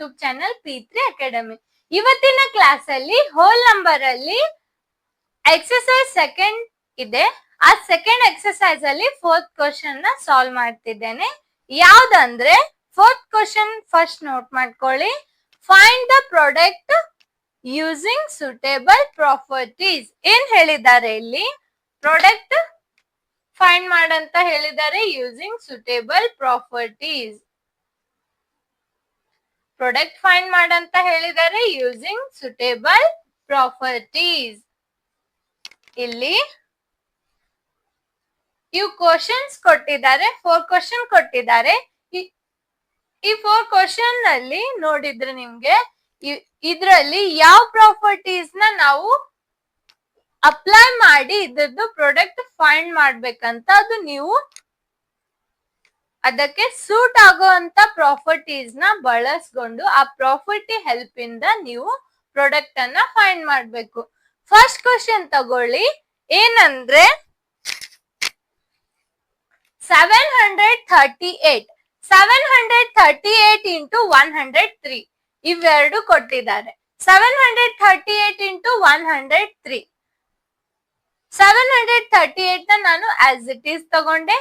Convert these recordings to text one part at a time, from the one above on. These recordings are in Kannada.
YouTube channel P3 academy. ಇವತ್ತಿನ ಕ್ಲಾಸ್ ಅಲ್ಲಿ ಹೋಲ್ ನಂಬರ್ ಅಲ್ಲಿ ಎಕ್ಸರ್ಸೈಸ್ ಸೆಕೆಂಡ್ ಇದೆ. ಆ ಸೆಕೆಂಡ್ ಎಕ್ಸರ್ಸೈಸ್ ಅಲ್ಲಿ ಫೋರ್ತ್ ಕ್ವಶನ್ ನ ಸಾಲ್ವ್ ಮಾಡ್ತಿದ್ದೇನೆ. ಯಾವ್ದಂದ್ರೆ ಫೋರ್ತ್ ಕ್ವಶನ್ ಫಸ್ಟ್ ನೋಟ್ ಮಾಡ್ಕೊಳ್ಳಿ. Find the product using suitable properties. ಏನ್ ಹೇಳಿದ್ದಾರೆ ಇಲ್ಲಿ? ಪ್ರಾಡಕ್ಟ್ ಫೈಂಡ್ ಮಾಡಂತ ಹೇಳಿದ್ದಾರೆ using suitable properties. Product find ಮಾಡಂತ ಹೇಳಿದ್ದಾರೆ ಯೂಸಿಂಗ್ ಸೂಟೇಬಲ್ ಪ್ರಾಪರ್ಟೀಸ್. ಇಲ್ಲಿ ಇವು ಕ್ವಶನ್ಸ್ ಕೊಟ್ಟಿದ್ದಾರೆ, 4 ಕ್ವಶನ್ ಕೊಟ್ಟಿದ್ದಾರೆ. ಈ 4 ಕ್ವಶನ್ ಅಲ್ಲಿ ನೋಡಿದ್ರೆ ನಿಮ್ಗೆ ಇದ್ರಲ್ಲಿ ಯಾವ ಪ್ರಾಪರ್ಟೀಸ್ ನ ನಾವು ಅಪ್ಲೈ ಮಾಡಿ ಇದ್ರದ್ದು ಪ್ರಾಡಕ್ಟ್ ಫೈಂಡ್ ಮಾಡ್ಬೇಕಂತ ಅದು ನೀವು ಅದಕ್ಕೆ ಸೂಟ್ ಆಗುವಂತ ಪ್ರಾಪರ್ಟೀಸ್ ನ ಬಳಸ್ಕೊಂಡು ಆ ಪ್ರಾಪರ್ಟಿ ಹೆಲ್ಪ್ ಇಂದ ನೀವು ಪ್ರಾಡಕ್ಟ್ ಅನ್ನ ಫೈಂಡ್ ಮಾಡ್ಬೇಕು. ಫಸ್ಟ್ ಕ್ವಶನ್ ತಗೊಳ್ಳಿ. ಏನಂದ್ರೆ 738 ಇಂಟು 103 ಇವೆರಡು ಕೊಟ್ಟಿದ್ದಾರೆ. 738 ಇಂಟು 103. 738 ನ ನಾನು ಆಸ್ ಇಟ್ ಈಸ್ ತಗೊಂಡೆ.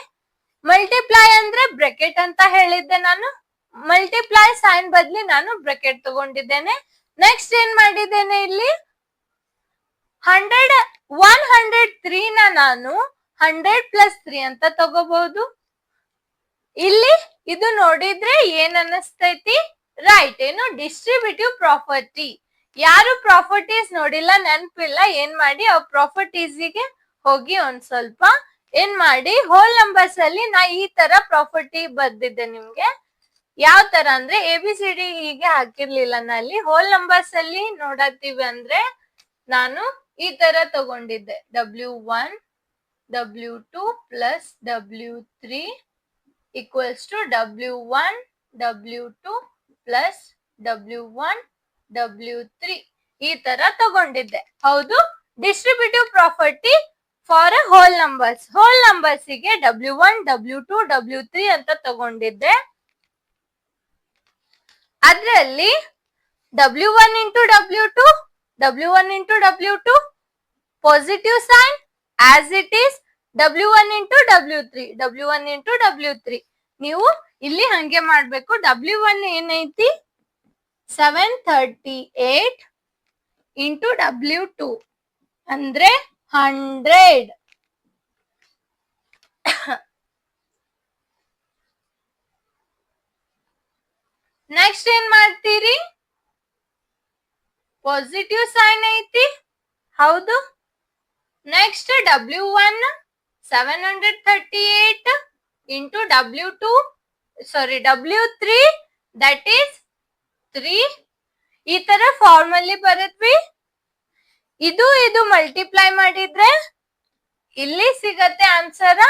ಮಲ್ಟಿಪ್ಲೈ ಅಂದ್ರೆ ಬ್ರಾಕೆಟ್ ಅಂತ ಹೇಳಿದ್ದೆ ನಾನು. ಮಲ್ಟಿಪ್ಲೈ ಸೈನ್ ಬದ್ಲಿ ನಾನು ಬ್ರಾಕೆಟ್ ತಗೊಂಡಿದ್ದೇನೆ. ನೆಕ್ಸ್ಟ್ ಏನ್ ಮಾಡಿದ್ದೇನೆ ಇಲ್ಲಿ 103 ನ ನಾನು 100 ಪ್ಲಸ್ 3 ಅಂತ ತಗೋಬಹುದು. ಇಲ್ಲಿ ಇದು ನೋಡಿದ್ರೆ ಏನ್ ಅನ್ನಿಸ್ತೈತಿ? ರೈಟ್, ಏನು ಡಿಸ್ಟ್ರಿಬ್ಯೂಟಿವ್ ಪ್ರಾಪರ್ಟಿ. ಯಾರು ಪ್ರಾಪರ್ಟೀಸ್ ನೋಡಿಲ್ಲ, ನೆನಪಿಲ್ಲ, ಏನ್ ಮಾಡಿ ಆ ಪ್ರಾಪರ್ಟೀಸ್ ಗೆ ಹೋಗಿ ಒಂದ್ ಸ್ವಲ್ಪ ಏನ್ ಮಾಡಿ ಹೋಲ್ ನಂಬರ್ಸ್ ಅಲ್ಲಿ ನಾ ಈ ತರ ಪ್ರಾಪರ್ಟಿ ಬರ್ದಿದ್ದೆ ನಿಮ್ಗೆ. ಯಾವ ತರ ಅಂದ್ರೆ ABCD ಹೀಗೆ ಹಾಕಿರ್ಲಿಲ್ಲ. ನಾ ಅಲ್ಲಿ ಹೋಲ್ ನಂಬರ್ಸ್ ಅಲ್ಲಿ ನೋಡತ್ತೀವಿ ಅಂದ್ರೆ ನಾನು ಈ ತರ ತಗೊಂಡಿದ್ದೆ. W1 W2 plus W3 equals to W1 W2 plus W1 W3 ಈ ತರ ತಗೊಂಡಿದ್ದೆ. ಹೌದು, distributive property for whole numbers. Whole numbers ಗೆ W1 W2 W3 ಅಂತ ತಗೊಂಡಿದ್ದೆ. ಅದ್ರಲ್ಲಿ W1 into W2 W1 into W2 positive sign as it is. W1 into W3 W1 into W3 ನೀವು ಇಲ್ಲಿ ಹಂಗೆ ಮಾಡ್ಬೇಕು. W1 ಏನೈತಿ 738 ಇಂಟು W2 ಅಂದ್ರೆ 100. ನೆಕ್ಸ್ಟ್ ಏನ್ ಮಾಡ್ತೀರಿ? ಪಾಸಿಟಿವ್ ಸೈನ್ ಐತಿ, ಹೌದು. Next W1 738 into W2 sorry W3 that is 3. ಈ ತರ ಫಾರ್ಮಲ್ಲಿ ಬರುತ್ವಿ. ಇದು ಮಲ್ಟಿಪ್ಲೈ ಮಾಡಿದ್ರೆ ಇಲ್ಲಿ ಸಿಗತ್ತೆ ಆನ್ಸರ್.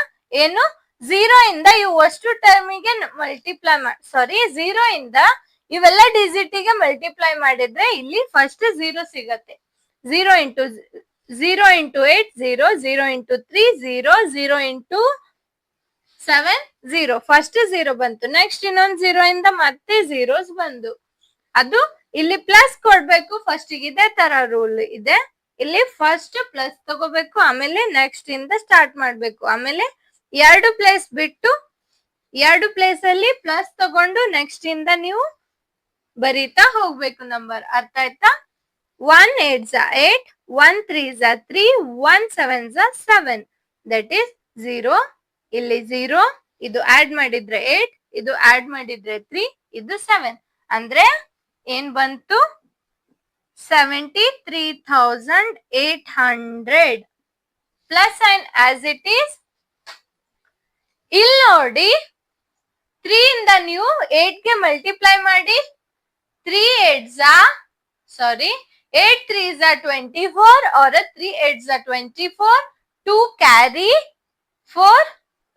ಏನು 0 ಇಂದ ಇವು ಅಷ್ಟು ಟರ್ಮಿಗೆ ಮಲ್ಟಿಪ್ಲೈ ಸಾರಿ 0 ಇಂದ ಇವೆಲ್ಲ ಡಿಜಿಟ್ ಗೆ ಮಲ್ಟಿಪ್ಲೈ ಮಾಡಿದ್ರೆ ಇಲ್ಲಿ ಫಸ್ಟ್ 0 ಸಿಗತ್ತೆ. 0 into 0 into 8 0 0 into 3 0 0 into 7 0. First 0 ಬಂತು. ನೆಕ್ಸ್ಟ್ ಇನ್ನೊಂದು 0 ಇಂದ ಮತ್ತೆ ಝೀರೋಸ್ ಬಂದು ಅದು ಇಲ್ಲಿ ಪ್ಲಸ್ ಕೊಡ್ಬೇಕು. ಫಸ್ಟ್ ಇದೇ ತರ ರೂಲ್ ಇದೆ. ಇಲ್ಲಿ ಫಸ್ಟ್ ಪ್ಲಸ್ ತಗೋಬೇಕು, ಆಮೇಲೆ ನೆಕ್ಸ್ಟ್ ಇಂದ ಸ್ಟಾರ್ಟ್ ಮಾಡ್ಬೇಕು. ಆಮೇಲೆ 2 ಪ್ಲೇಸ್ ಬಿಟ್ಟು 2 ಪ್ಲೇಸ್ ಅಲ್ಲಿ ಪ್ಲಸ್ ತಗೊಂಡು ನೆಕ್ಸ್ಟ್ ಇಂದ ನೀವು ಬರೀತಾ ಹೋಗ್ಬೇಕು ನಂಬರ್. ಅರ್ಥ ಆಯ್ತಾ? 1 8 8 1 3 3 1 7 7 ದಟ್ ಈಸ್ 0. ಇಲ್ಲಿ 0 ಇದು ಆಡ್ ಮಾಡಿದ್ರೆ 8 ಇದು ಆಡ್ ಮಾಡಿದ್ರೆ 3 ಇದು 7 ಅಂದ್ರೆ ಏನ್ ಬಂತು? 73,800 plus sign as it is. ಇಲ್ಲಿ ನೋಡಿ 3 ಇಂದ ನೀವು 8 ಗೆ ಮಲ್ಟಿಪ್ಲೈ ಮಾಡಿ. 3 8 ಸಾರಿ 8 3 24 or 3 8 24. 2 ಕ್ಯಾರಿ 4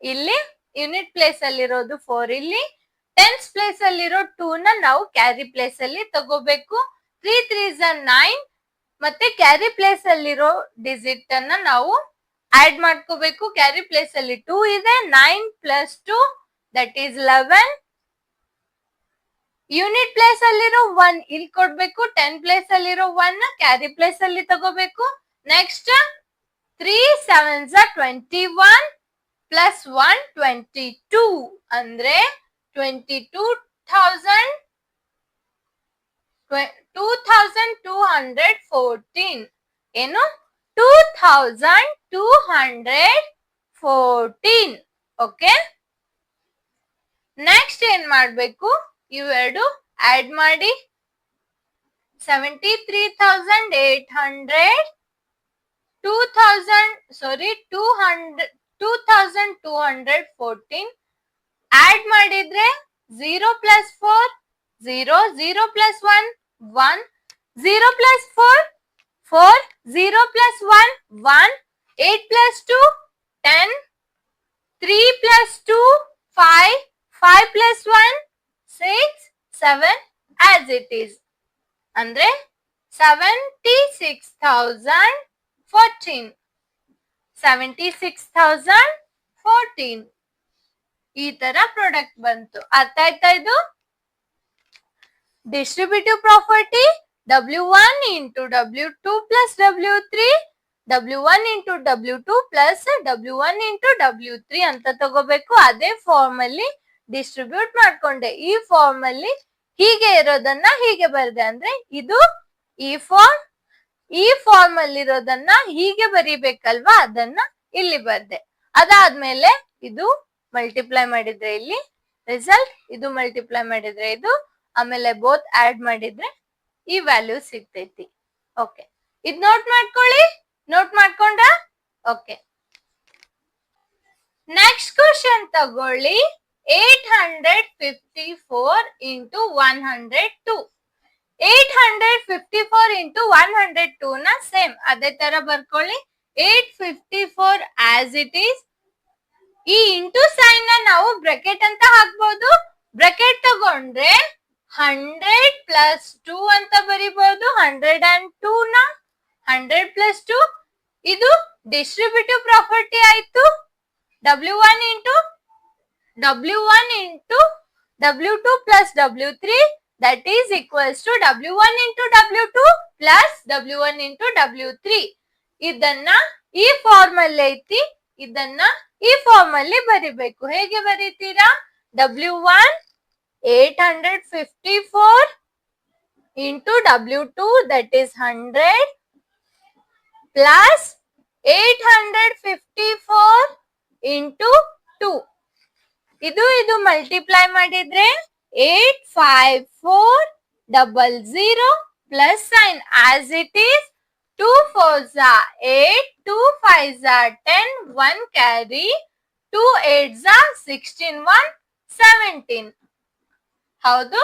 ಇಲ್ಲಿ ಯೂನಿಟ್ ಪ್ಲೇಸ್ ಅಲ್ಲಿರೋದು 4. ಇಲ್ಲಿ ಟೆನ್ಸ್ ಪ್ಲೇಸ್ ಅಲ್ಲಿರೋ 2 ನ ನಾವು ಕ್ಯಾರಿ ಪ್ಲೇಸ್ ಅಲ್ಲಿ ತಗೋಬೇಕು. 3 3 9 ಮತ್ತೆ ಕ್ಯಾರಿ ಪ್ಲೇಸ್ ಅಲ್ಲಿರೋ ಡಿಜಿಟ್ ಅನ್ನ ನಾವು ಆಡ್ ಮಾಡ್ಕೋಬೇಕು. ಕ್ಯಾರಿ ಪ್ಲೇಸ್ ಅಲ್ಲಿ 2 ಇದೆ. 9 plus 2 that is 11. Unit place ಅಲ್ಲಿರೋ 1 ಇಲ್ಲಿ ಕೊಡ್ಬೇಕು, 10 ಪ್ಲೇಸ್ ಅಲ್ಲಿರೋ 1 ಕ್ಯಾರಿ ಪ್ಲೇಸ್ ಅಲ್ಲಿ ತಗೋಬೇಕು. ನೆಕ್ಸ್ಟ್ 3 7s 21 ಪ್ಲಸ್ 1 22 ಅಂದ್ರೆ 2214 ಏನು 2214. ಓಕೆ, ನೆಕ್ಸ್ಟ್ ಏನ್ ಮಾಡ್ಬೇಕು, ಇವೆರಡು ಆಡ್ ಮಾಡಿ 73,800 2214 ಆಡ್ ಮಾಡಿದ್ರೆ 0 plus 4 0 0 plus 1 1 0 plus 4 4 0 plus 1 1 8 plus 2 10 3 plus 2 5 5 plus 1 6 7 as it is ಅಂದ್ರೆ 76,014 76,014 ಈ ತರ ಪ್ರಾಡಕ್ಟ್ ಬಂತು. ಅರ್ಥ ಆಯ್ತಾ ಇದು? Distributive property W1 into W2 plus W3 W1 into W2 plus W1 into W3 ಅಂತ ತಗೋಬೇಕು. ಅದೇ ಫಾರ್ಮ್ ಅಲ್ಲಿ ಡಿಸ್ಟ್ರಿಬ್ಯೂಟ್ ಮಾಡ್ಕೊಂಡೆ. ಈ ಫಾರ್ಮ್ ಅಲ್ಲಿ ಹೀಗೆ ಇರೋದನ್ನ ಹೀಗೆ ಬರ್ದೆ, ಅಂದ್ರೆ ಇದು ಈ ಫಾರ್ಮ್ ಅಲ್ಲಿ ಇರೋದನ್ನ ಹೀಗೆ ಬರಿಬೇಕಲ್ವಾ, ಅದನ್ನ ಇಲ್ಲಿ ಬರ್ದೆ. ಅದಾದ್ಮೇಲೆ ಇದು ಮಲ್ಟಿಪ್ಲೈ ಮಾಡಿದ್ರೆ ಇಲ್ಲಿ ರಿಸಲ್ಟ್, ಇದು ಮಲ್ಟಿಪ್ಲೈ ಮಾಡಿದ್ರೆ ಇದು, ಆಮೇಲೆ ಬೋತ್ ಆಡ್ ಮಾಡಿದ್ರೆ ಈ ವ್ಯಾಲ್ಯೂ ಸಿಗ್ತೈತಿ. ಓಕೆ, ಇದ್ ನೋಟ್ ಮಾಡ್ಕೊಳ್ಳಿ. ನೋಟ್ ಮಾಡ್ಕೊಂಡ? ಓಕೆ, ನೆಕ್ಸ್ಟ್ ಕ್ವಶನ್ ತಗೊಳ್ಳಿ. 854 into 102. 854 into 102 ನ ಸೇಮ್ ಅದೇ ತರ ಬರ್ಕೊಳ್ಳಿ. 854 ಆಸ್ ಇಟ್ ಈಸ್. ಈ ಇಂಟು ಸೈನ್ ನ ನಾವು ಬ್ರಾಕೆಟ್ ಅಂತ ಹಾಕ್ಬಹುದು. ಬ್ರಾಕೆಟ್ ತಗೊಂಡ್ರೆ 100 ಪ್ಲಸ್ 2 ಅಂತ ಬರಿಬಹುದು. 102 ನ 100 ಪ್ಲಸ್ 2 ಇದು ಡಿಸ್ಟ್ರಿಬ್ಯೂಟಿವ್ ಪ್ರಾಪರ್ಟಿ ಆಯ್ತು. W1 into W2 plus W3 that is equals to W1 into W2 plus W1 into W3. ಇದನ್ನ ಈ ಫಾರ್ಮ್ ಅಲ್ಲಿ ಐತಿ, ಇದನ್ನ ಈ ಫಾರ್ಮ್ ಅಲ್ಲಿ ಬರಿಬೇಕು. ಹೇಗೆ ಬರೀತೀರಾ? W1 854 into W2 that is 100 plus 854 into 2. ಇದು ಮಲ್ಟಿಪ್ಲೈ ಮಾಡಿದ್ರೆ 85400 plus sign as it is. 2 4s 8 2 5s 10 1 carry 2 8s 16 1 17. ಹೌದು,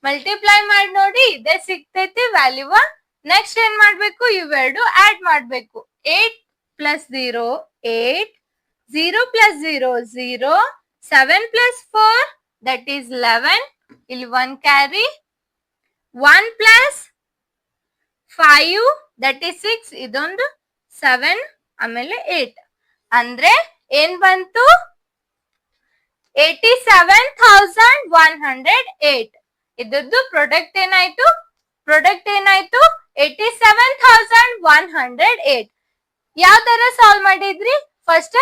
ಮಲ್ಟಿಪ್ಲೈ ಮಾಡಿ ನೋಡಿ, ಇದೇ ಸಿಗ್ತೈತಿ ವ್ಯಾಲ್ಯೂ. ನೆಕ್ಸ್ಟ್ ಏನ್ ಮಾಡ್ಬೇಕು, ಇವೆರಡು ಆಡ್ ಮಾಡ್ಬೇಕು. 8 plus 0 8 0 plus 0 0 7 plus 4 that is 11. ಇಲ್ಲಿ 1 carry 1 plus 5 that is 6 ಇದೊಂದು 7 ಆಮೇಲೆ 8 ಅಂದ್ರೆ ಏನ್ ಬಂತು? 87,108. ಇದದ್ದು ಪ್ರಾಡಕ್ಟ್ ಏನಾಯ್ತು? 87,108. ಯಾವ ತರ ಸಾಲ್ವ್ ಮಾಡಿದ್ರಿ? ಫಸ್ಟ್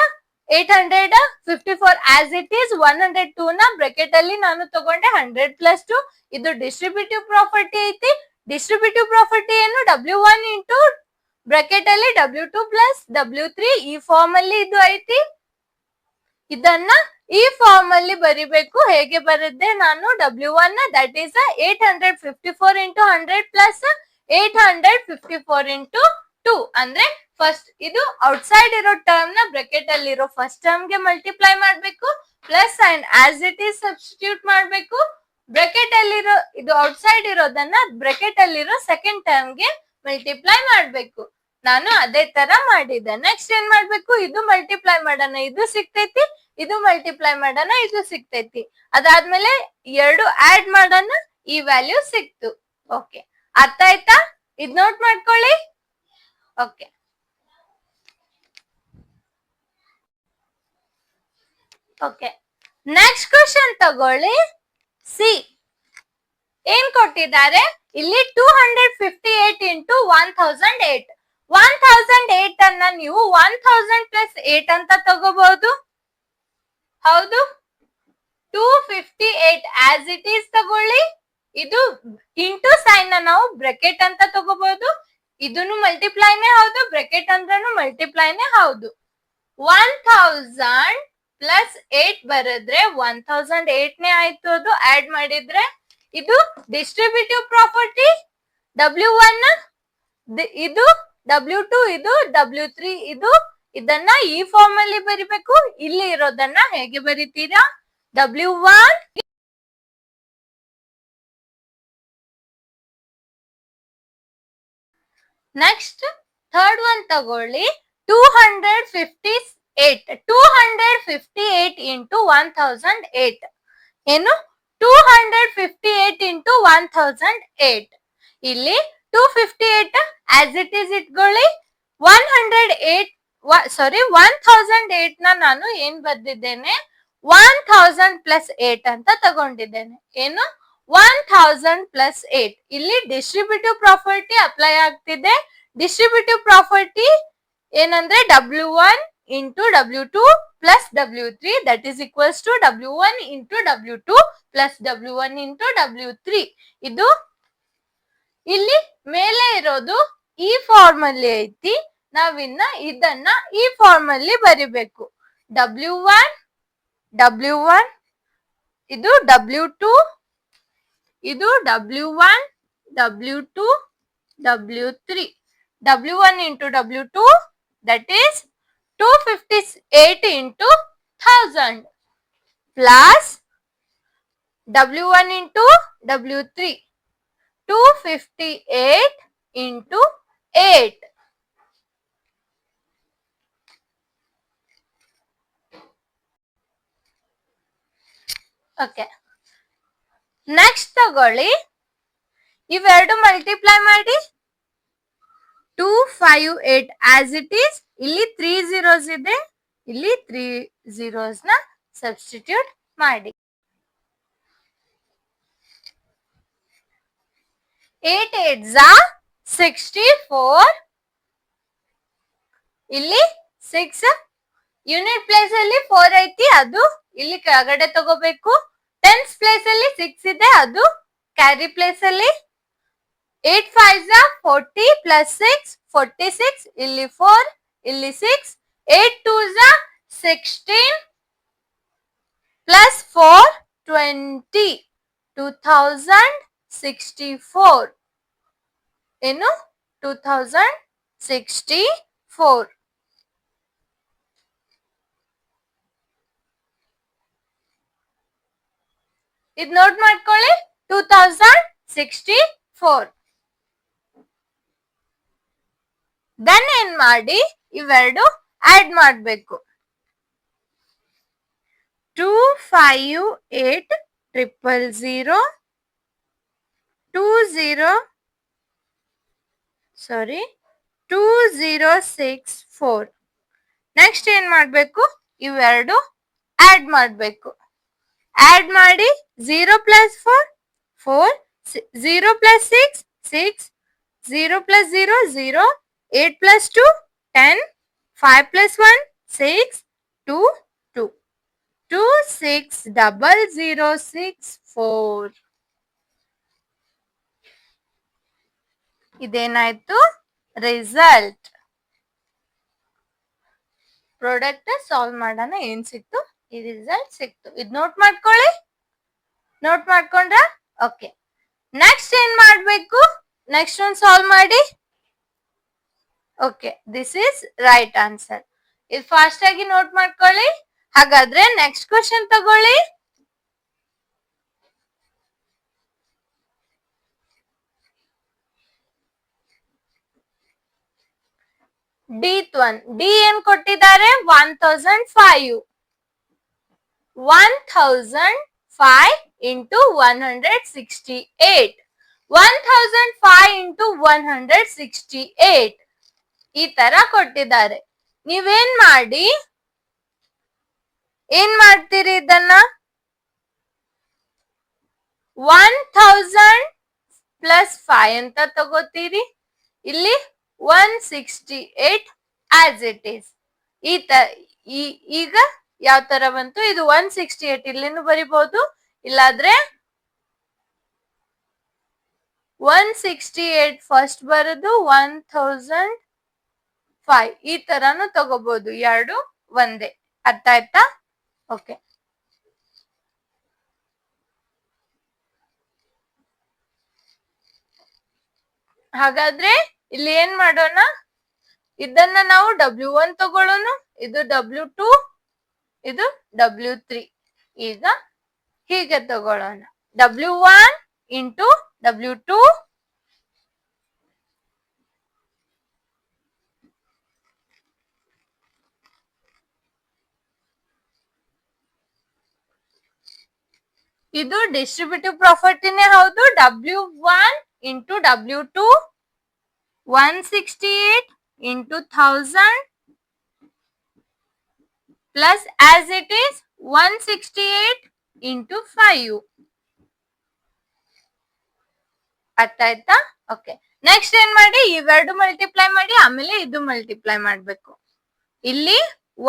854 as it is, 102 ನ ಬ್ರಾಕೆಟ್ ಅಲ್ಲಿ ನಾನು ತಗೊಂಡೆ. 100 plus 2 ಇದು ಡಿಸ್ಟ್ರಿಬ್ಯೂಟಿವ್ ಪ್ರಾಪರ್ಟಿ ಐತಿ. ಡಿಸ್ಟ್ರಿಬ್ಯೂಟಿವ್ ಪ್ರಾಪರ್ಟಿ ಏನು? W1 into ಬ್ರಾಕೆಟ್ ಅಲ್ಲಿ W2 plus W3 ಈ ಫಾರ್ಮ್ ಅಲ್ಲಿ ಇದು ಐತಿ. ಇದನ್ನ ಈ ಫಾರ್ಮ್ ಅಲ್ಲಿ ಬರಿಬೇಕು. ಹೇಗೆ ಬರುತ್ತೆ? ನಾನು W1 that is 854 into 100 plus 854 into 2 ಅಂದ್ರೆ ಫಸ್ಟ್ ಇದು ಔಟ್ಸೈಡ್ ಇರೋ ಟರ್ಮ್ ನ ಬ್ರಾಕೆಟ್ ಅಲ್ಲಿ ಇರೋ ಫಸ್ಟ್ ಟರ್ಮ್ ಗೆ ಮಲ್ಟಿಪ್ಲೈ ಮಾಡ್ಬೇಕು. Plus and as it is substitute ಮಾಡ್ಬೇಕು. ಬ್ರಾಕೆಟ್ ಅಲ್ಲಿರೋ ಇದು ಔಟ್ಸೈಡ್ ಇರೋದನ್ನ ಬ್ರಾಕೆಟ್ ಅಲ್ಲಿರೋ ಸೆಕೆಂಡ್ ಟರ್ಮ್ ಗೆ ಮಲ್ಟಿಪ್ಲೈ ಮಾಡ್ಬೇಕು. ನಾನು ಅದೇ ತರ ಮಾಡಿದ್ದೆ. ನೆಕ್ಸ್ಟ್ ಏನ್ ಮಾಡ್ಬೇಕು? ಇದು ಮಲ್ಟಿಪ್ಲೈ ಮಾಡೋಣ, ಇದು ಸಿಗ್ತೈತಿ. ಇದು ಮಲ್ಟಿಪ್ಲೈ ಮಾಡೋಣ, ಇದು ಸಿಗ್ತೈತಿ. ಅದಾದ್ಮೇಲೆ ಎರಡು ಆಡ್ ಮಾಡೋಣ, ಈ ವ್ಯಾಲ್ಯೂ ಸಿಕ್ತು. ಓಕೆ, ಅರ್ಥ ಆಯ್ತಾ? ಇದ್ ನೋಟ್ ಮಾಡ್ಕೊಳ್ಳಿ. ಓಕೆ, ಓಕೆ, ನೆಕ್ಸ್ಟ್ ಕ್ವಶನ್ ತಗೊಳ್ಳಿ. ಸಿ ಏನ್ ಕೊಟ್ಟಿದ್ದಾರೆ ಇಲ್ಲಿ 258 ಇಂಟು 1008. 1008 ಅನ್ನ ನೀವು 1000 ಪ್ಲಸ್ 8 ಅಂತ ತಗೋಬಹುದು. ಹೌದು, 258 ಆಸ್ ಇಟ್ ಈಸ್ ತಗೊಳ್ಳಿ. ಇದು ಇಂಟು ಸೈನ್ ನಾವು ಬ್ರಾಕೆಟ್ ಅಂತ ತಗೋಬಹುದು. ಇದನ್ನು ಮಲ್ಟಿಪ್ಲೈನೇ ಹೌದು, ಬ್ರಾಕೆಟ್ ಅಂದ್ರೂ ಮಲ್ಟಿಪ್ಲೈನೇ ಹೌದು. 1000 ಪ್ಲಸ್ 8 ಬರೆದ್ರೆ 1008 ನೇ ಆಯ್ತು. ಅದು ಆಡ್ ಮಾಡಿದ್ರೆ ಇದು ಡಿಸ್ಟ್ರಿಬ್ಯೂಟಿವ್ ಪ್ರಾಪರ್ಟಿ. W1 ಇದು W2 ಇದು W3 ಇದು. ಇದನ್ನ ಈ ಫಾರ್ಮ್ ಅಲ್ಲಿ ಬರಿಬೇಕು. ಇಲ್ಲಿ ಇರೋದನ್ನ ಹೇಗೆ ಬರಿತೀರಾ? W1 ನೆಕ್ಸ್ಟ್ ಥರ್ಡ್ ಒನ್ ತಗೊಳ್ಳಿ. 258 ಇಂಟು 1008 ಏನು? 258 ಇಂಟು 1008. ಇಲ್ಲಿ 258 ಆಸ್ ಇಟ್ ಈಸ್ ಇಟ್ಕೊಳ್ಳಿ. 1008 ನ ನಾನು ಏನ್ ಬರ್ದಿದ್ದೇನೆ? 1000 ಪ್ಲಸ್ 8 ಅಂತ ತಗೊಂಡಿದ್ದೇನೆ. ಏನು? 1000 ಪ್ಲಸ್ 8. ಇಲ್ಲಿ ಡಿಸ್ಟ್ರಿಬ್ಯೂಟಿವ್ ಪ್ರಾಪರ್ಟಿ ಅಪ್ಲೈ ಆಗ್ತಿದೆ. ಡಿಸ್ಟ್ರಿಬ್ಯೂಟಿವ್ ಪ್ರಾಪರ್ಟಿ ಏನಂದ್ರೆ W1 into W2 plus W3 that is equals to W1 into W2 plus W1 into W3. ಇದು ಇಲ್ಲಿ ಮೇಲೆ ಇರೋದು ಈ ಫಾರ್ಮ್ ಅಲ್ಲಿ ಐತಿ. ನಾವಿನ್ನ ಇದನ್ನ ಈ ಫಾರ್ಮ್ ಅಲ್ಲಿ ಬರಿಬೇಕು. W1 ಇದು W2 ಇದು W1 W2 W3. W1 into W2 that is 258 into 1000 plus W1 into W3 258 into 8. Okay. Next ತಗೊಳ್ಳಿ, ಇವೆರಡು ಮಲ್ಟಿಪ್ಲೈ ಮಾಡಿ. 258 ಆಸ್ ಇಟ್ ಈಸ್. ಇಲ್ಲಿ 3 zeros ಇದೆ, ಇಲ್ಲಿ 3 zeros ನ ಸಬ್ಸ್ಟಿಟ್ಯೂಟ್ ಮಾಡಿ. 8 8s are 64. ಇಲ್ಲಿ 6 ಯೂನಿಟ್ ಪ್ಲೇಸ್ ಅಲ್ಲಿ 4 ಐತಿ, ಅದು ಇಲ್ಲಿ ಕೆಳಗಡೆ ತಗೋಬೇಕು. ಟೆನ್ಸ್ ಪ್ಲೇಸ್ ಅಲ್ಲಿ 6 ಇದೆ, ಅದು ಕ್ಯಾರಿ ಪ್ಲೇಸ್ ಅಲ್ಲಿ. 8 5s are 40 ಪ್ಲಸ್ 6 46. ಇಲ್ಲಿ 4 ಇಲ್ಲಿ 6. 8 2s are 16 ಪ್ಲಸ್ 4 20. 2064 ಏನು? 2064. ಇದು ನೋಟ್ ಮಾಡ್ಕೊಳ್ಳಿ. 2064. ದೆನ್ ಏನ್ ಮಾಡಿ ಇವೆರಡು ಆಡ್ ಮಾಡ್ಬೇಕು. 258 000 2064. ನೆಕ್ಸ್ಟ್ ಏನ್ ಮಾಡ್ಬೇಕು? ಇವೆರಡು ಆಡ್ ಮಾಡ್ಬೇಕು. ಆಡ್ ಮಾಡಿ 0 plus 4 4 0 plus 6 6 0 plus 0 0 8 plus 2 10 5 plus 1 6 2 2 260064. ಇದೇನಾಯ್ತು? ರಿಸಲ್ಟ್. ಪ್ರಾಡಕ್ಟ್ ಸಾಲ್ವ್ ಮಾಡೋಣ, ಏನ್ ಸಿಕ್ತು? ಈ ರಿಸಲ್ಟ್ ಸಿಕ್ತು. ಇದು ನೋಟ್ ಮಾಡ್ಕೊಳ್ಳಿ. ನೋಟ್ ಮಾಡ್ಕೊಂಡ್ರ? ಓಕೆ. ನೆಕ್ಸ್ಟ್ ಏನ್ ಮಾಡ್ಬೇಕು? ನೆಕ್ಸ್ಟ್ ಒಂದು ಸಾಲ್ವ್ ಮಾಡಿ. Okay, this is right answer. ಇದು ಫಾಸ್ಟ್ ಆಗಿ ನೋಟ್ ಮಾಡ್ಕೊಳ್ಳಿ. ಹಾಗಾದ್ರೆ ನೆಕ್ಸ್ಟ್ ಕ್ವಶನ್ ತಗೊಳ್ಳಿ. D1 ಡಿ ಏನ್ ಕೊಟ್ಟಿದ್ದಾರೆ? 1005. 1005 into 168. 1005 into 168 ಈ ತರ ಕೊಟ್ಟಿದ್ದಾರೆ. ನೀವೇನ್ ಮಾಡಿ, ಏನ್ ಮಾಡ್ತೀರಿ? ಇದನ್ನ 1000 ಪ್ಲಸ್ 5 ಅಂತ ತಗೋತೀರಿ. ಇಲ್ಲಿ 168 ಆಸ್ ಇಟ್ ಈಸ್. ಈಗ ಯಾವ ತರ ಬಂತು? ಇದು 168 ಇಲ್ಲಿನೂ ಬರಿಬಹುದು, ಇಲ್ಲಾದ್ರೆ 168 ಫಸ್ಟ್ ಬರೋದು 1005 ಈ ತರಾನು ತಗೋಬಹುದು. ಎರಡು ಒಂದೇ. ಅರ್ಥ ಆಯ್ತಾ? ಓಕೆ. ಹಾಗಾದ್ರೆ ಇಲ್ಲಿ ಏನ್ ಮಾಡೋಣ? ಇದನ್ನ ನಾವು W1 ತಗೊಳ್ಳೋಣ, ಇದು W2, ಇದು W3. ಈಗ ಹೀಗೆ ತಗೊಳ್ಳೋಣ. W1 ಇಂಟು W2 ಇದು ಡಿಸ್ಟ್ರಿಬ್ಯೂಟಿವ್ ಪ್ರಾಪರ್ಟಿನೇ ಹೌದು. W1 into W2 168 into 1000 plus as it is 168 into 5. ಅರ್ಥ ಆಯ್ತಾ? ಓಕೆ. ನೆಕ್ಸ್ಟ್ ಏನ್ ಮಾಡಿ? ಇವೆರಡು ಮಲ್ಟಿಪ್ಲೈ ಮಾಡಿ, ಆಮೇಲೆ ಇದು ಮಲ್ಟಿಪ್ಲೈ ಮಾಡ್ಬೇಕು. ಇಲ್ಲಿ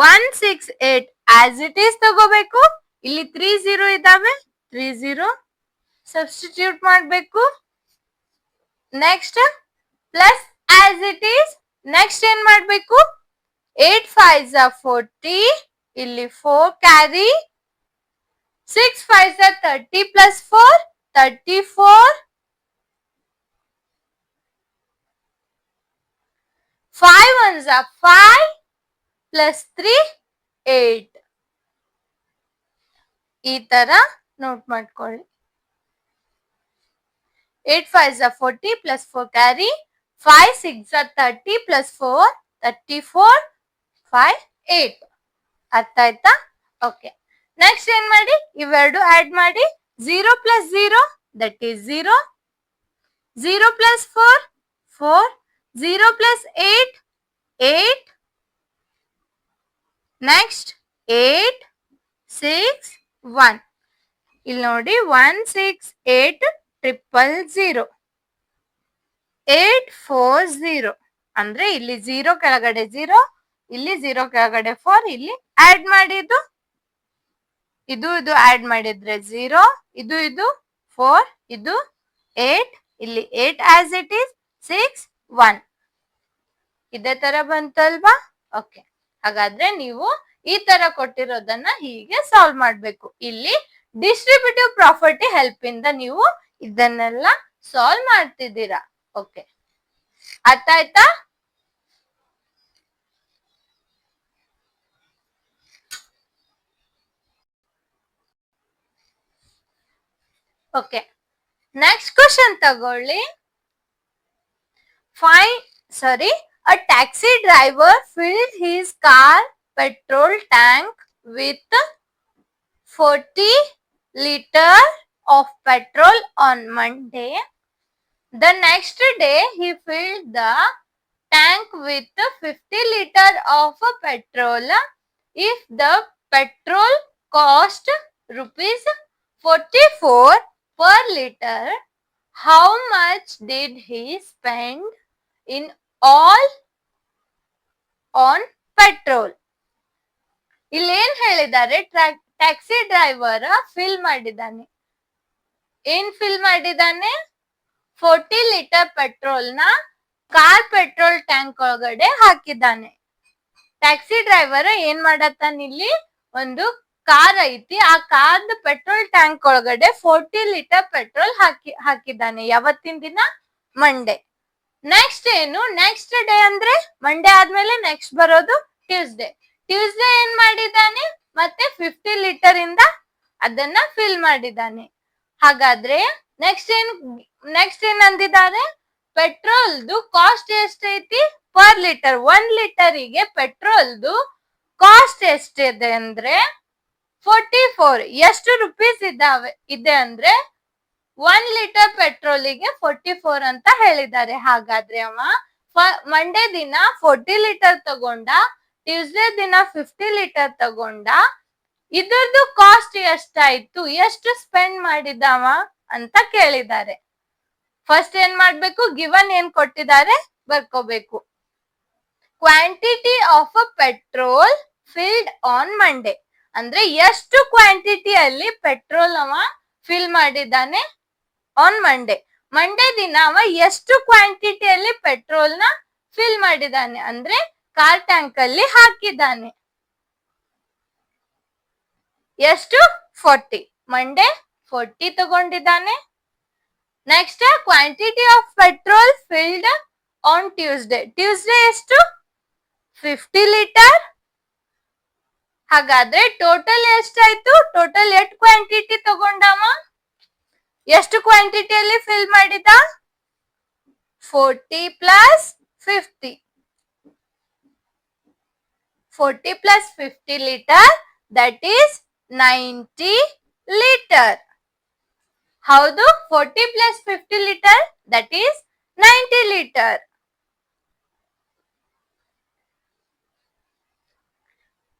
168 ಆಸ್ ಇಟ್ ಈಸ್ ತಗೋಬೇಕು. ಇಲ್ಲಿ 30 ಇದಾವೆ, 30 ಸಬ್ಸ್ಟಿಟ್ಯೂಟ್ ಮಾಡ್ಬೇಕು. Next plus as it is. Next ಏನ್ ಮಾಡ್ಬೇಕು? 8 5s are 40, ಇಲ್ಲಿ 4 carry, 6 5s are 30 plus 4 34, 5 1s are 5 plus 3 8. ಈ ತರ ನೋಟ್ ಮಾಡ್ಕೊಳ್ಳಿ. 8 5s are 40 plus 4 carry, 5 6s are 30 plus 4 34, 5 8. ಅರ್ಥ ಆಯ್ತಾ? ಓಕೆ. ನೆಕ್ಸ್ಟ್ ಏನ್ ಮಾಡಿ? ಇವೆರಡು ಆಡ್ ಮಾಡಿ. 0 plus 0 that is 0, 0 plus 4 4, 0 plus 8 8, next 8 6 1. ಇಲ್ಲಿ ನೋಡಿ 168 000 840 ಅಂದ್ರೆ ಇಲ್ಲಿ 0 ಕೆಳಗಡೆ 0, ಇಲ್ಲಿ 0 ಕೆಳಗಡೆ 4, ಇಲ್ಲಿ ಆಡ್ ಮಾಡಿದ್ದು ಇದು ಆಡ್ ಮಾಡಿದ್ರೆ 0, ಇದು 4, ಇದು 8, ಇಲ್ಲಿ 8 ಆಸ್ ಇಟ್ ಈಸ್, 6 1. ಇದೇ ತರ ಬಂತಲ್ವಾ? ಓಕೆ. ಹಾಗಾದ್ರೆ ನೀವು ಈ ತರ ಕೊಟ್ಟಿರೋದನ್ನ ಹೀಗೆ ಸಾಲ್ವ್ ಮಾಡ್ಬೇಕು. ಇಲ್ಲಿ ಡಿಸ್ಟ್ರಿಬ್ಯೂಟಿವ್ ಪ್ರಾಪರ್ಟಿ ಹೆಲ್ಪ್ ಇಂದ ನೀವು ಇದನ್ನೆಲ್ಲ ಸಾಲ್ವ್ ಮಾಡ್ತಿದ್ದೀರಾ. ಓಕೆ. ಅರ್ಥ ಆಯ್ತಾ? ಓಕೆ. ನೆಕ್ಸ್ಟ್ ಕ್ವಶನ್ ತಗೊಳ್ಳಿ. A taxi driver filled his car petrol tank with 40 liters of petrol on Monday. The next day he filled the tank with 50 liters of petrol. If the petrol cost rupees 44 per liter, how much did he spend in all on petrol? ಇಲ್ಲಿ ಏನ್ ಹೇಳಿದ್ದಾರೆ? ಟ್ಯಾಕ್ಸಿ ಡ್ರೈವರ್ ಫಿಲ್ ಮಾಡಿದ್ದಾನೆ. ಏನ್ ಫಿಲ್ ಮಾಡಿದ್ದಾನೆ? 40 ಲೀಟರ್ ಪೆಟ್ರೋಲ್ ನ ಕಾರ್ ಪೆಟ್ರೋಲ್ ಟ್ಯಾಂಕ್ ಒಳಗಡೆ ಹಾಕಿದ್ದಾನೆ. ಟ್ಯಾಕ್ಸಿ ಡ್ರೈವರ್ ಏನ್ ಮಾಡತ್ತಾನ? ಇಲ್ಲಿ ಒಂದು ಕಾರ್ ಐತಿ, ಆ ಕಾರ್ದ ಪೆಟ್ರೋಲ್ ಟ್ಯಾಂಕ್ ಒಳಗಡೆ 40 ಲೀಟರ್ ಪೆಟ್ರೋಲ್ ಹಾಕಿದ್ದಾನೆ. ಯಾವತ್ತಿನ ದಿನ? ಮಂಡೇ. ನೆಕ್ಸ್ಟ್ ಏನು? ನೆಕ್ಸ್ಟ್ ಡೇ ಅಂದ್ರೆ ಮಂಡೇ ಆದ್ಮೇಲೆ ನೆಕ್ಸ್ಟ್ ಬರೋದು ಟ್ಯೂಸ್ಡೇ. ಟ್ಯೂಸ್ಡೇ ಏನ್ ಮಾಡಿದ್ದಾನೆ? ಮತ್ತೆ 50 ಲೀಟರ್ ಇಂದ ಅದನ್ನ ಫಿಲ್ ಮಾಡಿದ್ದಾನೆ. ಹಾಗಾದ್ರೆ ನೆಕ್ಸ್ಟ್ ಏನ್ ಅಂದಿದ್ದಾರೆ? ಪೆಟ್ರೋಲ್ದು ಕಾಸ್ಟ್ ಎಷ್ಟೈತಿ ಪರ್ ಲೀಟರ್? 1 ಲೀಟರಿಗೆ ಪೆಟ್ರೋಲ್ದು ಕಾಸ್ಟ್ ಎಷ್ಟಿದೆ ಅಂದ್ರೆ 44. ಎಷ್ಟು ರುಪೀಸ್ ಇದೆ ಅಂದ್ರೆ 1 ಲೀಟರ್ ಪೆಟ್ರೋಲಿಗೆ 44 ಅಂತ ಹೇಳಿದ್ದಾರೆ. ಹಾಗಾದ್ರೆ ಅವ ಮಂಡೇ ದಿನ 40 ಲೀಟರ್ ತಗೊಂಡ, ಟ್ಯೂಸ್ಡೇ ದಿನ 50 ಲೀಟರ್ ತಗೊಂಡ. ಇದ್ರದ್ದು ಕಾಸ್ಟ್ ಎಷ್ಟಾಯ್ತು? ಎಷ್ಟು ಸ್ಪೆಂಡ್ ಮಾಡಿದವ? ಅಂತ ಕೇಳಿದ್ದಾರೆ. ಫಸ್ಟ್ ಏನ್ ಮಾಡ್ಬೇಕು, ಗಿವನ್ ಏನ್ ಕೊಟ್ಟಿದ್ದಾರೆ ಬರ್ಕೋಬೇಕು. Quantity of a petrol filled on Monday ಅಂದ್ರೆ ಎಷ್ಟು ಕ್ವಾಂಟಿಟಿಯಲ್ಲಿ ಪೆಟ್ರೋಲ್ ಅವ ಫಿಲ್ ಮಾಡಿದ್ದಾನೆ ಆನ್ ಮಂಡೇ. ಮಂಡೇ ದಿನ ಅವ ಎಷ್ಟು ಕ್ವಾಂಟಿಟಿಯಲ್ಲಿ ಪೆಟ್ರೋಲ್ ನ ಫಿಲ್ ಮಾಡಿದ್ದಾನೆ ಅಂದ್ರೆ ಕಾರ್ ಟ್ಯಾಂಕ್ ಅಲ್ಲಿ ಹಾಕಿದ್ದಾನೆ. ಎಷ್ಟು 40. ಮಂಡೇ 40 ತಗೊಂಡಿದ್ದಾನೆ. Next quantity of petrol filled on Tuesday. Tuesday ಎಷ್ಟು 50 ಲೀಟರ್. ಹಾಗಾದ್ರೆ ಟೋಟಲ್ ಎಷ್ಟಾಯ್ತು, ಟೋಟಲ್ ಎಷ್ಟು ಕ್ವಾಂಟಿಟಿ ತಗೊಂಡವ, ಎಷ್ಟು ಕ್ವಾಂಟಿಟಿಯಲ್ಲಿ ಫಿಲ್ ಮಾಡಿದ 40 plus 50. 40 plus 50 litre that is 90 litre. ಹೌದು, 40 plus 50 litre that is 90 litre.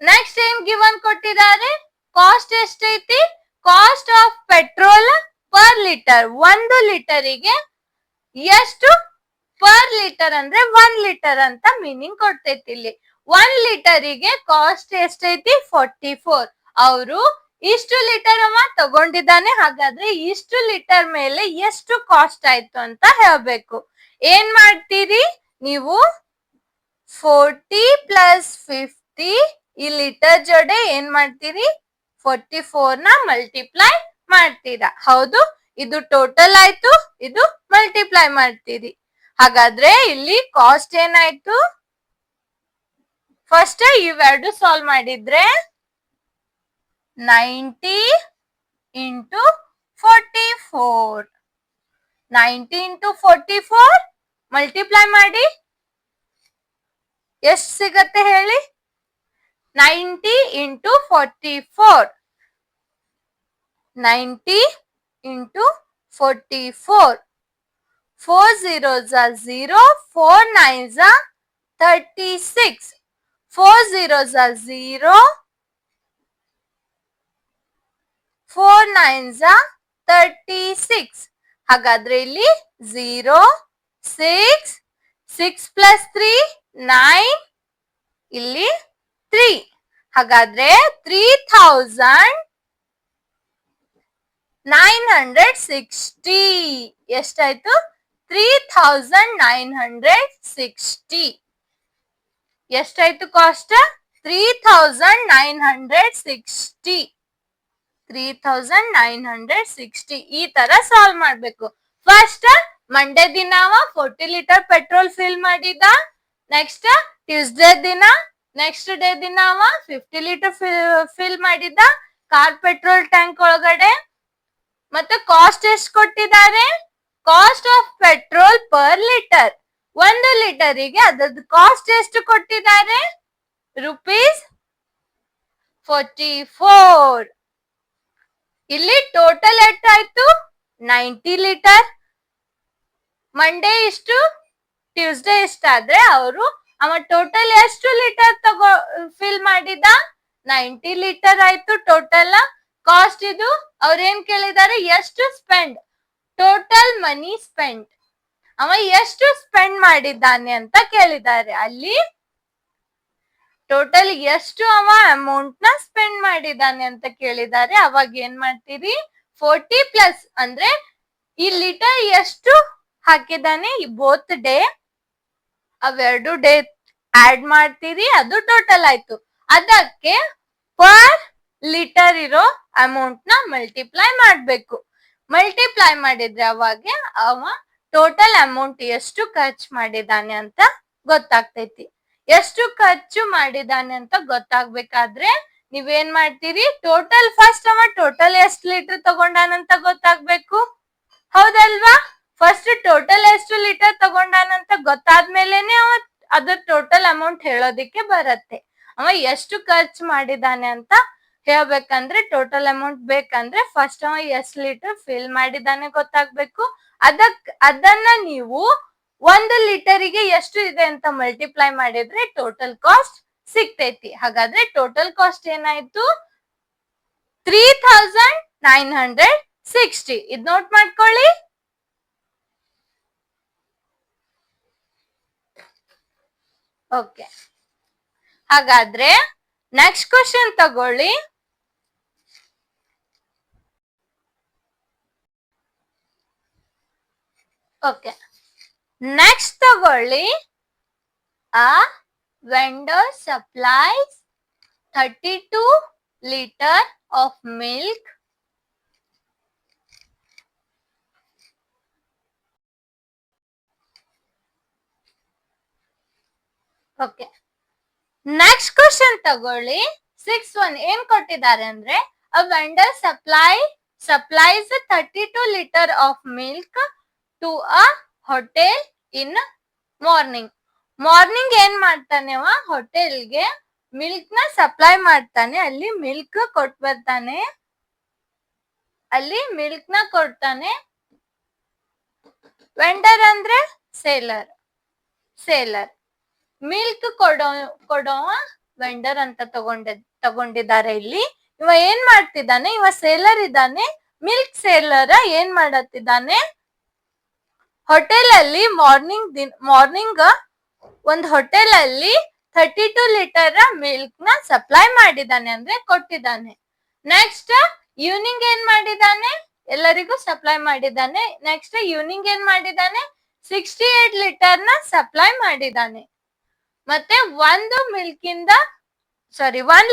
Next ಏನ್ ಗಿವನ್ ಕೊಟ್ಟಿದ್ದಾರೆ, ಕಾಸ್ಟ್ ಎಷ್ಟೈತಿ, cost of petrol per litre. 1 ಲೀಟರಿಗೆ ಎಷ್ಟು ಪರ್ ಲೀಟರ್ ಅಂದ್ರೆ 1 ಲೀಟರ್ ಅಂತ ಮೀನಿಂಗ್ ಕೊಡ್ತೈತಿ ಇಲ್ಲಿ. 1 ಲೀಟರಿಗೆ ಕಾಸ್ಟ್ ಎಷ್ಟೈತಿ 44. ಅವರು ಇಷ್ಟು ಲೀಟರ್ ಅವ ತಗೊಂಡಿದ್ದಾನೆ, ಹಾಗಾದ್ರೆ ಇಷ್ಟು ಲೀಟರ್ ಮೇಲೆ ಎಷ್ಟು ಕಾಸ್ಟ್ ಆಯ್ತು ಅಂತ ಹೇಳ್ಬೇಕು. ಏನ್ ಮಾಡ್ತೀರಿ ನೀವು, 40 ಪ್ಲಸ್ 50 ಈ ಲೀಟರ್ ಜೋಡೆ ಏನ್ ಮಾಡ್ತೀರಿ 44 ನ ಮಲ್ಟಿಪ್ಲೈ ಮಾಡ್ತೀರಾ. ಹೌದು, ಇದು ಟೋಟಲ್ ಆಯ್ತು, ಇದು ಮಲ್ಟಿಪ್ಲೈ ಮಾಡ್ತೀರಿ. ಹಾಗಾದ್ರೆ ಇಲ್ಲಿ ಕಾಸ್ಟ್ ಏನಾಯ್ತು, ಫಸ್ಟ್ ಇವೆರಡು ಸಾಲ್ವ್ ಮಾಡಿದ್ರೆ 90 ಇಂಟು 44. 90 ಇಂಟು 44 ಮಲ್ಟಿಪ್ಲೈ ಮಾಡಿ ಎಷ್ಟು ಸಿಗತ್ತೆ ಹೇಳಿ, 90 into 44. 90 into 44. 4 zeros are 0, 4 nines are 36. 4 zeros are 0, 4 nines are 36. ಹಾಗಾದ್ರೆ ಇಲ್ಲಿ 0, 6, 6 plus 3 9, ಇಲ್ಲಿ 3. ಹಾಗಾದ್ರೆ 3960. ಎಷ್ಟಾಯ್ತು, 3960. ಎಷ್ಟಾಯ್ತು ಕಾಸ್ಟ್, 3960. 3960. ಈ ತರ ಸಾಲ್ವ್ ಮಾಡ್ಬೇಕು. ಫಸ್ಟ್ ಮಂಡೇ ದಿನ 40 ಲೀಟರ್ ಪೆಟ್ರೋಲ್ ಫಿಲ್ ಮಾಡಿದ. ನೆಕ್ಸ್ಟ್ ಟ್ಯೂಸ್ಡೇ ದಿನ, ನೆಕ್ಸ್ಟ್ ಡೇ ದಿನ 50 ಲೀಟರ್ ಫಿಲ್ ಮಾಡಿದ ಕಾರ್ ಪೆಟ್ರೋಲ್ ಟ್ಯಾಂಕ್ ಒಳಗಡೆ. ಮತ್ತೆ ಕಾಸ್ಟ್ ಎಷ್ಟು ಕೊಟ್ಟಿದ್ದಾರೆ, cost of petrol per litre. 1 ಲೀಟರಿಗೆ ಅದರದ್ದು ಕಾಸ್ಟ್ ಎಷ್ಟು ಕೊಟ್ಟಿದ್ದಾರೆ, ರುಪೀಸ್ 44. ಇಲ್ಲಿ ಟೋಟಲ್ ಎಷ್ಟಾಯ್ತು 90 ಲೀಟರ್. ಮಂಡೇ ಇಷ್ಟು, ಟ್ಯೂಸ್ಡೇ ಇಷ್ಟಾದ್ರೆ ಅವರು ಅವ ಟೋಟಲ್ ಎಷ್ಟು ಲೀಟರ್ ಫಿಲ್ ಮಾಡಿದ 90 ಲೀಟರ್ ಆಯ್ತು ಟೋಟಲ್ ಕಾಸ್ಟ್. ಇದು ಅವ್ರೇನ್ ಕೇಳಿದ್ದಾರೆ, ಎಷ್ಟು ಸ್ಪೆಂಡ್, ಟೋಟಲ್ ಮನಿ ಸ್ಪೆಂಡ್. ಅವ ಎಷ್ಟು ಸ್ಪೆಂಡ್ ಮಾಡಿದ್ದಾನೆ ಅಂತ ಕೇಳಿದ್ದಾರೆ. ಅಲ್ಲಿ ಟೋಟಲ್ ಎಷ್ಟು ಅವ ಅಮೌಂಟ್ ನ ಸ್ಪೆಂಡ್ ಮಾಡಿದ್ದಾನೆ ಅಂತ ಕೇಳಿದ್ದಾರೆ. ಅವಾಗ ಏನ್ ಮಾಡ್ತೀರಿ, 40 ಪ್ಲಸ್ ಅಂದ್ರೆ ಈ ಲೀಟರ್ ಎಷ್ಟು ಹಾಕಿದ್ದಾನೆ ಈ ಬೋತ್ ಡೇ, ಅವೆರಡು ಡೇ ಆಡ್ ಮಾಡ್ತೀರಿ, ಅದು ಟೋಟಲ್ ಆಯ್ತು. ಅದಕ್ಕೆ ಪರ್ ಲೀಟರ್ ಇರೋ ಅಮೌಂಟ್ ನ ಮಲ್ಟಿಪ್ಲೈ ಮಾಡ್ಬೇಕು. ಮಲ್ಟಿಪ್ಲೈ ಮಾಡಿದ್ರೆ ಅವಾಗ ಅವ ಟೋಟಲ್ ಅಮೌಂಟ್ ಎಷ್ಟು ಖರ್ಚು ಮಾಡಿದಾನೆ ಅಂತ ಗೊತ್ತಾಗ್ತೈತಿ. ಎಷ್ಟು ಖರ್ಚು ಮಾಡಿದಾನೆ ಅಂತ ಗೊತ್ತಾಗ್ಬೇಕಾದ್ರೆ ನೀವೇನ್ ಮಾಡ್ತೀರಿ, ಟೋಟಲ್ ಫಸ್ಟ್ ಅವ ಟೋಟಲ್ ಎಷ್ಟು ಲೀಟರ್ ತಗೊಂಡಾನಂತ ಗೊತ್ತಾಗ್ಬೇಕು. ಹೌದಲ್ವಾ, ಫಸ್ಟ್ ಟೋಟಲ್ ಎಷ್ಟು ಲೀಟರ್ ತಗೊಂಡಾನಂತ ಗೊತ್ತಾದ್ಮೇಲೆನೆ ಅವ ಅದ್ರ ಟೋಟಲ್ ಅಮೌಂಟ್ ಹೇಳೋದಿಕ್ಕೆ ಬರತ್ತೆ. ಅವ ಎಷ್ಟು ಖರ್ಚು ಮಾಡಿದಾನೆ ಅಂತ ಹೇಳ್ಬೇಕಂದ್ರೆ, ಟೋಟಲ್ ಅಮೌಂಟ್ ಬೇಕಂದ್ರೆ ಫಸ್ಟ್ ಅವ ಎಷ್ಟು ಲೀಟರ್ ಫಿಲ್ ಮಾಡಿದಾನೆ ಗೊತ್ತಾಗ್ಬೇಕು. ಅದನ್ನ ನೀವು 1 ಲೀಟರಿಗೆ ಎಷ್ಟು ಇದೆ ಅಂತ ಮಲ್ಟಿಪ್ಲೈ ಮಾಡಿದ್ರೆ ಟೋಟಲ್ ಕಾಸ್ಟ್ ಸಿಗ್ತೈತಿ. ಹಾಗಾದ್ರೆ ಟೋಟಲ್ ಕಾಸ್ಟ್ ಏನಾಯ್ತು 3960 60. ಇದ್ ನೋಟ್ ಮಾಡ್ಕೊಳ್ಳಿ. ಓಕೆ, ಹಾಗಾದ್ರೆ ನೆಕ್ಸ್ಟ್ ಕ್ವಶನ್ ತಗೊಳ್ಳಿ. ಓಕೆ, ನೆಕ್ಸ್ಟ್ ತಗೊಳ್ಳಿ. A vendor supplies 32 liter of milk okay, next question ತಗೊಳ್ಳಿ. 6-1 ಏನ್ ಕೊಟ್ಟಿದ್ದಾರೆ ಅಂದ್ರೆ a vendor supplies 32 liter of milk to a hotel in morning. Morning ಏನ್ ಮಾಡ್ತಾನೆ ಅವ, ಹೋಟೆಲ್ಗೆ ಮಿಲ್ಕ್ ನ ಸಪ್ಲೈ ಮಾಡ್ತಾನೆ. ಅಲ್ಲಿ ಮಿಲ್ಕ್ ಕೊಟ್ ಬರ್ತಾನೆ, ಅಲ್ಲಿ ಮಿಲ್ಕ್ ನ ಕೊಡ್ತಾನೆ. ವೆಂಡರ್ ಅಂದ್ರೆ ಸೇಲರ್. ಮಿಲ್ಕ್ ಕೊಡೋ ವೆಂಡರ್ ಅಂತ ತಗೊಂಡಿದ್ದಾರೆ ಇಲ್ಲಿ. ಇವ ಏನ್ ಮಾಡ್ತಿದ್ದಾನೆ, ಇವ ಸೇಲರ್ ಇದ್ದಾನೆ. ಮಿಲ್ಕ್ ಸೇಲರ್ ಏನ್ ಮಾಡತ್ತಿದ್ದಾನೆ, ಹೋಟೆಲ್ ಅಲ್ಲಿ ಮಾರ್ನಿಂಗ್ ಒಂದ್ ಹೋಟೆಲ್ ಅಲ್ಲಿ 32 ಲೀಟರ್ ಮಿಲ್ಕ್ ನ ಸಪ್ಲೈ ಮಾಡಿದ್ದಾನೆ, ಅಂದ್ರೆ ಕೊಟ್ಟಿದ್ದಾನೆ. ನೆಕ್ಸ್ಟ್ ಈವ್ನಿಂಗ್ ಏನ್ ಮಾಡಿದ್ದಾನೆ, ಎಲ್ಲರಿಗೂ ಸಪ್ಲೈ ಮಾಡಿದ್ದಾನೆ. ನೆಕ್ಸ್ಟ್ ಈವ್ನಿಂಗ್ ಏನ್ ಮಾಡಿದ್ದಾನೆ, 68 ಲೀಟರ್ ನ ಸಪ್ಲೈ ಮಾಡಿದ್ದಾನೆ. ಮತ್ತೆ 1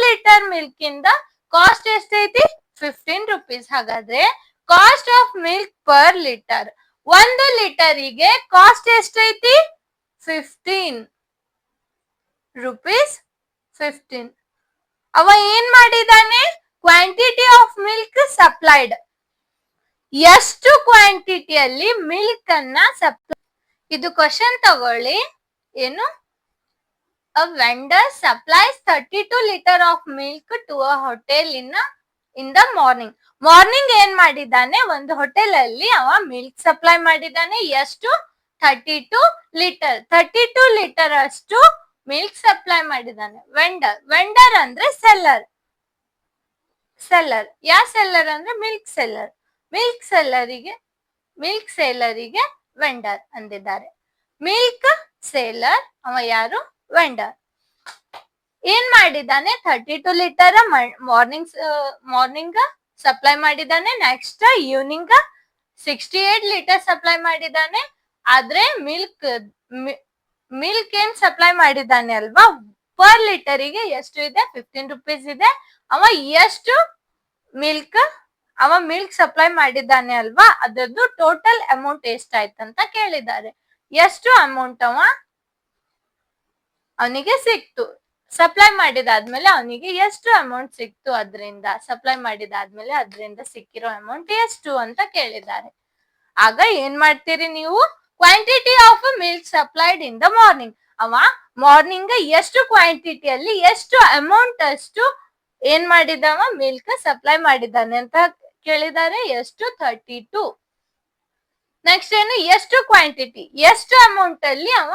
ಲೀಟರ್ ಮಿಲ್ಕ್ ಇಂದ ಕಾಸ್ಟ್ ಎಷ್ಟೈತಿ, 15 rupees. ಹಾಗಾದ್ರೆ cost of milk per litre, 1 ಲೀಟರಿಗೆ ಕಾಸ್ಟ್ ಎಷ್ಟೈತಿ, 15 rupees. 15. ಅವ ಏನ್ ಮಾಡಿದಾನೆ, ಕ್ವಾಂಟಿಟಿ ಆಫ್ ಮಿಲ್ಕ್ ಸಪ್ಲೈಡ್, ಎಷ್ಟು ಕ್ವಾಂಟಿಟಿಯಲ್ಲಿ ಮಿಲ್ಕ್ ಅನ್ನ ಸಪ್ಲೈ. ಇದು ಕ್ವಶನ್ ತಗೊಳ್ಳಿ. ಏನು, a vendor supplies 32 liter of milk to a hotel in the morning. Morning ಏನ್ ಮಾಡಿದ್ದಾನೆ, ಒಂದು ಹೋಟೆಲ್ ಅಲ್ಲಿ ಅವ ಮಿಲ್ಕ್ ಸಪ್ಲೈ ಮಾಡಿದ್ದಾನೆ. ಎಷ್ಟು, 32 ಲೀಟರ್ ಅಷ್ಟು ಮಿಲ್ಕ್ ಸಪ್ಲೈ ಮಾಡಿದ್ದಾನೆ. ವೆಂಡರ್ ಅಂದ್ರೆ ಸೆಲ್ಲರ್. ಯಾ ಸೆಲ್ಲರ್ ಅಂದ್ರೆ ಮಿಲ್ಕ್ ಸೆಲ್ಲರ್. ಮಿಲ್ಕ್ ಸೇಲರಿಗೆ ವೆಂಡರ್ ಅಂದಿದ್ದಾರೆ. ಮಿಲ್ಕ್ ಸೇಲರ್ ಅವ ಯಾರು, ವೆಂಡರ್. ಏನ್ ಮಾಡಿದ್ದಾನೆ, 32 ಲೀಟರ್ ಮಾರ್ನಿಂಗ್ ಸಪ್ಲೈ ಮಾಡಿದ್ದಾನೆ. ನೆಕ್ಸ್ಟ್ ಈವ್ನಿಂಗ್ 68 ಲೀಟರ್ ಸಪ್ಲೈ ಮಾಡಿದ್ದಾನೆ. ಆದ್ರೆ ಮಿಲ್ಕ್ ಏನ್ ಸಪ್ಲೈ ಮಾಡಿದ್ದಾನೆ ಅಲ್ವಾ, ಪರ್ ಲೀಟರಿಗೆ ಎಷ್ಟು ಇದೆ, 15 rupees ಇದೆ. ಅವ ಎಷ್ಟು ಮಿಲ್ಕ್ ಸಪ್ಲೈ ಮಾಡಿದ್ದಾನೆ ಅಲ್ವಾ, ಅದರದ್ದು ಟೋಟಲ್ ಅಮೌಂಟ್ ಎಷ್ಟಾಯ್ತಂತ ಕೇಳಿದ್ದಾರೆ. ಎಷ್ಟು ಅಮೌಂಟ್ ಅವನಿಗೆ ಸಿಕ್ತು, ಸಪ್ಲೈ ಮಾಡಿದಾದ್ಮೇಲೆ ಅವನಿಗೆ ಎಷ್ಟು ಅಮೌಂಟ್ ಸಿಕ್ತು, ಸಪ್ಲೈ ಮಾಡಿದಾದ್ಮೇಲೆ ಅದರಿಂದ ಸಿಕ್ಕಿರೋ ಅಮೌಂಟ್ ಎಷ್ಟು ಅಂತ ಕೇಳಿದ್ದಾರೆ. ಆಗ ಏನ್ ಮಾಡ್ತೀರಿ ನೀವು, quantity of milk supplied in the morning. ಅವ ಮಾರ್ನಿಂಗ್ ಎಷ್ಟು ಕ್ವಾಂಟಿಟಿಯಲ್ಲಿ ಎಷ್ಟು ಅಮೌಂಟ್ ಅಷ್ಟು ಏನ್ ಮಾಡಿದವ, ಮಿಲ್ಕ್ ಸಪ್ಲೈ ಮಾಡಿದ್ದಾನೆ ಅಂತ ಕೇಳಿದ್ದಾರೆ. ಎಷ್ಟು, 32. ನೆಕ್ಸ್ಟ್ ಏನು, ಎಷ್ಟು ಕ್ವಾಂಟಿಟಿ, ಎಷ್ಟು ಅಮೌಂಟ್ ಅಲ್ಲಿ ಅವ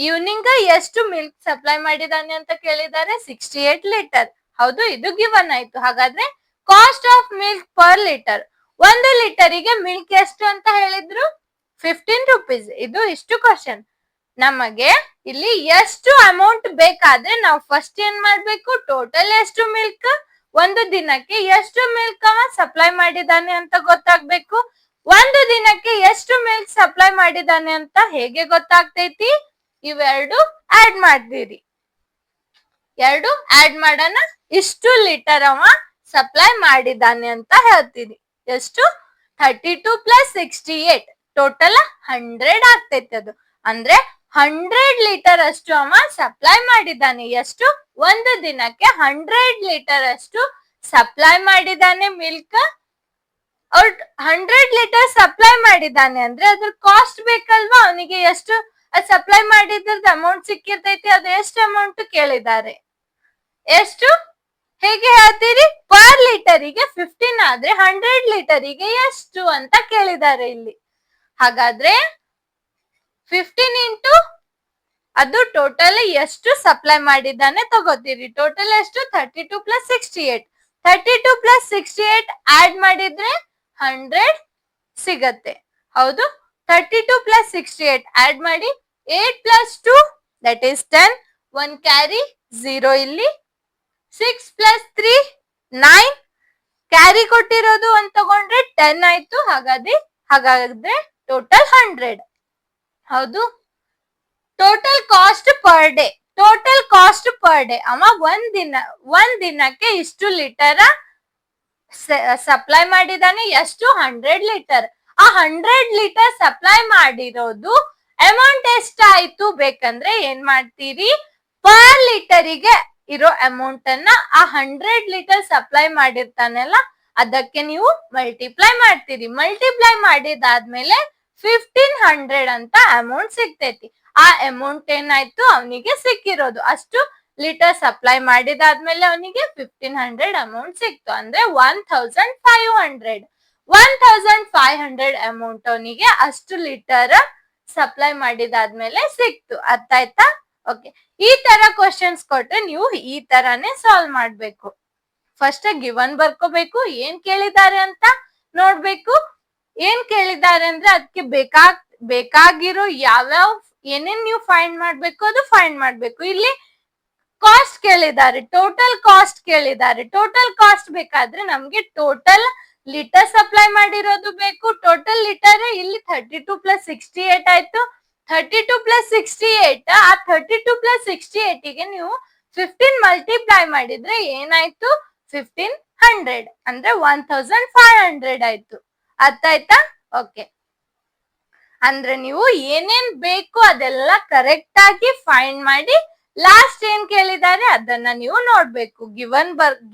ಈವ್ನಿಂಗ್ ಎಷ್ಟು ಮಿಲ್ಕ್ ಸಪ್ಲೈ ಮಾಡಿದ್ದಾನೆ ಅಂತ ಕೇಳಿದ್ದಾರೆ, 68 ಲೀಟರ್. ಹೌದು, ಇದು ಗಿವನ್ ಆಯ್ತು. ಹಾಗಾದ್ರೆ cost of milk per litre, 1 ಲೀಟರಿಗೆ ಮಿಲ್ಕ್ ಎಷ್ಟು ಅಂತ ಹೇಳಿದ್ರು, 15 rupees. ಇದು ಇಷ್ಟು ಕ್ವಶನ್. ನಮಗೆ ಇಲ್ಲಿ ಎಷ್ಟು ಅಮೌಂಟ್ ಬೇಕಾದ್ರೆ ನಾವು ಫಸ್ಟ್ ಏನ್ ಮಾಡ್ಬೇಕು, ಟೋಟಲ್ ಎಷ್ಟು ಮಿಲ್ಕ್, ಒಂದು ದಿನಕ್ಕೆ ಎಷ್ಟು ಮಿಲ್ಕ್ ಅವ ಸಪ್ಲೈ ಮಾಡಿದ್ದಾನೆ ಅಂತ ಗೊತ್ತಾಗ್ಬೇಕು. ಒಂದು ದಿನಕ್ಕೆ ಎಷ್ಟು ಮಿಲ್ಕ್ ಸಪ್ಲೈ ಮಾಡಿದ್ದಾನೆ ಅಂತ ಹೇಗೆ ಗೊತ್ತಾಗ್ತೈತಿ, ಇವೆರಡು ಆಡ್ ಮಾಡ್ತೀರಿ. ಎರಡು ಆಡ್ ಮಾಡೋಣ, ಇಷ್ಟು ಲೀಟರ್ ಅವ ಸಪ್ಲೈ ಮಾಡಿದ್ದಾನೆ ಅಂತ ಹೇಳ್ತೀರಿ. ಎಷ್ಟು, 32 + 68 ಟೋಟಲ್ 100 ಆಗ್ತೈತಿ. ಅದು ಅಂದ್ರೆ 100 ಲೀಟರ್ ಅಷ್ಟು ಅವ ಸಪ್ಲೈ ಮಾಡಿದ್ದಾನೆ. ಎಷ್ಟು, ಒಂದು ದಿನಕ್ಕೆ 100 ಲೀಟರ್ ಅಷ್ಟು ಸಪ್ಲೈ ಮಾಡಿದ್ದಾನೆ ಮಿಲ್ಕ್. 100 ಲೀಟರ್ ಸಪ್ಲೈ ಮಾಡಿದ್ದಾನೆ ಅಂದ್ರೆ ಅದ್ರ ಕಾಸ್ಟ್ ಬೇಕಲ್ವಾ, ಅವನಿಗೆ ಎಷ್ಟು ಸಪ್ಲೈ ಮಾಡಿದ್ರದ್ದು ಅಮೌಂಟ್ ಸಿಕ್ಕಿರ್ತೈತಿ. ಅದು ಎಷ್ಟು ಅಮೌಂಟ್ ಕೇಳಿದ್ದಾರೆ, ಎಷ್ಟು ಹೇಗೆ ಹೇಳ್ತೀರಿ, ಪರ್ ಲೀಟರಿಗೆ 15 ಆದ್ರೆ 100 ಲೀಟರಿಗೆ ಎಷ್ಟು ಅಂತ ಕೇಳಿದ್ದಾರೆ ಇಲ್ಲಿ. ಹಾಗಾದ್ರೆ 15 ಇಂಟು ಅದು ಟೋಟಲ್ ಎಷ್ಟು ಸಪ್ಲೈ ಮಾಡಿದ್ದಾನೆ ತಗೋತೀರಿ. ಟೋಟಲ್ ಎಷ್ಟು, 32 + 68. 32 + 68 ಆಡ್ ಮಾಡಿದ್ರೆ 100 ಸಿಗತ್ತೆ. ಹೌದು, 32 ಪ್ಲಸ್ 68 ಆಡ್ ಮಾಡಿ 8 ಪ್ಲಸ್ 2 ದಟ್ ಈಸ್ 10, 1 ಕ್ಯಾರಿ 0 ಇಲ್ಲಿ, 6 ಪ್ಲಸ್ 3 9, ಕ್ಯಾರಿ ಕೊಟ್ಟಿರೋದು ಅಂತ ತಗೊಂಡ್ರೆ 10 ಆಯ್ತು. ಹಾಗಾದ್ರೆ ಟೋಟಲ್ 100. ಹೌದು, total cost per day, total cost per day ಅವ ಒಂದ್ ದಿನಕ್ಕೆ ಇಷ್ಟು ಲೀಟರ್ ಸಪ್ಲೈ ಮಾಡಿದಾನೆ. ಎಷ್ಟು? 100 ಲೀಟರ್. ಆ 100 ಲೀಟರ್ ಸಪ್ಲೈ ಮಾಡಿರೋದು ಅಮೌಂಟ್ ಎಷ್ಟಾಯ್ತು ಬೇಕಂದ್ರೆ ಏನ್ ಮಾಡ್ತೀರಿ, ಪರ್ ಲೀಟರಿಗೆ ಇರೋ ಅಮೌಂಟ್ ಅನ್ನ ಆ 100 ಲೀಟರ್ ಸಪ್ಲೈ ಮಾಡಿರ್ತಾನಲ್ಲ ಅದಕ್ಕೆ ನೀವು ಮಲ್ಟಿಪ್ಲೈ ಮಾಡ್ತೀರಿ. ಮಲ್ಟಿಪ್ಲೈ ಮಾಡಿದಾದ್ಮೇಲೆ 1500 ಅಂತ ಅಮೌಂಟ್ ಸಿಗ್ತೈತಿ. ಆ ಅಮೌಂಟ್ ಏನಾಯ್ತು, ಅವನಿಗೆ ಸಿಕ್ಕಿರೋದು ಅಷ್ಟು ಲೀಟರ್ ಸಪ್ಲೈ ಮಾಡಿದಾದ್ಮೇಲೆ ಅವನಿಗೆ 1500 ಅಮೌಂಟ್ ಸಿಕ್ತು. ಅಂದ್ರೆ 1500 ಅಮೌಂಟ್ ಅವನಿಗೆ ಅಷ್ಟು ಲೀಟರ್ ಸಪ್ಲೈ ಮಾಡಿದಾದ್ಮೇಲೆ ಸಿಕ್ತು. ಅರ್ಥ ಆಯ್ತಾ? ಓಕೆ, ಈ ತರ ಕ್ವಶನ್ಸ್ ಕೊಟ್ರೆ ನೀವು ಈ ತರಾನೇ ಸಾಲ್ವ್ ಮಾಡ್ಬೇಕು. ಫಸ್ಟ್ ಗಿವನ್ ಬರ್ಕೋಬೇಕು, ಏನ್ ಕೇಳಿದ್ದಾರೆ ಅಂತ ನೋಡ್ಬೇಕು. ಏನ್ ಕೇಳಿದ್ದಾರೆ ಅಂದ್ರೆ ಅದಕ್ಕೆ ಬೇಕಾಗಿರೋ ಯಾವ್ಯಾವ ಏನೇನ್ ನೀವು ಫೈಂಡ್ ಮಾಡ್ಬೇಕು ಅದು ಫೈಂಡ್ ಮಾಡ್ಬೇಕು. ಇಲ್ಲಿ ಕಾಸ್ಟ್ ಕೇಳಿದ್ದಾರೆ, ಟೋಟಲ್ ಕಾಸ್ಟ್ ಕೇಳಿದ್ದಾರೆ. ಟೋಟಲ್ ಕಾಸ್ಟ್ ಬೇಕಾದ್ರೆ ನಮ್ಗೆ ಟೋಟಲ್ ಲೀಟರ್ ಸಪ್ಲೈ ಮಾಡಿರೋದು ಬೇಕು. ಟೋಟಲ್ ಲೀಟರ್ ಇಲ್ಲಿ 32 ಪ್ಲಸ್ 68 ಆಯ್ತು. 32 ಪ್ಲಸ್ 68, ಆ 32 ಪ್ಲಸ್ 68 ಗೆ ನೀವು 15 ಮಲ್ಟಿಪ್ಲೈ ಮಾಡಿದ್ರೆ ಏನಾಯ್ತು, 1500 ಅಂದ್ರೆ 1500 ಆಯ್ತು. ಅರ್ಥ ಆಯ್ತಾ? ಓಕೆ, ಅಂದ್ರೆ ನೀವು ಏನೇನ್ ಬೇಕು ಅದೆಲ್ಲ ಕರೆಕ್ಟ್ ಆಗಿ ಫೈಂಡ್ ಮಾಡಿ ಲಾಸ್ಟ್ ಏನ್ ಕೇಳಿದ್ದಾರೆ ಅದನ್ನ ನೀವು ನೋಡ್ಬೇಕು.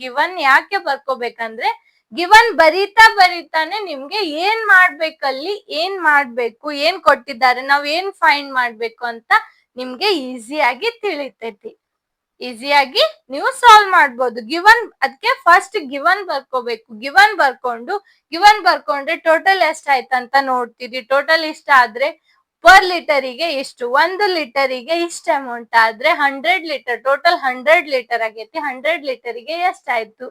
ಗಿವನ್ ಯಾಕೆ ಬರ್ಕೋಬೇಕಂದ್ರೆ ಗಿವನ್ ಬರೀತಾನೆ ನಿಮ್ಗೆ ಏನ್ ಮಾಡ್ಬೇಕಲ್ಲಿ, ಏನ್ ಮಾಡ್ಬೇಕು, ಏನ್ ಕೊಟ್ಟಿದ್ದಾರೆ, ನಾವ್ ಏನ್ ಫೈಂಡ್ ಮಾಡ್ಬೇಕು ಅಂತ ನಿಮ್ಗೆ ಈಸಿಯಾಗಿ ತಿಳಿತೈತಿ. ಈಸಿಯಾಗಿ ನೀವು ಸಾಲ್ವ್ ಮಾಡ್ಬೋದು. ಅದಕ್ಕೆ ಫಸ್ಟ್ ಗಿವನ್ ಬರ್ಕೋಬೇಕು. ಗಿವನ್ ಬರ್ಕೊಂಡ್ರೆ ಟೋಟಲ್ ಎಷ್ಟಾಯ್ತಂತ ನೋಡ್ತೀರಿ. ಟೋಟಲ್ ಇಷ್ಟ ಆದ್ರೆ ಪರ್ ಲೀಟರಿಗೆ ಇಷ್ಟು, 1 ಲೀಟರಿಗೆ ಇಷ್ಟ ಅಮೌಂಟ್ ಆದ್ರೆ 100 ಲೀಟರ್, ಟೋಟಲ್ 100 ಲೀಟರ್ ಆಗೈತಿ. 100 ಲೀಟರಿಗೆ ಎಷ್ಟಾಯ್ತು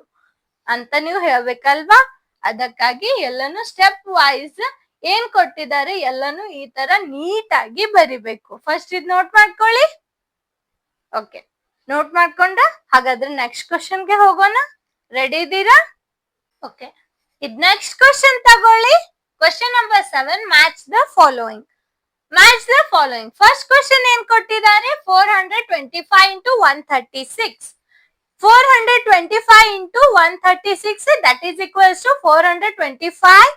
ಅಂತ ನೀವು ಹೇಳ್ಬೇಕಲ್ವಾ. ಅದಕ್ಕಾಗಿ ಎಲ್ಲಾನು ಸ್ಟೆಪ್ ವೈಸ್ ಏನ್ ಕೊಟ್ಟಿದ್ದಾರೆ ಎಲ್ಲಾನು ಈ ತರ ನೀಟಾಗಿ ಬರಿಬೇಕು. ಫಸ್ಟ್ ಇದ್ ನೋಟ್ ಮಾಡ್ಕೊಳ್ಳಿ. ಓಕೆ, ನೋಟ್ ಮಾಡ್ಕೊಂಡ ಹಾಗಾದ್ರೆ ನೆಕ್ಸ್ಟ್ ಕ್ವಶನ್ ಗೆ ಹೋಗೋಣ. ರೆಡಿ ಇದ್ದೀರಾ? ಓಕೆ, ಇದ್ ನೆಕ್ಸ್ಟ್ ಕ್ವಶನ್ ತಗೊಳ್ಳಿ. Question number 7, match the following. First question ಏನ್ ಕೊಟ್ಟಿದ್ದಾರೆ, 425 into 136. 425 into 136 that is equals to 425.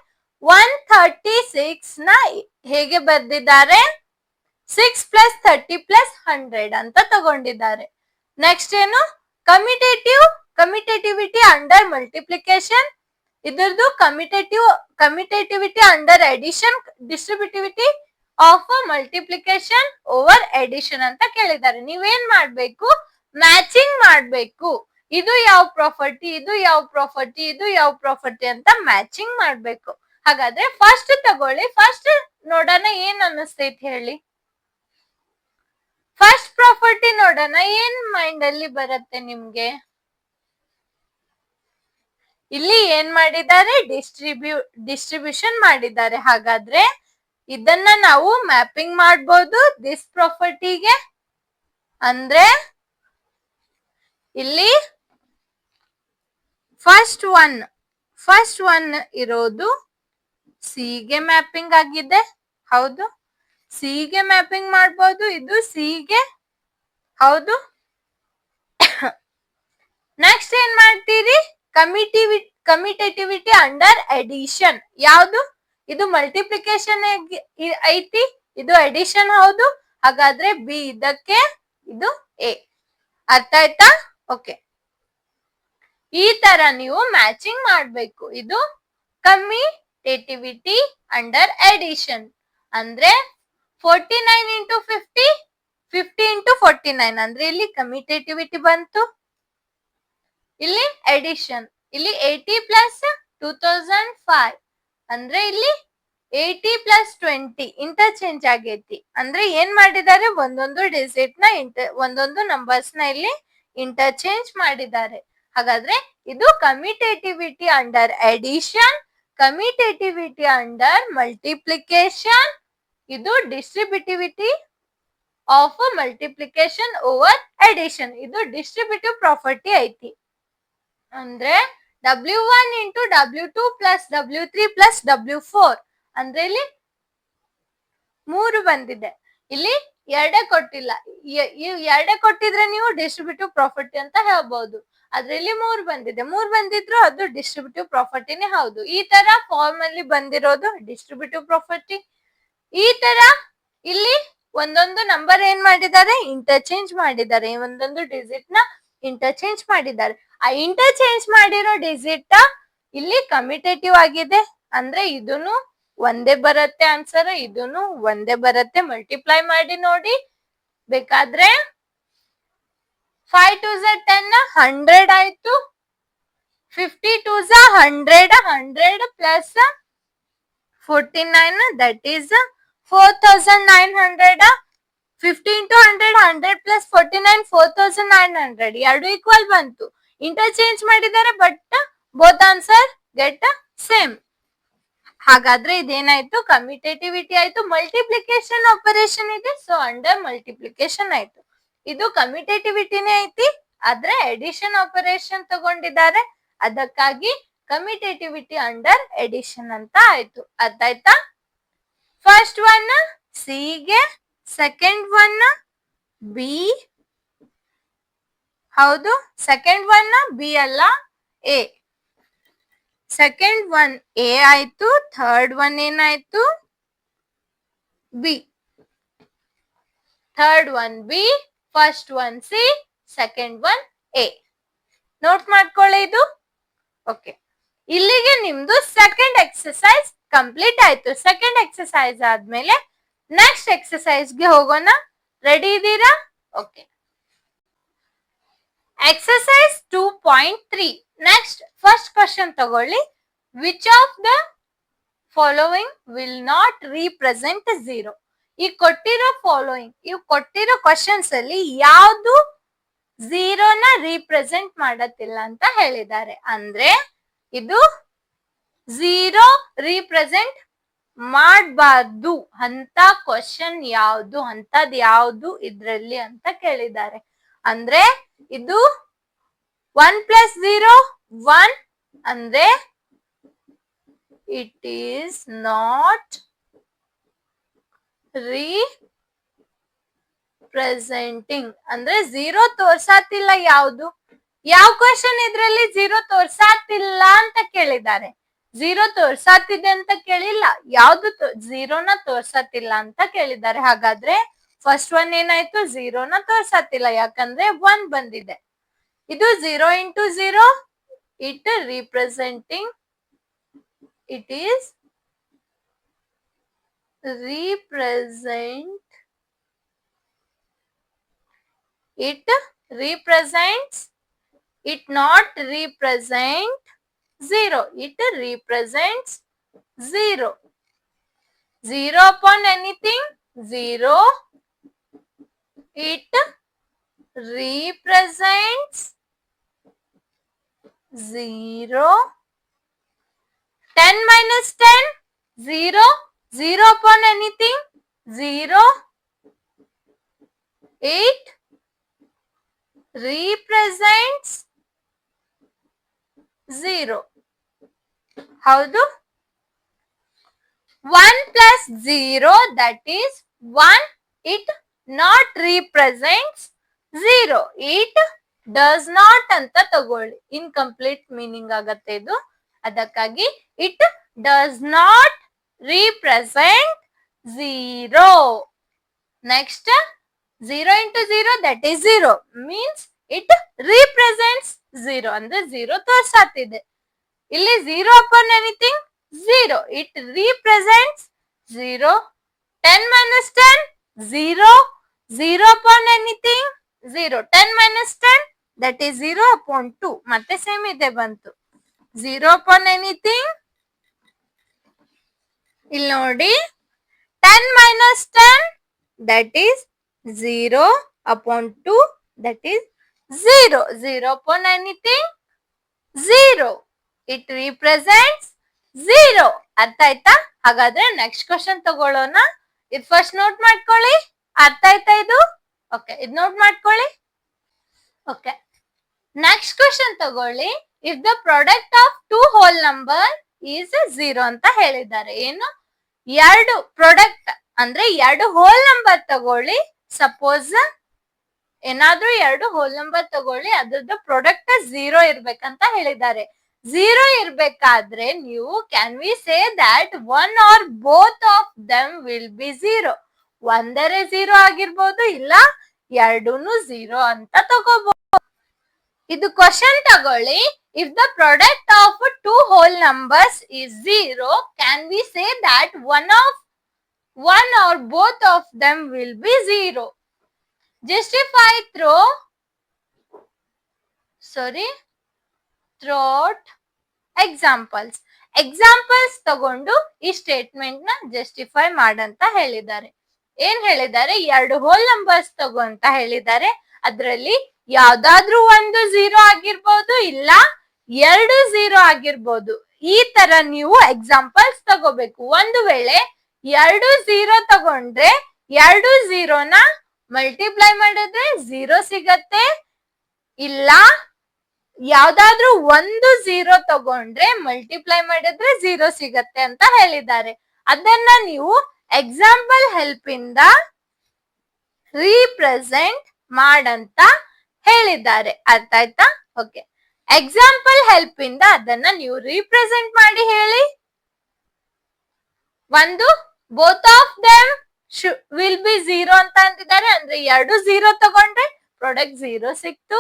136 ನ ಹೇಗೆ ಬರ್ದಿದ್ದಾರೆ, 6 plus 30 plus 100 ಅಂತ ತಗೊಂಡಿದ್ದಾರೆ. ನೆಕ್ಸ್ಟ್ ಏನು, ಕಮ್ಯುಟೇಟಿವಿಟಿ ಅಂಡರ್ ಮಲ್ಟಿಪ್ಲಿಕೇಶನ್. ಇದ್ರದ್ದು commutativity under addition, distributivity of multiplication over addition ಅಂತ ಕೇಳಿದ್ದಾರೆ. ನೀವೇನ್ ಮಾಡ್ಬೇಕು, ಮ್ಯಾಚಿಂಗ್ ಮಾಡ್ಬೇಕು. ಇದು ಯಾವ ಪ್ರಾಪರ್ಟಿ, ಇದು ಯಾವ ಪ್ರಾಪರ್ಟಿ, ಇದು ಯಾವ ಪ್ರಾಪರ್ಟಿ ಅಂತ ಮ್ಯಾಚಿಂಗ್ ಮಾಡ್ಬೇಕು. ಹಾಗಾದ್ರೆ ಫಸ್ಟ್ ತಗೊಳ್ಳಿ. ಫಸ್ಟ್ ನೋಡೋಣ ಏನ್ ಅನ್ನಿಸ್ತೈತಿ ಹೇಳಿ. ಫಸ್ಟ್ ಪ್ರಾಪರ್ಟಿ ನೋಡೋಣ, ಏನ್ ಮೈಂಡ್ ಅಲ್ಲಿ ಬರುತ್ತೆ ನಿಮ್ಗೆ. ಇಲ್ಲಿ ಏನ್ ಮಾಡಿದ್ದಾರೆ, ಡಿಸ್ಟ್ರಿಬ್ಯೂಷನ್ ಮಾಡಿದ್ದಾರೆ. ಹಾಗಾದ್ರೆ ಇದನ್ನ ನಾವು ಮ್ಯಾಪಿಂಗ್ ಮಾಡ್ಬೋದು ದಿಸ್ ಪ್ರಾಪರ್ಟಿಗೆ. ಅಂದ್ರೆ ಇಲ್ಲಿ ಫಸ್ಟ್ ಒನ್ ಇರೋದು ಸಿ ಗೆ ಮ್ಯಾಪಿಂಗ್ ಆಗಿದೆ. ಹೌದು, ಸಿ ಗೆ ಮ್ಯಾಪಿಂಗ್ ಮಾಡ್ಬೋದು. ಇದು ಸಿ ಗೆ. ಹೌದು, ನೆಕ್ಸ್ಟ್ ಏನ್ ಮಾಡ್ತೀರಿ, ಕಮ್ಯುಟೇಟಿವಿಟಿ ಅಂಡರ್ ಎಡಿಷನ್. ಯಾವುದು, ಇದು ಮಲ್ಟಿಪ್ಲಿಕೇಶನ್ ಐತಿ, ಇದು ಎಡಿಷನ್. ಹೌದು, ಹಾಗಾದ್ರೆ ಬಿ ಇದಕ್ಕೆ, ಇದು ಎ. ಅರ್ಥ ಆಯ್ತಾ? ಓಕೆ, ಈ ತರ ನೀವು ಮ್ಯಾಚಿಂಗ್ ಮಾಡ್ಬೇಕು. ಇದು ಕಮ್ಯುಟೇಟಿವಿಟಿ ಅಂಡರ್ ಎಡಿಷನ್. ಅಂದ್ರೆ 49 into 50, 50 into 49 ಅಂದ್ರೆ ಇಲ್ಲಿ ಕಮ್ಯುಟೇಟಿವಿಟಿ ಬಂತು. ಇಲ್ಲಿ ಎಡಿಷನ್, ಇಲ್ಲಿ 80 plus 2005 ಅಂದ್ರೆ ಇಲ್ಲಿ 80 plus 20 ಇಂಟರ್ಚೇಂಜ್ ಆಗೈತಿ. ಅಂದ್ರೆ ಏನ್ ಮಾಡಿದ್ದಾರೆ, ಒಂದೊಂದು ಡಿಜಿಟ್ ನ ಒಂದೊಂದು ನಂಬರ್ಸ್ ನ ಇಲ್ಲಿ ಇಂಟರ್ಚೇಂಜ್ ಮಾಡಿದ್ದಾರೆ. ಹಾಗಾದ್ರೆ ಇದು ಕಮ್ಯುಟೇಟಿವಿಟಿ ಅಂಡರ್ ಎಡಿಷನ್, ಕಮ್ಯುಟೇಟಿವಿಟಿ ಅಂಡರ್ ಮಲ್ಟಿಪ್ಲಿಕೇಶನ್, ಇದು ಡಿಸ್ಟ್ರಿಬ್ಯೂಟಿವಿಟಿ ಆಫ್ ಮಲ್ಟಿಪ್ಲಿಕೇಶನ್ ಓವರ್ ಅಡಿಷನ್, ಇದು ಡಿಸ್ಟ್ರಿಬ್ಯೂಟಿವ್ ಪ್ರಾಪರ್ಟಿ ಐತಿ. ಅಂದ್ರೆ W1 into W2 plus W3 plus W4 ಅಂದ್ರೆ ಇಲ್ಲಿ 3 ಬಂದಿದೆ, ಇಲ್ಲಿ 2 ಕೊಟ್ಟಿಲ್ಲ. ಇವ್ 2 ಕೊಟ್ಟಿದ್ರೆ ನೀವು ಡಿಸ್ಟ್ರಿಬ್ಯೂಟಿವ್ ಪ್ರಾಪರ್ಟಿ ಅಂತ ಹೇಳ್ಬಹುದು. ಆದ್ರೆ ಇಲ್ಲಿ 3 ಬಂದಿದೆ, 3 ಬಂದಿದ್ರು ಅದು ಡಿಸ್ಟ್ರಿಬ್ಯೂಟಿವ್ ಪ್ರಾಪರ್ಟಿನೇ ಹೌದು. ಈ ತರ ಫಾರ್ಮ್ ಅಲ್ಲಿ ಬಂದಿರೋದು ಡಿಸ್ಟ್ರಿಬ್ಯೂಟಿವ್ ಪ್ರಾಪರ್ಟಿ. ಈ ತರ ಇಲ್ಲಿ ಒಂದೊಂದು ನಂಬರ್ ಏನ್ ಮಾಡಿದ್ದಾರೆ, ಇಂಟರ್ಚೇಂಜ್ ಮಾಡಿದ್ದಾರೆ, ಒಂದೊಂದು ಡಿಜಿಟ್ ನ ಇಂಟರ್ಚೇಂಜ್ ಮಾಡಿದ್ದಾರೆ. ಆ ಇಂಟರ್ಚೇಂಜ್ ಮಾಡಿರೋ ಡಿಜಿಟ್ ಇಲ್ಲಿ ಕಮ್ಯುಟೇಟಿವ್ ಆಗಿದೆ, ಅಂದ್ರೆ ಇದನ್ನು ಒಂದೇ ಬರುತ್ತೆ ಆನ್ಸರ್, ಇದನ್ನು ಒಂದೇ ಬರುತ್ತೆ. ಮಲ್ಟಿಪ್ಲೈ ಮಾಡಿ ನೋಡಿ ಬೇಕಾದ್ರೆ. 5 2 10 100 ಆಯ್ತು, 50 2 100, 100 plus 49 that is 4900. 50 into 100 100 plus 49 4900 ಎರಡು ಈಕ್ವಲ್ ಬಂತು. ಇಂಟರ್ಚೇಂಜ್ ಮಾಡಿದ್ದಾರೆ but both answer get same. ಹಾಗಾದ್ರೆ ಇದೇನಾಯ್ತು, ಕಮ್ಯುಟೇಟಿವಿಟಿ ಆಯ್ತು. ಮಲ್ಟಿಪ್ಲಿಕೇಶನ್ ಆಪರೇಷನ್ ಇದೆ, ಸೊ ಅಂಡರ್ ಮಲ್ಟಿಪ್ಲಿಕೇಶನ್ ಆಯ್ತು. ಇದು ಕಮ್ಯುಟೇಟಿವಿಟಿನೇ ಐತಿ, ಆದ್ರೆ ಎಡಿಷನ್ ಆಪರೇಷನ್ ತಗೊಂಡಿದ್ದಾರೆ, ಅದಕ್ಕಾಗಿ ಕಮ್ಯುಟೇಟಿವಿಟಿ ಅಂಡರ್ ಎಡಿಷನ್ ಅಂತ ಆಯ್ತು. ಅರ್ಥ ಆಯ್ತಾ? ಫಸ್ಟ್ ಒನ್ ಸಿ ಗೆ, ಸೆಕೆಂಡ್ ಒನ್ ಬಿ. ಹೌದು, ಸೆಕೆಂಡ್ ಒನ್ ಬಿ ಅಲ್ಲ ಎ. ಸೆಕೆಂಡ್ ಒನ್ ಎ ಆಯ್ತು, ಥರ್ಡ್ ಒನ್ ಏನಾಯ್ತು B. Third one B, first one C, second one A. Note ಮಾಡ್ಕೊಳ್ಳಿ ಇದು. ಓಕೆ, ಇಲ್ಲಿಗೆ ನಿಮ್ದು ಸೆಕೆಂಡ್ ಎಕ್ಸರ್ಸೈಸ್ ಕಂಪ್ಲೀಟ್ ಆಯ್ತು. ಸೆಕೆಂಡ್ ಎಕ್ಸರ್ಸೈಸ್ ಆದ್ಮೇಲೆ ನೆಕ್ಸ್ಟ್ ಎಕ್ಸರ್ಸೈಸ್ ಗೆ ಹೋಗೋಣ. ರೆಡಿ ಇದ್ದೀರಾ? Okay. Exercise 2.3. Next first question ತಗೊಳ್ಳಿ. Which of the following will not represent 0? ಈ ಕೊಟ್ಟಿರೋ ಫಾಲೋಯಿಂಗ್, ಇವು ಕೊಟ್ಟಿರೋ ಕ್ವಶನ್ಸ್ ಅಲ್ಲಿ ಯಾವ್ದು 0ನ ರೀಪ್ರೆಸೆಂಟ್ ಮಾಡತ್ತಿಲ್ಲ ಅಂತ ಹೇಳಿದ್ದಾರೆ. ಅಂದ್ರೆ ಇದು 0 ರೀಪ್ರೆಸೆಂಟ್ ಮಾಡಬಾರ್ದು ಅಂತ ಕ್ವಶನ್ ಯಾವ್ದು, ಅಂತದ್ ಯಾವ್ದು ಇದ್ರಲ್ಲಿ ಅಂತ ಕೇಳಿದ್ದಾರೆ. ಅಂದ್ರೆ ಇದು 1 ಪ್ಲಸ್ 0 1, ಅಂದ್ರೆ ಇಟ್ ಈಸ್ ನಾಟ್ ರೀಪ್ರೆಸೆಂಟಿಂಗ್, ಅಂದ್ರೆ 0 ತೋರ್ಸಾತಿಲ್ಲ. ಯಾವ್ದು, ಯಾವ ಕ್ವಶನ್ ಇದ್ರಲ್ಲಿ 0 ತೋರ್ಸಾತಿಲ್ಲ ಅಂತ ಕೇಳಿದ್ದಾರೆ? 0 ತೋರ್ಸಾತಿದೆ ಅಂತ ಕೇಳಿಲ್ಲ, ಯಾವ್ದು 0ನ ತೋರ್ಸಾತಿಲ್ಲ ಅಂತ ಕೇಳಿದ್ದಾರೆ. ಹಾಗಾದ್ರೆ ಫಸ್ಟ್ ಒನ್ ಏನಾಯ್ತು, 0ನ ತೋರ್ಸಾತಿಲ್ಲ, ಯಾಕಂದ್ರೆ 1 ಬಂದಿದೆ. ಇದು 0 into 0, it representing, it is represent, it represents, it not represent 0, it represents 0. 0 upon anything 0, it represents 0. 10 minus 10 0, 0 upon anything 0, 8 represents 0. ಹೌದು. 1 plus 0 that is 1, it not represents 0, it does not ಅಂತ ತಗೊಳ್ಳಿ. ಇನ್ಕಂಪ್ಲೀಟ್ ಮೀನಿಂಗ್ ಆಗತ್ತೆ ಇದು, ಅದಕ್ಕಾಗಿ it does not represent 0. Next 0 into 0 that is 0 means it represents 0, ಅಂದ್ರೆ 0 ತೋರ್ಸಾತಿದೆ. ಇಲ್ಲಿ 0 upon anything 0, it represents 0. 10 minus 10 0, 0 upon anything 0. 10 minus 10 that is 0 upon 2, ಮತ್ತೆ ಸೇಮ್ ಇದೆ ಬಂತು. 0 upon anything, ಇಲ್ಲಿ ನೋಡಿ 10 minus 10 that is 0 upon 2, that is 0. 0 upon anything 0, it represents 0. ಅರ್ಥ ಆಯ್ತಾ? ಹಾಗಾದ್ರೆ ನೆಕ್ಸ್ಟ್ ಕ್ವಶನ್ ತಗೊಳ್ಳೋಣ. ಇದು ಫಸ್ಟ್ ನೋಟ್ ಮಾಡ್ಕೊಳ್ಳಿ. ಅರ್ಥ ಆಯ್ತಾ ಇದು? ಓಕೆ, ಇದು ನೋಟ್ ಮಾಡ್ಕೊಳ್ಳಿ. ಓಕೆ, ನೆಕ್ಸ್ಟ್ ಕ್ವಶನ್ ತಗೊಳ್ಳಿ. If the product of two whole number is 0 ಅಂತ ಹೇಳಿದ್ದಾರೆ. ಏನು? ಎರಡು ಪ್ರಾಡಕ್ಟ್ ಅಂದ್ರೆ ಎರಡು ಹೋಲ್ ನಂಬರ್ ತಗೊಳ್ಳಿ. ಸಪೋಸ್ ಏನಾದ್ರೂ ಎರಡು ಹೋಲ್ ನಂಬರ್ ತಗೊಳ್ಳಿ, ಅದ್ರದ್ದು ಪ್ರಾಡಕ್ಟ್ 0 ಇರ್ಬೇಕಂತ ಹೇಳಿದ್ದಾರೆ. 0 ಇರ್ಬೇಕಾದ್ರೆ ನೀವು can we say that one or both of them will be 0. ಒಂದರೆ 0 ಆಗಿರ್ಬೋದು, ಇಲ್ಲ ಎರಡೂನು 0 ಅಂತ ತಗೋಬಹುದು. ಇದು ಕ್ವಶನ್ ತಗೊಳ್ಳಿ. If the product of two whole numbers is 0, can we say that one or both of them will be 0. Justify throughout examples. Examples ತಗೊಂಡು ಈ ಸ್ಟೇಟ್ಮೆಂಟ್ ನ ಜಸ್ಟಿಫೈ ಮಾಡಂತ ಹೇಳಿದ್ದಾರೆ. ಏನ್ ಹೇಳಿದ್ದಾರೆ? ಎರಡು ಹೋಲ್ ನಂಬರ್ಸ್ ತಗೋ ಅಂತ ಹೇಳಿದ್ದಾರೆ. ಅದರಲ್ಲಿ ಯಾವ್ದಾದ್ರೂ ಒಂದು 0 ಆಗಿರ್ಬೋದು, ಇಲ್ಲ ಎರಡು 0 ಆಗಿರ್ಬೋದು. ಈ ತರ ನೀವು ಎಕ್ಸಾಂಪಲ್ಸ್ ತಗೋಬೇಕು. ಒಂದು ವೇಳೆ ಎರಡು 0 ತಗೊಂಡ್ರೆ ಎರಡು 0ನ ಮಲ್ಟಿಪ್ಲೈ ಮಾಡಿದ್ರೆ 0 ಸಿಗತ್ತೆ, ಇಲ್ಲ ಯಾವ್ದಾದ್ರೂ ಒಂದು 0 ತಗೊಂಡ್ರೆ ಮಲ್ಟಿಪ್ಲೈ ಮಾಡಿದ್ರೆ 0 ಸಿಗತ್ತೆ ಅಂತ ಹೇಳಿದ್ದಾರೆ. ಅದನ್ನ ನೀವು ಎಕ್ಸಾಂಪಲ್ ಹೆಲ್ಪ್ ಇಂದ ರೀಪ್ರೆಸೆಂಟ್ ಮಾಡಂತ ಹೇಳಿದ್ದಾರೆ. ಅರ್ಥ ಆಯ್ತಾ? ಓಕೆ, ಎಕ್ಸಾಂಪಲ್ ಹೆಲ್ಪ್ ಇಂದ ಅದನ್ನ ನೀವು ರೀಪ್ರೆಸೆಂಟ್ ಮಾಡಿ ಹೇಳಿ. ಒಂದು both of them will be 0 ಅಂತ ಅಂತಿದ್ದಾರೆ. ಅಂದ್ರೆ ಎರಡು 0 ತಗೊಂಡ್ರೆ ಪ್ರಾಡಕ್ಟ್ 0 ಸಿಕ್ತು.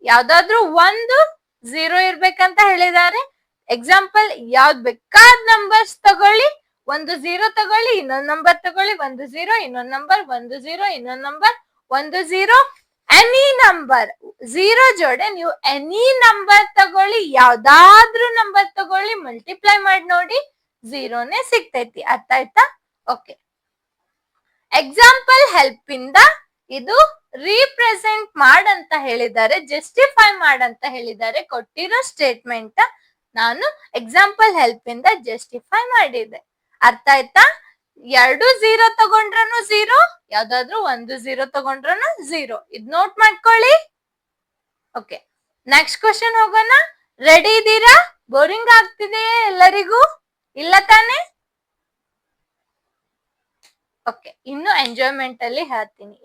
ಯಾವ್ದಾದ್ರು ಒಂದು 0 ಇರ್ಬೇಕಂತ ಹೇಳಿದ್ದಾರೆ. ಎಕ್ಸಾಂಪಲ್ ಯಾವ್ದು ಬೇಕಾದ ನಂಬರ್ಸ್ ತಗೊಳ್ಳಿ. ಒಂದು 0 ತಗೊಳ್ಳಿ, ಇನ್ನೊಂದು ನಂಬರ್ ತಗೊಳ್ಳಿ, ಒಂದು 0 ಇನ್ನೊಂದು ನಂಬರ್, ಒಂದು 0 ಇನ್ನೊಂದು ನಂಬರ್, ಒಂದು 0 ಎನಿ ನಂಬರ್. 0 ಜೋಡೆ ನೀವು ಎನಿ ನಂಬರ್ ತಗೊಳ್ಳಿ, ಯಾವ್ದಾದ್ರೂ ನಂಬರ್ ತಗೊಳ್ಳಿ, ಮಲ್ಟಿಪ್ಲೈ ಮಾಡಿ ನೋಡಿ 0ನೇ ಸಿಗ್ತೈತಿ. ಅರ್ಥ ಆಯ್ತಾ? ಓಕೆ, ಎಕ್ಸಾಂಪಲ್ ಹೆಲ್ಪ್ ಇಂದ ಇದು ರೀಪ್ರೆಸೆಂಟ್ ಮಾಡಂತ ಹೇಳಿದ್ದಾರೆ, ಜಸ್ಟಿಫೈ ಮಾಡಂತ ಹೇಳಿದ್ದಾರೆ. ಕೊಟ್ಟಿರೋ ಸ್ಟೇಟ್ಮೆಂಟ್ ನಾನು ಎಕ್ಸಾಂಪಲ್ ಹೆಲ್ಪ್ ಇಂದ ಜಸ್ಟಿಫೈ ಮಾಡಿದೆ. ಅರ್ಥ ಆಯ್ತಾ? ಎರಡು 0 ತಗೊಂಡ್ರನು 0, ಯಾವ್ದಾದ್ರು ಒಂದು 0 ತಗೊಂಡ್ರನು 0. ಇದ್ ನೋಟ್ ಮಾಡ್ಕೊಳ್ಳಿ. ಓಕೆ, ನೆಕ್ಸ್ಟ್ ಕ್ವಶನ್ ಹೋಗೋಣ. ರೆಡಿ ಇದ್ದೀರಾ? ಬೋರಿಂಗ್ ಆಗ್ತಿದೆಯೇ ಎಲ್ಲರಿಗೂ? ಇಲ್ಲ ತಾನೆ? ಓಕೆ, ಇನ್ನು ಎಂಜಾಯ್ಮೆಂಟ್ ಅಲ್ಲಿ ಹೇಳ್ತೀನಿ.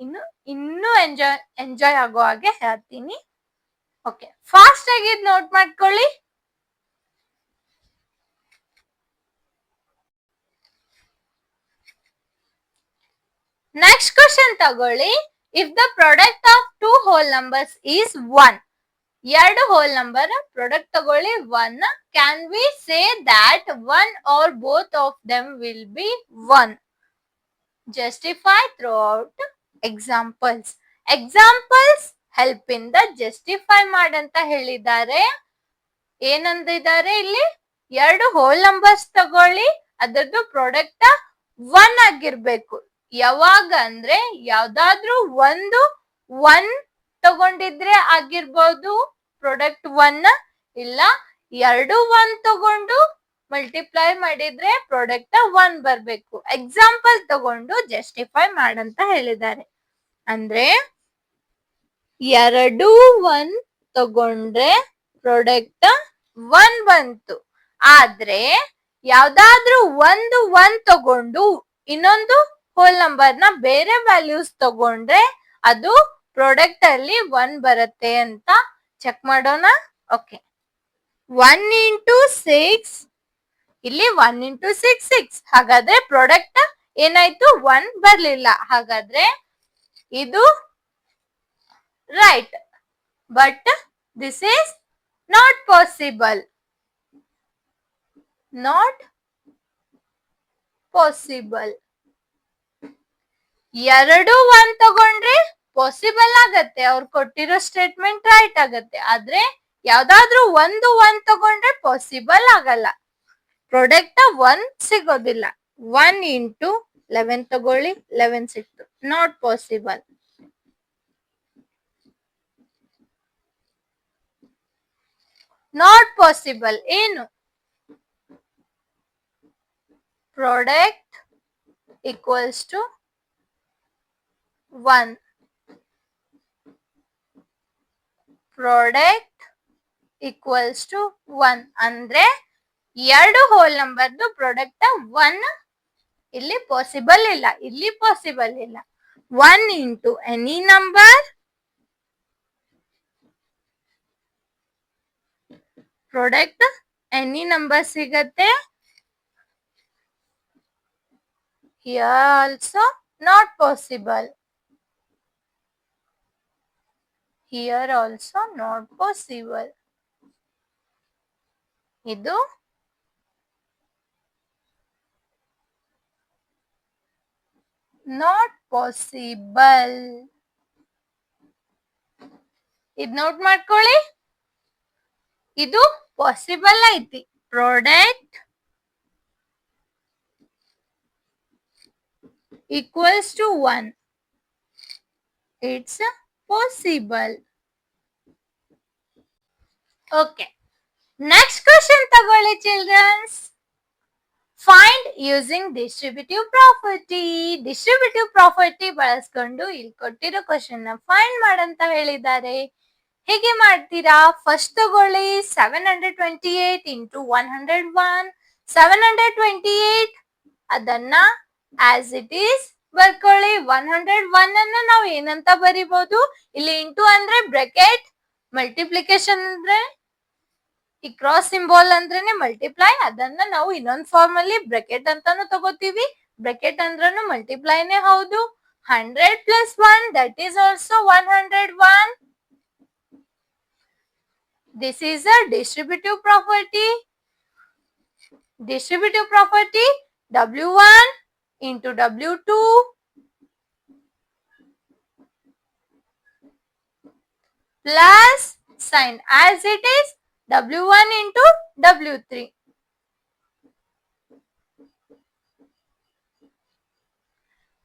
ಇನ್ನು ಎಂಜಾಯ್ ಆಗೋ ಹಾಗೆ ಹೇಳ್ತೀನಿ. ಓಕೆ, ಫಾಸ್ಟ್ ಆಗಿ ನೋಟ್ ಮಾಡ್ಕೊಳ್ಳಿ. ನೆಕ್ಸ್ಟ್ ಕ್ವಶನ್ ತಗೊಳ್ಳಿ. If the product of two whole numbers is 1, ಎರಡು ಹೋಲ್ ನಂಬರ್ ಪ್ರಾಡಕ್ಟ್ ತಗೊಳ್ಳಿ 1, can we say that one or both of them will be 1. Justify throughout examples. Examples help ಇಂದ ಜಸ್ಟಿಫೈ ಮಾಡಂತ ಹೇಳಿದ್ದಾರೆ. ಏನಂದಿದ್ದಾರೆ ಇಲ್ಲಿ? ಎರಡು ಹೋಲ್ ನಂಬರ್ಸ್ ತಗೊಳ್ಳಿ, ಅದರದ್ದು ಪ್ರಾಡಕ್ಟ್ 1 ಆಗಿರ್ಬೇಕು. ಯಾವಾಗ ಅಂದ್ರೆ ಯಾವ್ದಾದ್ರೂ ಒಂದು 1 ತಗೊಂಡಿದ್ರೆ ಆಗಿರ್ಬೋದು ಪ್ರಾಡಕ್ಟ್ 1, ಇಲ್ಲ ಎರಡು 1 ತಗೊಂಡು ಮಲ್ಟಿಪ್ಲೈ ಮಾಡಿದ್ರೆ ಪ್ರಾಡಕ್ಟ್ 1 ಬರ್ಬೇಕು. ಎಕ್ಸಾಂಪಲ್ ತಗೊಂಡು ಜಸ್ಟಿಫೈ ಮಾಡಂತ ಹೇಳಿದ್ದಾರೆ. ಅಂದ್ರೆ ಎರಡು 1 ತಗೊಂಡ್ರೆ ಪ್ರಾಡಕ್ಟ್ 1 ಬಂತು. ಆದ್ರೆ ಯಾವ್ದಾದ್ರೂ ಒಂದು 1 ತಗೊಂಡು ಇನ್ನೊಂದು ಹೋಲ್ ನಂಬರ್ ನ ಬೇರೆ ವ್ಯಾಲ್ಯೂಸ್ ತಗೊಂಡ್ರೆ ಅದು ಪ್ರಾಡಕ್ಟ್ ಅಲ್ಲಿ 1 ಬರುತ್ತೆ ಅಂತ ಚೆಕ್ ಮಾಡೋಣ. ಓಕೆ, 1 ಇಂಟು 6, ಇಲ್ಲಿ 1 ಇಂಟು 6 6. ಹಾಗಾದ್ರೆ ಪ್ರಾಡಕ್ಟ್ ಏನಾಯ್ತು? 1 ಬರ್ಲಿಲ್ಲ. ಹಾಗಾದ್ರೆ ಇದು right, but this is not possible. Not possible. ಎರಡು 1 ತಗೊಂಡ್ರೆ ಪಾಸಿಬಲ್ ಆಗತ್ತೆ, ಅವ್ರು ಕೊಟ್ಟಿರೋ ಸ್ಟೇಟ್ಮೆಂಟ್ ರೈಟ್ ಆಗತ್ತೆ. ಆದ್ರೆ ಯಾವ್ದಾದ್ರು ಒಂದು 1 ತಗೊಂಡ್ರೆ ಪಾಸಿಬಲ್ ಆಗಲ್ಲ, ಪ್ರಾಡಕ್ಟ್ 1 ಸಿಗೋದಿಲ್ಲ. 1 ಇಂಟು 11 ತಗೊಳ್ಳಿ, 11 ಸಿಕ್ತು. Not possible. ನಾಟ್ ಪಾಸಿಬಲ್ ಏನು? product equals to 1. Product equals to 1 ಅಂದ್ರೆ ಎರಡು ಹೋಲ್ ನಂಬರ್ದು ಪ್ರಾಡಕ್ಟ್ 1 ಇಲ್ಲಿ ಪಾಸಿಬಲ್ ಇಲ್ಲ, ಇಲ್ಲಿ ಪಾಸಿಬಲ್ ಇಲ್ಲ. 1 into any number product any number ಸಿಗತ್ತೆ. Here also not possible. Here also not possible. ಇದು not possible. ಇದು ನೋಟ್ ಮಾಡ್ಕೊಳ್ಳಿ, ಇದು ಪಾಸಿಬಲ್ ಐತಿ. Product equals to 1. It's possible. Okay. Next question ತಗೊಳ್ಳಿ childrens. Find using distributive property. Distributive property ಬಳಸ್ಕೊಂಡು ಇಲ್ಲಿ ಕೊಟ್ಟಿರೋ ಕ್ವಶನ್ ನ ಫೈಂಡ್ ಮಾಡಂತ ಹೇಳಿದ್ದಾರೆ. ಹೇಗೆ ಮಾಡ್ತೀರಾ? ಫಸ್ಟ್ ತಗೊಳ್ಳಿ 728 into 101. 728 ಅದನ್ನ ಆಸ್ ಇಟ್ ಈಸ್ ಬರ್ಕೊಳ್ಳಿ. 101 ಅನ್ನ ನಾವು ಏನಂತ ಬರಿಬಹುದು? ಇಲ್ಲಿ ಇಂಟು ಅಂದ್ರೆ ಬ್ರಾಕೆಟ್, ಮಲ್ಟಿಪ್ಲಿಕೇಶನ್ ಅಂದ್ರೆ ಈ ಕ್ರಾಸ್ ಸಿಂಬಲ್ ಅಂದ್ರೇನೆ ಮಲ್ಟಿಪ್ಲೈ. ಅದನ್ನ ನಾವು ಇನ್ನೊಂದು ಫಾರ್ಮ್ ಅಲ್ಲಿ ಬ್ರಾಕೆಟ್ ಅಂತಾನು ತಗೋತೀವಿ. ಬ್ರಾಕೆಟ್ ಅಂದ್ರೂ ಮಲ್ಟಿಪ್ಲೈನೇ ಹೌದು. 100 plus 1 that is also 101. This is a distributive property. Distributive property W1 into W2 plus sign as it is W1 into W3.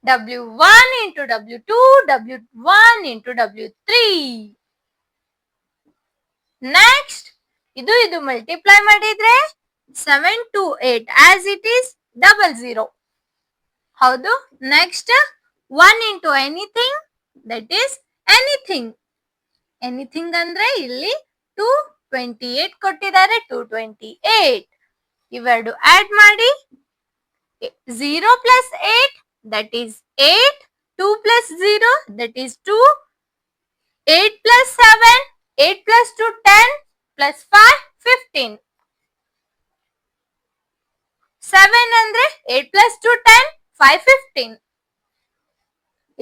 W1 into W2, W1 into W3. Next, ಇದು ಮಲ್ಟಿಪ್ಲೈ ಮಾಡಿದ್ರೆ 7 to 8 as it is 00. ಹೌದು. Next 1 into anything that is anything. Anything ಅಂದ್ರೆ ಇಲ್ಲಿ 228 ಕೊಟ್ಟಿದ್ದಾರೆ. 228 ಇವೆರಡು ಆಡ್ ಮಾಡಿ 0 plus 8 that is 8. 2 plus 0 that is 2. 8 plus 7, 8 plus 2 10 plus 5 15. 7 ಅಂದ್ರೆ 8 plus 2 10, 5 15.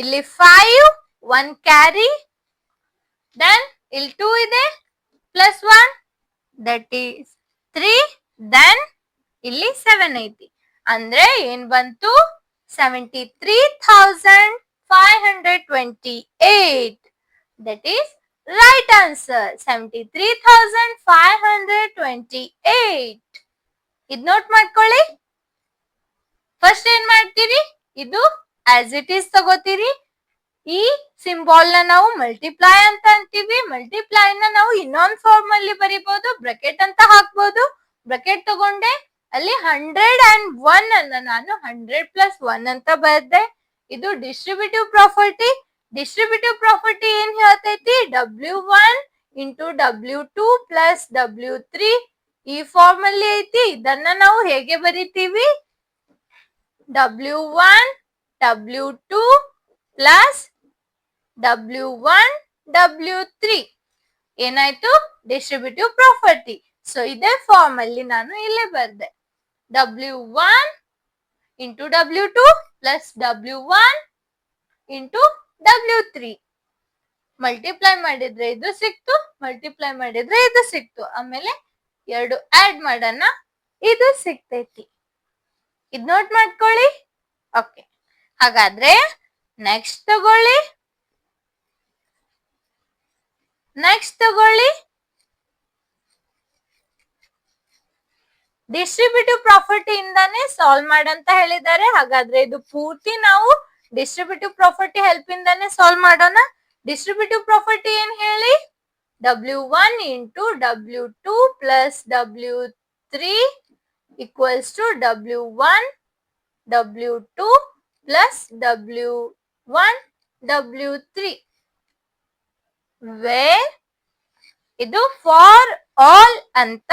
ಇಲ್ಲಿ 5 1 ಕ್ಯಾರಿ, then ಇಲ್ಲಿ 2 ಇದೆ plus 1 that is 3, then ಇಲ್ಲಿ 7 ಐತಿ. ಅಂದ್ರೆ ಏನ್ ಬಂತು? 73,528. that is right answer. 73,528. ಇದ್ ನೋಟ್ ಮಾಡ್ಕೊಳ್ಳಿ. ಫಸ್ಟ್ ಏನ್ ಮಾಡ್ತೀರಿ? ಇದು ಆಸ್ ಇಟ್ ಈಸ್ ತಗೋತೀರಿ. ಈ ಸಿಂಬಾಲ್ ನ ನಾವು ಮಲ್ಟಿಪ್ಲೈ ಅಂತ ಅಂತೀವಿ. ಮಲ್ಟಿಪ್ಲೈ ನ ನಾವು ಇನ್ನೊಂದು ಫಾರ್ಮ್ ಅಲ್ಲಿ ಬರಿಬಹುದು, ಬ್ರಾಕೆಟ್ ಅಂತ ಹಾಕ್ಬಹುದು. ಬ್ರಾಕೆಟ್ ತಗೊಂಡೆ, ಅಲ್ಲಿ 101 ಅನ್ನ ನಾನು 100 plus 1 ಅಂತ ಬರ್ದೆ. ಇದು ಡಿಸ್ಟ್ರಿಬ್ಯೂಟಿವ್ ಪ್ರಾಪರ್ಟಿ. ಡಿಸ್ಟ್ರಿಬ್ಯೂಟಿವ್ ಪ್ರಾಪರ್ಟಿ ಏನ್ ಹೇಳ್ತೈತಿ? W1 into W2 plus W3 ಈ ಫಾರ್ಮ್ ಅಲ್ಲಿ ಐತಿ. ಇದನ್ನ ನಾವು ಹೇಗೆ ಬರಿತೀವಿ? W1 W2 plus W1 W3 ಏನಾಯ್ತು? Distributive property. ಸೊ ಇದೇ ಫಾರ್ಮ್ ಅಲ್ಲಿ ನಾನು ಇಲ್ಲೇ ಬರ್ದೆ. W1 into W2 plus W1 into W3. Multiply ಮಾಡಿದ್ರೆ ಇದು ಸಿಕ್ತು, ಮಲ್ಟಿಪ್ಲೈ ಮಾಡಿದ್ರೆ ಇದು ಸಿಕ್ತು. ಆಮೇಲೆ ಎರಡು ಆಡ್ ಮಾಡೋಣ, ಇದು ಸಿಕ್ತೈತಿ. ಇದ್ ನೋಟ್ ಮಾಡ್ಕೊಳ್ಳಿ. ಓಕೆ, ಹಾಗಾದ್ರೆ ನೆಕ್ಸ್ಟ್ ತಗೊಳ್ಳಿ. ಡಿಸ್ಟ್ರಿಬ್ಯೂಟಿವ್ ಪ್ರಾಪರ್ಟಿ ಇಂದಾನೆ ಸಾಲ್ವ್ ಮಾಡಂತ ಹೇಳಿದ್ದಾರೆ. ಹಾಗಾದ್ರೆ ಇದು ಪೂರ್ತಿ ನಾವು ಡಿಸ್ಟ್ರಿಬ್ಯೂಟಿವ್ ಪ್ರಾಪರ್ಟಿ ಹೆಲ್ಪ್ ಇಂದಾನೆ ಸಾಲ್ವ್ ಮಾಡೋಣ. ಡಿಸ್ಟ್ರಿಬ್ಯೂಟಿವ್ ಪ್ರಾಪರ್ಟಿ ಏನ್ ಹೇಳಿ? W1 into W2 plus W3 equals to W1 W2 plus W1 W3 where ಇದು ಫಾರ್ ಆಲ್ ಅಂತ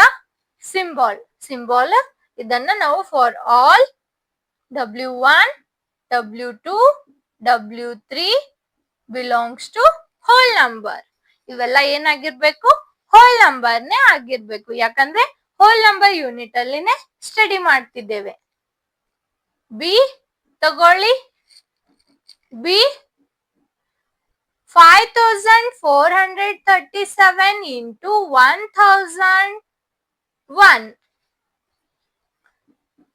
ಸಿಂಬಾಲ್ ಇದನ್ನ ನಾವು for all W1 W2 W3 belongs to whole number. ಇವೆಲ್ಲ ಏನಾಗಿರ್ಬೇಕು? ಹೋಲ್ ನಂಬರ್ನೇ ಆಗಿರ್ಬೇಕು. ಯಾಕಂದ್ರೆ ಹೋಲ್ ನಂಬರ್ ಯೂನಿಟ್ ಅಲ್ಲಿನೇ ಸ್ಟಡಿ ಮಾಡ್ತಿದ್ದೇವೆ. ಬಿ ತಗೊಳ್ಳಿ. B 5437 into 1001.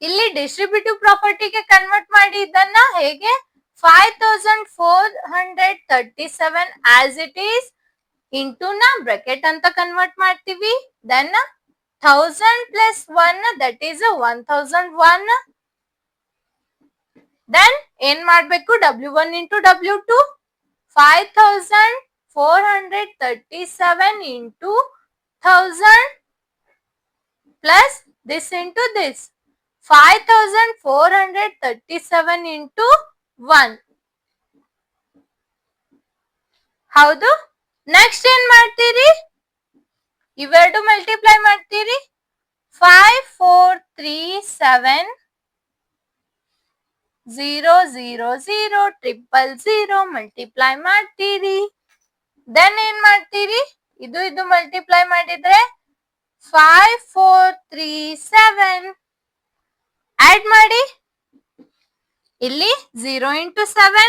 ಇಲ್ಲಿ ಡಿಸ್ಟ್ರಿಬ್ಯೂಟಿವ್ ಪ್ರಾಪರ್ಟಿಗೆ ಕನ್ವರ್ಟ್ ಮಾಡಿ ಇದನ್ನ ಹೇಗೆ 5437 ಆಸ್ ಇಟ್ ಈಸ್ ಇಂಟು ನ ಬ್ರಾಕೆಟ್ ಅಂತ ಕನ್ವರ್ಟ್ ಮಾಡ್ತೀವಿ. Then 1000 plus 1 that is 1001. Then ಏನ್ ಮಾಡ್ಬೇಕು? W1 into W2 5437 into 1000 plus this into this 5437 into 1. ಹೌದು. ನೆಕ್ಸ್ಟ್ ಏನ್ ಮಾಡ್ತೀರಿ? ಇವೆರಡು ಮಲ್ಟಿಪ್ಲೈ ಮಾಡ್ತೀರಿ. 5437 0 0 0 000 ಮಲ್ಟಿಪ್ಲೈ ಮಾಡ್ತೀರಿ. ದೆನ್ ಏನ್ ಮಾಡ್ತೀರಿ? ಇದು ಮಲ್ಟಿಪ್ಲೈ ಮಾಡಿದ್ರೆ 5437 ಆಡ್ ಮಾಡಿ. ಇಲ್ಲಿ 0 into 7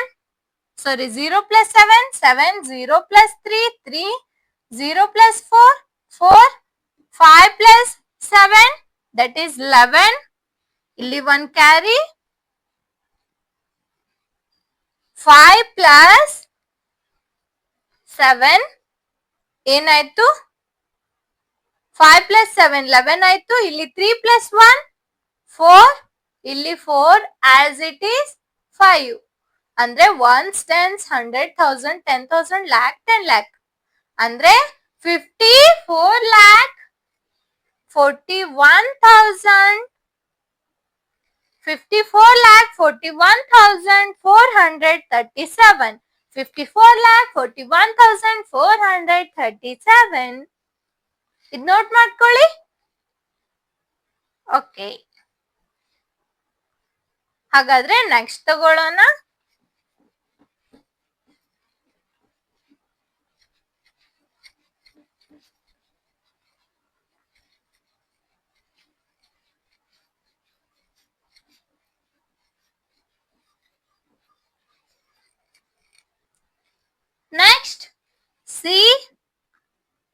sorry 0 plus 7 7 0 plus 3 3 0 plus 4 4 5 plus 7 that is 11. ಇಲ್ಲಿ 1 ಕ್ಯಾರಿ. 5 ಪ್ಲಸ್ 7 ಏನಾಯ್ತು? 5 ಪ್ಲಸ್ 7 11 ಆಯ್ತು. ಇಲ್ಲಿ 3 ಪ್ಲಸ್ 1 4. ಇಲ್ಲಿ 4 ಆಸ್ ಇಟ್ ಈಸ್ 5. ಅಂದ್ರೆ 1s 10s 100 1000 10,000 lakh 10 lakh ಅಂದ್ರೆ 54 lakh 41,000 54 lakh 41,437 54 lakh 41,437. ಇದು ನೋಟ್ ಮಾಡ್ಕೊಳ್ಳಿ. ಓಕೆ, ಹಾಗಾದ್ರೆ ನೆಕ್ಸ್ಟ್ ತಗೊಳ್ಳೋಣ. ನೆಕ್ಸ್ಟ್ ಸಿ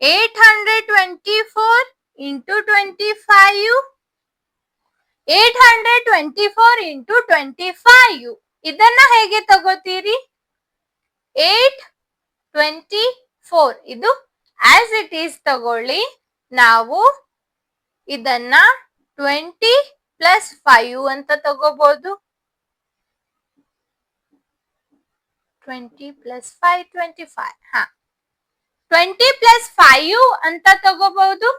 824 into 25 824 into 25 ಇದನ್ನ ಹೇಗೆ ತಗೋತೀರಿ? 824 ಇದು ಆಸ್ ಇಟ್ ಈಸ್ ತಗೊಳ್ಳಿ. ನಾವು ಇದನ್ನ 20 ಪ್ಲಸ್ 5 ಅಂತ ತಗೋಬಹುದು. 20 ಪ್ಲಸ್ 5 25. ಹಾ, 20 ಪ್ಲಸ್ 5 ಅಂತ ತಗೋಬಹುದು.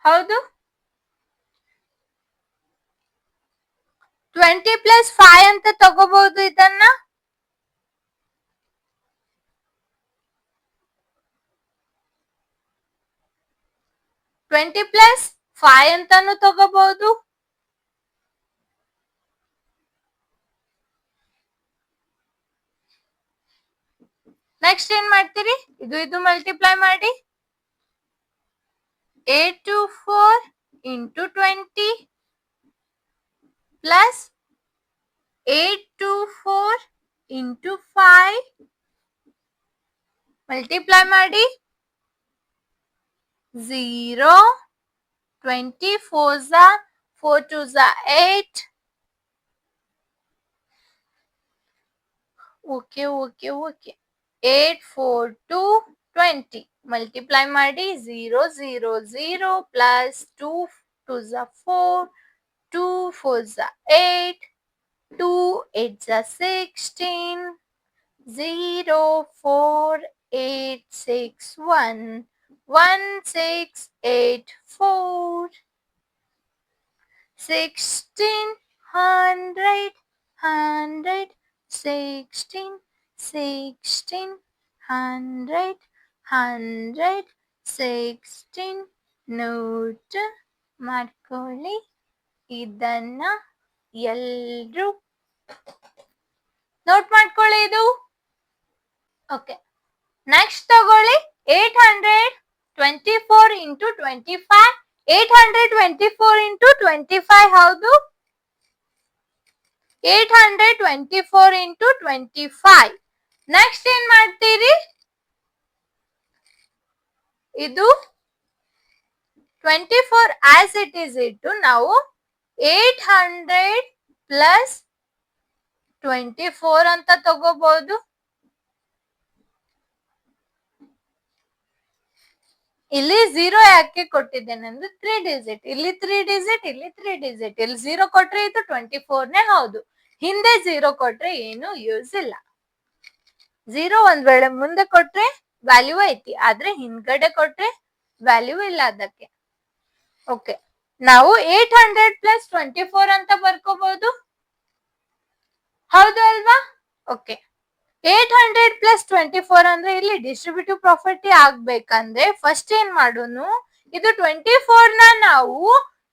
ಹೌದು, 20 ಪ್ಲಸ್ 5 ಅಂತ ತಗೋಬಹುದು. ಇದನ್ನ 20 ಪ್ಲಸ್ 5 ಅಂತಾನು ತಗೋಬಹುದು. ನೆಕ್ಸ್ಟ್ ಏನ್ ಮಾಡ್ತೀರಿ? ಇದು ಮಲ್ಟಿಪ್ಲೈ ಮಾಡಿ. 824 into 20 plus 824 into 5 ಮಲ್ಟಿಪ್ಲೈ ಮಾಡಿ. 0 20 4s 4 2s 8. ಓಕೆ 8 4 2 20 ಮಲ್ಟಿಪ್ಲೈ ಮಾಡಿ. 0 0 0 plus 2 2s 4 2 4s 8 2 8s 16 0 4 8 6 1 1 6 8 4. 16, 100, 100, 16, 16, 100, 100, 16 note ಮಾಡ್ಕೊಳ್ಳಿ. ಇದನ್ನ ಎಲ್ರು ನೋಟ್ ಮಾಡ್ಕೊಳ್ಳಿ. ಇದು ಓಕೆ. ನೆಕ್ಸ್ಟ್ ತಗೊಳ್ಳಿ 824 ಇಂಟು 25. 824 ಇಂಟು 25 ಹೌದು. 824 ಇಂಟು 25. ನೆಕ್ಸ್ಟ್ ಏನ್ ಮಾಡ್ತೀರಿ? ಇದು 24 ಆಸ್ ಇಟ್ ಈಸ್ ಇಟ್ಟು ನಾವು 800 ಪ್ಲಸ್ 24 ಅಂತ ತಗೋಬಹುದು. ಇಲ್ಲಿ 0 ಯಾಕೆ ಕೊಟ್ಟಿದ್ದೇನೆ ಅಂದ್ರೆ 3 ಡಿಜಿಟ್, ಇಲ್ಲಿ 3 ಡಿಜಿಟ್, ಇಲ್ಲಿ 3 ಡಿಜಿಟ್. ಇಲ್ಲಿ 0 ಕೊಟ್ರೆ ಇದು 24ನೇ ಹೌದು. ಹಿಂದೆ 0 ಕೊಟ್ರೆ ಏನು ಯೂಸ್ ಇಲ್ಲ. 0 ಒಂದ್ ವೇಳೆ ಮುಂದೆ ಕೊಟ್ರೆ ವ್ಯಾಲ್ಯೂ ಐತಿ, ಆದ್ರೆ ಹಿಂದ್ಗಡೆ ಕೊಟ್ರೆ ವ್ಯಾಲ್ಯೂ ಇಲ್ಲ ಅದಕ್ಕೆ. ಓಕೆ, ನಾವು 800 ಪ್ಲಸ್ 24 ಅಂತ ಬರ್ಕೋಬಹುದು, ಹೌದು ಅಲ್ವಾ? ಓಕೆ, 800 ಪ್ಲಸ್ 24 ಅಂದ್ರೆ ಇಲ್ಲಿ ಡಿಸ್ಟ್ರಿಬ್ಯೂಟಿವ್ ಪ್ರಾಪರ್ಟಿ ಆಗ್ಬೇಕಂದ್ರೆ ಫಸ್ಟ್ ಏನ್ ಮಾಡೋನು, ಇದು 24 ನ ನಾವು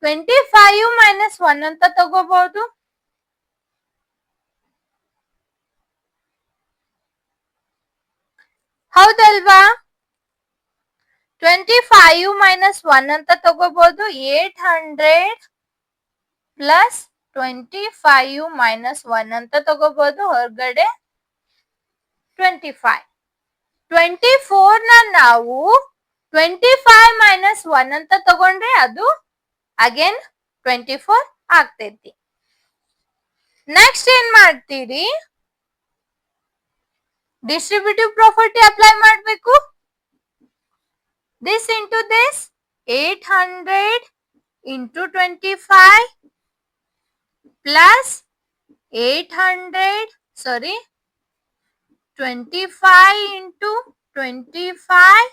25 ಮೈನಸ್ 1 ಅಂತ ತಗೋಬಹುದು. ಹೌದಲ್ವಾ? 25 ಮೈನಸ್ 1 ಅಂತ ತಗೋಬಹುದು. 800 ಪ್ಲಸ್ 25 ಮೈನಸ್ 1 ಅಂತ ತಗೋಬಹುದು. ಹೊರಗಡೆ 25. 24 ನ ನಾವು 25 ಮೈನಸ್ 1 ಅಂತ ತಗೊಂಡ್ರೆ ಅದು ಅಗೇನ್ 24 ಆಗ್ತೈತಿ. ನೆಕ್ಸ್ಟ್ ಏನ್ ಮಾಡ್ತೀರಿ? ಡಿಸ್ಟ್ರಿಬ್ಯೂಟಿವ್ ಪ್ರಾಪರ್ಟಿ ಅಪ್ಲೈ ಮಾಡಬೇಕು. This into this, 800 into 25 plus 25 into 25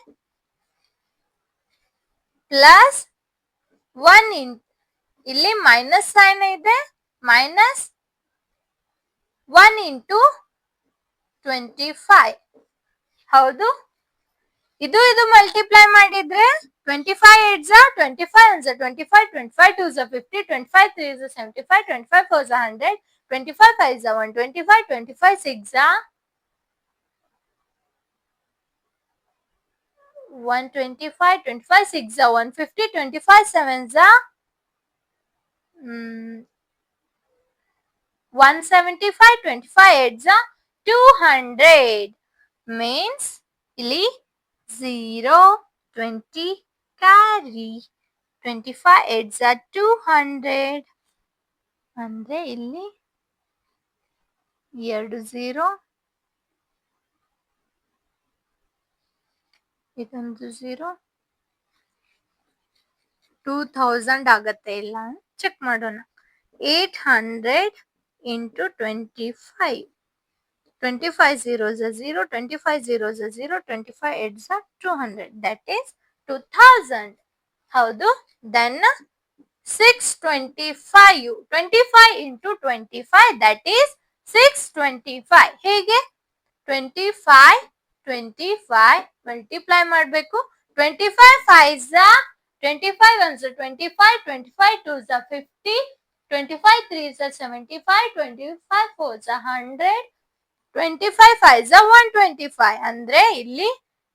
plus 1 ಇಲ್ಲಿ ಮೈನಸ್ ಸೈನ್ ಇದೆ, ಮೈನಸ್ 1 ಇಂಟು 25 ಹೌದು. ಇದು ಮಲ್ಟಿಪ್ಲೈ ಮಾಡಿದ್ರೆ 25 8 25 1 25, 25 2 50, 25 3 75, 25 4 100, 25 5 125, 25 6 125, 25 6 150, 25 7 175, 25 8 200 means ಇಲ್ಲಿ 0 20 carry 25 8 200 ಅಂದ್ರೆ ಇಲ್ಲಿ 2 0 ಇದೊಂದು 0 2000 ಆಗತ್ತೆ. ಇಲ್ಲ ಚೆಕ್ ಮಾಡೋಣ. 800 ಇಂಟು 25, 25 0 0, 25 0 0, 25 8 200, that is 2000 ಹೌದು. then 625, 25 into 25 that is 625. ಹೇಗೆ? 25 25 ಮಲ್ಟಿಪ್ಲೈ ಮಾಡಬೇಕು. 25 5 25 1 25, 25 2 50, 25 3 75, 25 4 100, 25 5 125 ಅಂದ್ರೆ ಇಲ್ಲಿ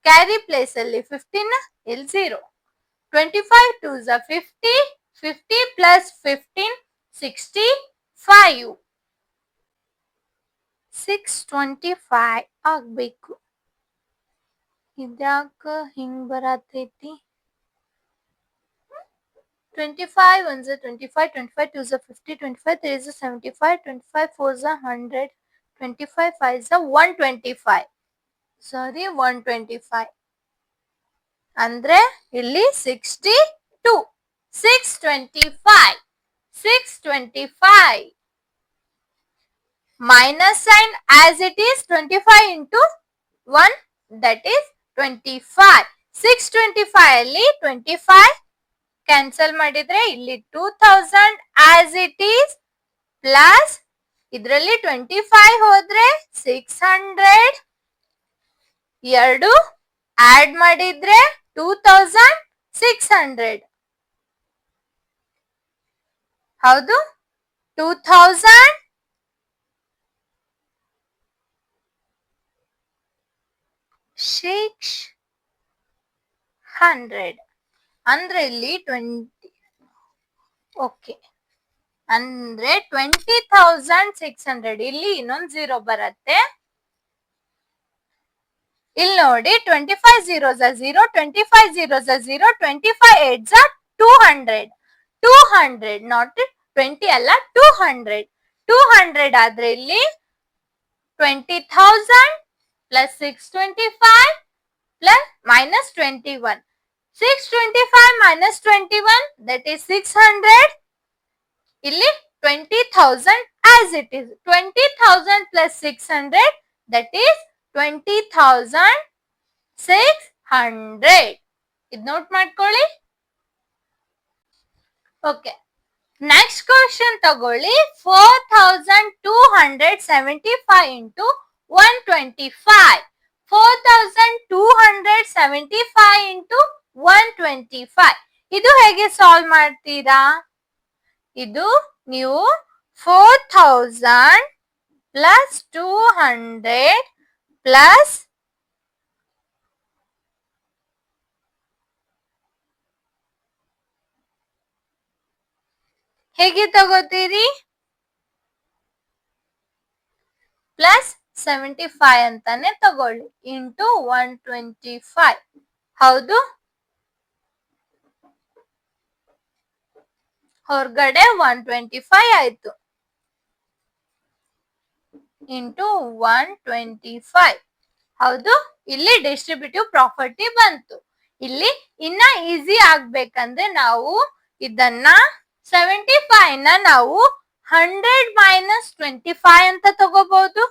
ಕ್ಯಾರಿ ಪ್ಲೇಸ್ ಅಲ್ಲಿ 15, ಇಲ್ಲಿ 0. 25 2 50, 50 ಪ್ಲಸ್ 15 65, 625 ಆಗ್ಬೇಕು. ಇದ್ಯಾಕ ಹಿಂಗ್ ಬರತೈತಿ? 25 1 25, 25 2 50, 25 3 75, 25 4 100, 25 5 125, ಸಾರಿ 125 ಅಂದ್ರೆ ಇಲ್ಲಿ 62, 625, 625 minus sign as it is 25 into 1 that is 25. 625 ಅಲ್ಲಿ 25 ಕ್ಯಾನ್ಸಲ್ ಮಾಡಿದ್ರೆ ಇಲ್ಲಿ 2000 ಆಸ್ ಇಟ್ ಈಸ್ ಪ್ಲಸ್ ಇದರಲ್ಲಿ 25 ಹೋದ್ರೆ 600 ಎರಡು ಆಡ್ ಮಾಡಿದ್ರೆ 2600 ಹೌದು 2600 ಅಂದ್ರೆ ಇಲ್ಲಿ 20 ಓಕೆ ಅಂದ್ರೆ 20,600 ಇಲ್ಲಿ ಇನ್ನೊಂದು 0 ಬರುತ್ತೆ ಇಲ್ಲಿ ನೋಡಿ 25 zeros are 0 25 zeros are 0 25 8s are 200 not 20 ಅಲ್ಲ 200 ಆದ್ರೆ ಇಲ್ಲಿ 20,000 plus 625 plus minus 21 625 minus 21 that is 600 ಇಲ್ಲಿ 20,000 as it is 20,000 plus 600 that is 20,600 ಇದು ನೋಟ್ ಮಾಡ್ಕೊಳ್ಳಿ ಓಕೆ ನೆಕ್ಸ್ಟ್ ಕ್ವಶನ್ ತಗೊಳ್ಳಿ 4,275 into 125 4,275 into 125 ಇದು ಹೇಗೆ ಸಾಲ್ವ್ ಮಾಡ್ತೀರಾ ಇದು ನೀವು 4,000 plus 200 plus ಹೇಗೆ ತಗೋತೀರಿ ಪ್ಲಸ್ 75 ಅಂತಾನೆ ತಗೊಳ್ಳಿ ಇಂಟು 125 ಹೌದು ಹೊರಗಡೆ 125 ಆಯ್ತು ಇಂಟು 125 ಹೌದು ಇಲ್ಲಿ ಡಿಸ್ಟ್ರಿಬ್ಯೂಟಿವ್ ಪ್ರಾಪರ್ಟಿ ಬಂತು ಇಲ್ಲಿ ಇನ್ನ ಈಸಿ ಆಗ್ಬೇಕಂದ್ರೆ ನಾವು ಇದನ್ನ 75 ನ ನಾವು 100 minus 25 ಅಂತ ತಗೋಬಹುದು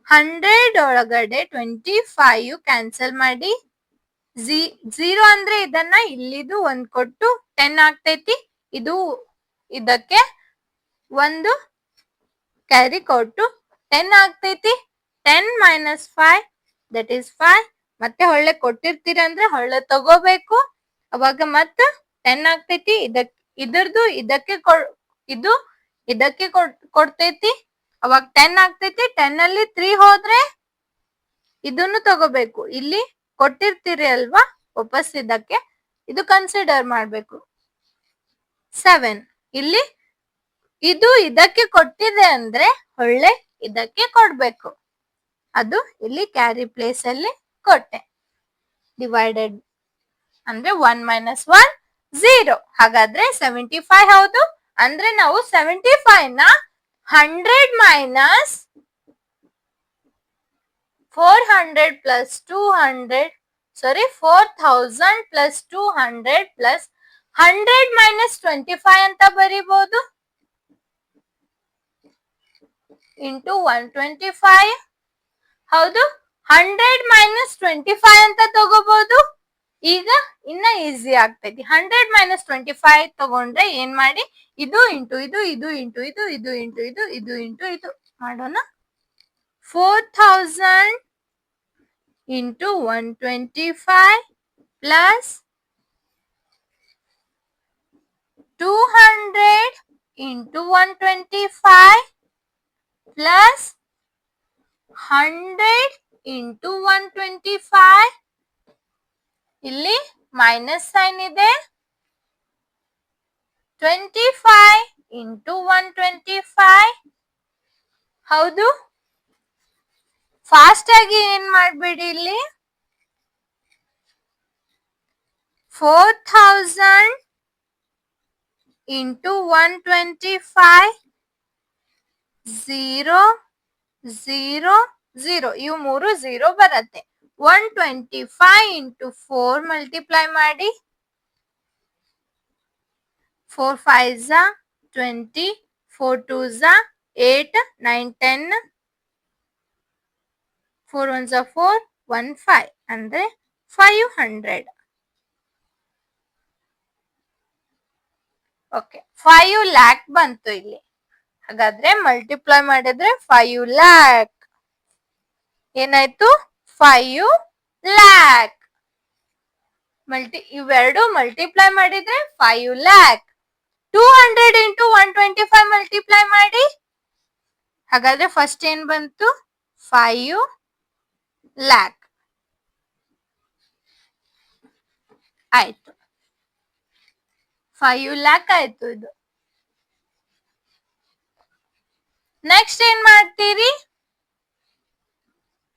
100 ಒಳಗಡೆ 25 ಕ್ಯಾನ್ಸಲ್ ಮಾಡಿ 0 ಅಂದ್ರೆ ಇದನ್ನ ಇಲ್ಲಿದು ಒಂದ್ ಕೊಟ್ಟು 10 ಆಗ್ತೈತಿ ಇದು ಇದಕ್ಕೆ ಒಂದು ಕ್ಯಾರಿ ಕೊಟ್ಟು 10 ಆಗ್ತೈತಿ 10 minus 5 that is 5 ಮತ್ತೆ ಹೊಳ್ಳೆ ಕೊಟ್ಟಿರ್ತೀರ ಅಂದ್ರೆ ಹೊಳ್ಳೆ ತಗೋಬೇಕು ಅವಾಗ ಮತ್ತ 10 ಆಗ್ತೈತಿ ಇದರದು ಇದಕ್ಕೆ ಇದು ಇದಕ್ಕೆ ಕೊಡ್ತೈತಿ ಅವಾಗ 10 ಆಗ್ತೈತಿ 10 ಅಲ್ಲಿ 3 ಹೋದ್ರೆ ಇದನ್ನು ತಗೋಬೇಕು ಇಲ್ಲಿ ಕೊಟ್ಟಿರ್ತೀರಿ ಅಲ್ವಾ ವಾಪಸ್ ಇದಕ್ಕೆ ಇದು ಕನ್ಸಿಡರ್ ಮಾಡ್ಬೇಕು 7 ಇಲ್ಲಿ ಇದು ಇದಕ್ಕೆ ಕೊಟ್ಟಿದೆ ಅಂದ್ರೆ ಒಳ್ಳೆ ಇದಕ್ಕೆ ಕೊಡ್ಬೇಕು ಅದು ಇಲ್ಲಿ ಕ್ಯಾರಿ ಪ್ಲೇಸ್ ಅಲ್ಲಿ ಕೊಟ್ಟೆ ಡಿವೈಡೆಡ್ ಅಂದ್ರೆ 1 minus 1 0 ಹಾಗಾದ್ರೆ 75 ಹೌದು ಅಂದ್ರೆ ನಾವು 75 ನ 100 minus 400 plus 200 sorry 4,000 plus 200 plus 100 minus 25 ಅಂತ ಬರೀಬಹುದು ಇಂಟು 125 ಹೌದು 100 minus 25 ಅಂತ ತಗೋಬಹುದು ಈಗ ಇನ್ನ ಈಸಿ ಆಗ್ತೈತಿ 100 minus 25 ತಗೊಂಡ್ರೆ ಏನ್ ಮಾಡಿ ಇದು ಇಂಟು ಇದು ಇದು ಇಂಟು ಇದು ಇದು ಇಂಟು ಇದು ಇದು ಇಂಟು ಇದು ಮಾಡೋಣ 4,000 into 125 plus 200 into 125 plus 100 into 125 ಇಲ್ಲಿ ಮೈನಸ್ ಸೈನ್ ಇದೆ 25 into 125 ಹೌದು ಫಾಸ್ಟ್ ಆಗಿ ಏನ್ ಮಾಡ್ಬೇಡಿ ಇಲ್ಲಿ 4,000 into 125 0 0 0 ಇವು ಮೂರು 0 ಬರುತ್ತೆ 125 into 4 ಮಲ್ಟಿಪ್ಲೈ ಮಾಡಿ 4 5s 20 4 2s 8 9 10 4 1s 4 1 5 ಅಂದ್ರೆ 500 ಓಕೆ 5 lakh ಬಂತು ಇಲ್ಲಿ. ಹಾಗಾದ್ರೆ ಮಲ್ಟಿಪ್ಲೈ ಮಾಡಿದ್ರೆ 5 lakh ಏನಾಯ್ತು 5 lakh. ಇವೆರಡು ಮಲ್ಟಿಪ್ಲೈ ಮಾಡಿದ್ರೆ 5 lakh. 200 ಇಂಟು 125 ಮಲ್ಟಿಪ್ಲೈ ಮಾಡಿ. ಹಾಗಾದ್ರೆ ಫಸ್ಟ್ ಏನ್ ಬಂತು 5 lakh ಆಯ್ತು. 5 lakh ಆಯ್ತು ಇದು. ನೆಕ್ಸ್ಟ್ ಏನ್ ಮಾಡ್ತೀರಿ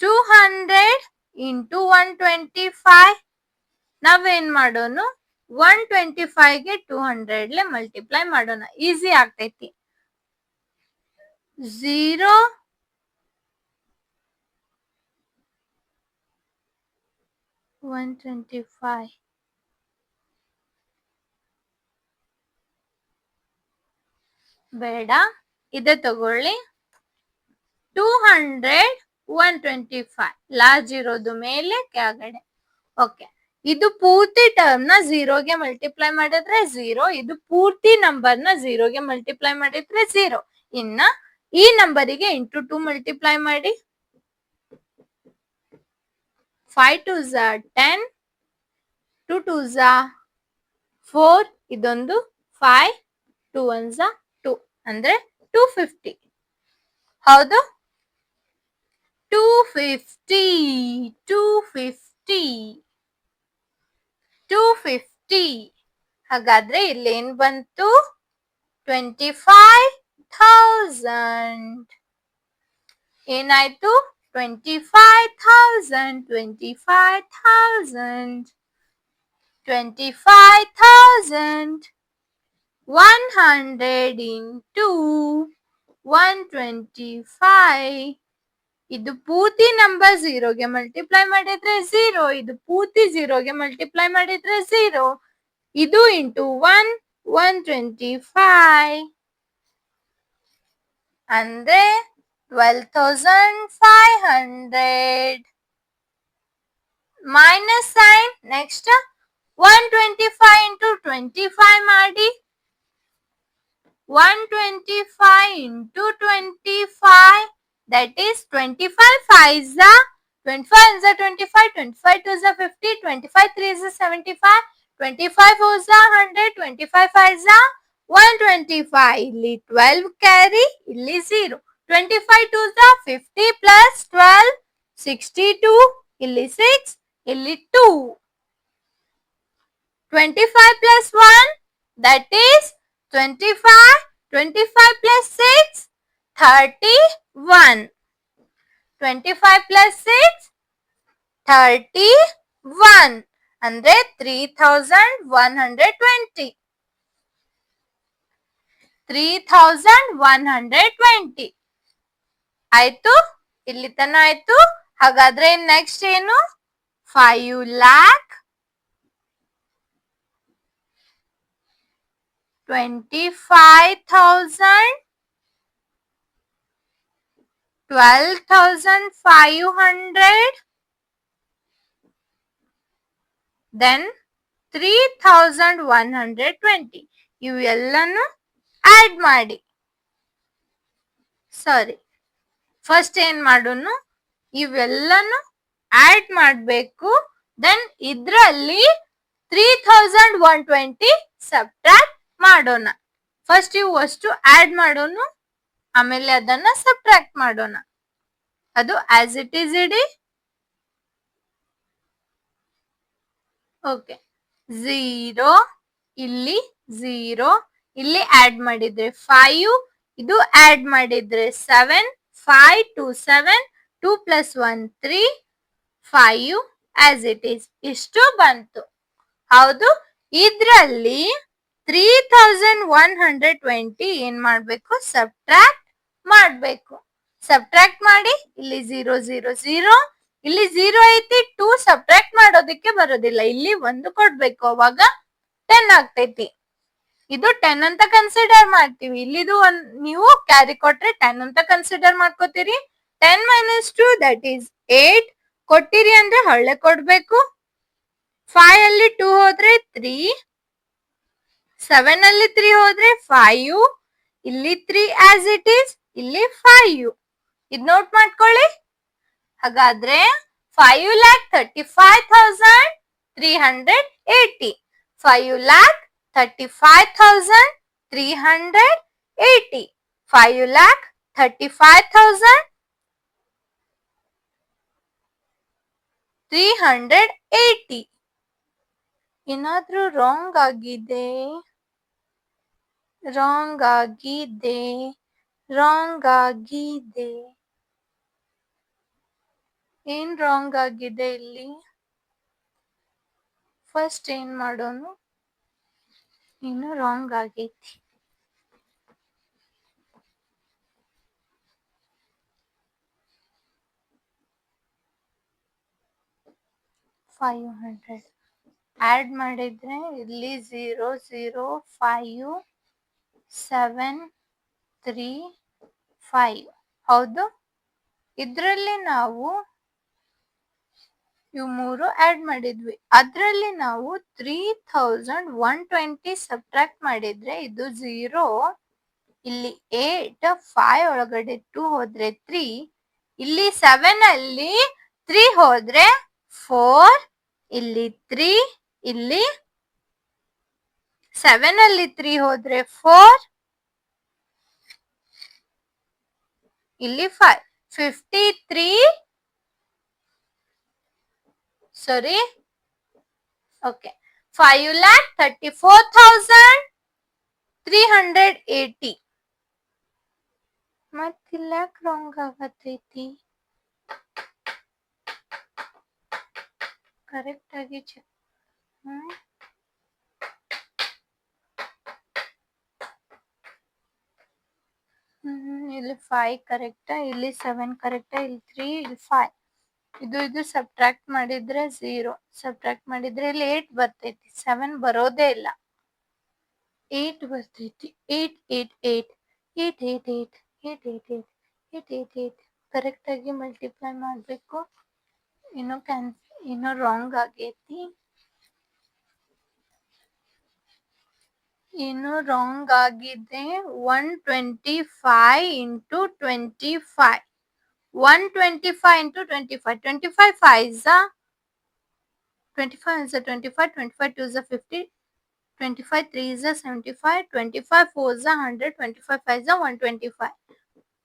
200 ಇಂಟು 125 ನಾವೇನ್ ಮಾಡೋಣ 125ಗೆ 200 ಮಲ್ಟಿಪ್ಲೈ ಮಾಡೋಣ. ಈಸಿ ಆಗ್ತೈತಿ. 0 125 ಬೇಡ, ಇದೆ ತಗೊಳ್ಳಿ. 200 125 ಲಾರ್ಜ್ ಇರೋದು ಮೇಲೆ ಕೆಳಗಡೆ. ಓಕೆ, ಇದು ಪೂರ್ತಿ ಟರ್ಮ್ ನ 0ಗೆ ಮಲ್ಟಿಪ್ಲೈ ಮಾಡಿದ್ರೆ 0. ಇದು ಪೂರ್ತಿ ನಂಬರ್ ನ 0ಗೆ ಮಲ್ಟಿಪ್ಲೈ ಮಾಡಿದ್ರೆ 0. ಇನ್ನ ಈ ನಂಬರಿಗೆ ಇಂಟು 2 ಮಲ್ಟಿಪ್ಲೈ ಮಾಡಿ. 5 2s 10, 2 2s 4, ಇದೊಂದು 5, 2 1s 2 ಅಂದ್ರೆ 250. ಹೌದು 250 250 250. ಹಾಗಾದ್ರೆ ಇಲ್ಲಿ ಏನ್ ಬಂತು 25,000. ಏನಾಯ್ತು 25,000 25,000 25,000. 100 ಇಂಟು 125 ಇದು ಪೂರ್ತಿ ನಂಬರ್ 0ಗೆ ಮಲ್ಟಿಪ್ಲೈ ಮಾಡಿದ್ರೆ 0. ಇದು ಪೂರ್ತಿ 0ಗೆ ಮಲ್ಟಿಪ್ಲೈ ಮಾಡಿದ್ರೆ 0. ಇದು ಇಂಟು 1 125 ಅಂದ್ರೆ 12,500. Minus sine. ನೆಕ್ಸ್ಟ್ 125 ಇಂಟು 25 ಮಾಡಿ. 125 into 25 that is 25 5s 25 is 25, 25 2s 50, 25 3s 75, 25 4s 100, 25 5s 125. ಇಲ್ಲಿ 12 ಕ್ಯಾರಿ, ಇಲ್ಲಿ 0. 25 2s 50 ಪ್ಲಸ್ 12 62, ಇಲ್ಲಿ 6, ಇಲ್ಲಿ 2. 25 plus 1 that is 25. 25 plus 6 31. 25 plus 6 31 ಅಂದ್ರೆ 3,120. 3,120 ಆಯ್ತು. ಇಲ್ಲಿ ತನ ಆಯ್ತು. ಹಾಗಾದ್ರೆ ನೆಕ್ಸ್ಟ್ ಏನು 5 lakh 25,000 12,500 then 3,120. ಇವೆಲ್ಲನು ಆಡ್ ಮಾಡಿ. ಸಾರಿ, ಫಸ್ಟ್ ಏನ್ ಮಾಡೋನು ಇವೆಲ್ಲನು ಆಡ್ ಮಾಡಬೇಕು. ದೆನ್ ಇದ್ರಲ್ಲಿ 3,120 ಸಬ್ಟ್ರಾಕ್ಟ್ ಮಾಡೋಣ. ಫಸ್ಟ್ ಇವು ಅಷ್ಟು ಆಡ್ ಮಾಡೋನು, ಆಮೇಲೆ ಅದನ್ನ ಸಬ್ಟ್ರಾಕ್ಟ್ ಮಾಡೋಣ. ಅದು as it is ED. Okay, 0 ಇಲ್ಲಿ 0, ಇಲ್ಲಿ ಆಡ್ ಮಾಡಿದ್ರೆ 5, ಇದು ಆಡ್ ಮಾಡಿದ್ರೆ 7, 5 2 7, 2 plus 1 3, 5 ಆಸ್ ಇಟ್ ಈಸ್. ಇಷ್ಟು ಬಂತು. ಹೌದು, ಇದ್ರಲ್ಲಿ 3,120 ಏನ್ ಮಾಡ್ಬೇಕು ಸಬ್ಟ್ರಾಕ್ಟ್ ಮಾಡ್ಬೇಕು. ಸಬ್ಟ್ರಾಕ್ಟ್ ಮಾಡಿ. ಇಲ್ಲಿ 0 0 0, ಇಲ್ಲಿ 0 ಐತಿ. 2 ಸಬ್ಟ್ರಾಕ್ಟ್ ಮಾಡೋದಿಕ್ಕೆ ಬರೋದಿಲ್ಲ, ಇಲ್ಲಿ 1 ಕೊಡ್ಬೇಕು, ಅವಾಗ 10 ಆಗ್ತೈತಿ. ಇದು 10 ಅಂತ ಕನ್ಸಿಡರ್ ಮಾಡ್ತೀವಿ. ಇಲ್ಲಿದು ನೀವು ಕ್ಯಾರಿ ಕೊಟ್ರೆ 10 ಅಂತ ಕನ್ಸಿಡರ್ ಮಾಡ್ಕೋತೀರಿ. 10 minus 2 that is 8 ಕೊಟ್ಟಿರಿ ಅಂದ್ರೆ ಹೊಳ್ಳೆ ಕೊಡ್ಬೇಕು. 5 ಅಲ್ಲಿ 2 ಹೋದ್ರೆ 3, 7 ಅಲ್ಲಿ 3 ಹೋದ್ರೆ 5, ಇಲ್ಲಿ 3 ಆಸ್ ಇಟ್ ಈಸ್, ಇಲ್ಲಿ 5. ಇದ್ ನೋಟ್ ಮಾಡ್ಕೊಳ್ಳಿ. ಹಾಗಾದ್ರೆ 5,35,380. 5,35,380. 5,35,380. ಏನಾದ್ರೂ ರಾಂಗ್ ಆಗಿದೆ, ರಾಂಗ್ ಆಗಿದೆ, ರಾಂಗ್ ಆಗಿದೆ. ಏನ್ ರಾಂಗ್ ಆಗಿದೆ ಇಲ್ಲಿ? ಫಸ್ಟ್ ಏನ್ ಮಾಡೋನು? ಏನು ರಾಂಗ್ ಆಗೈತಿ? $500 ಆಡ್ ಮಾಡಿದ್ರೆ ಇಲ್ಲಿ 0 0 5 7 3 5. ಹೌದು, ಇದ್ರಲ್ಲಿ ನಾವು ಇವು ಮೂರು ಆಡ್ ಮಾಡಿದ್ವಿ. ಅದ್ರಲ್ಲಿ ನಾವು 3,120 ಸಬ್ಟ್ರಾಕ್ಟ್ ಮಾಡಿದ್ರೆ ಇದು 0, ಇಲ್ಲಿ 8, 5 ಒಳಗಡೆ 2 ಹೋದ್ರೆ 3, ಇಲ್ಲಿ 7 ಅಲ್ಲಿ 3 ಹೋದ್ರೆ 4, ಇಲ್ಲಿ 3, ಇಲ್ಲಿ 7 ಅಲ್ಲಿ 3 ಹೋದ್ರೆ 4, ಇಲ್ಲಿ 5. 53, sorry, okay, 5,34,380. ಮತ್ತಿಲ್ಲ ರಾಂಗ್ ಆಗತೈತಿ. ಕರೆಕ್ಟ್ ಆಗಿ ಚೆಕ್. ಇಲ್ಲಿ 5 ಕರೆಕ್ಟಾ, ಇಲ್ಲಿ 7 ಕರೆಕ್ಟಾ, ಇಲ್ಲಿ 3, ಇಲ್ಲಿ 5. ಇದು ಸಬ್ಟ್ರಾಕ್ಟ್ ಮಾಡಿದ್ರೆ 0, ಸಬ್ಟ್ರಾಕ್ಟ್ ಮಾಡಿದ್ರೆ ಇಲ್ಲಿ 8 ಬರ್ತೈತಿ, 7 ಬರೋದೇ ಇಲ್ಲ. 8 ಬರ್ತೈತಿ. 8 8 8 8 8 8 8 8 8 8 8. ಕರೆಕ್ಟ್ ಆಗಿ ಮಲ್ಟಿಪ್ಲೈ ಮಾಡಬೇಕು. ಏನೋ ರಾಂಗ್ ಆಗೈತಿ, ಏನೋ ರಾಂಗ್ ಆಗಿದೆ. 125 into 25. 125 into 25. 25 5s are 25 is a 25, 25 2s are 50, 25 3s are 75, 25 4s are 100, 25 5s are 125.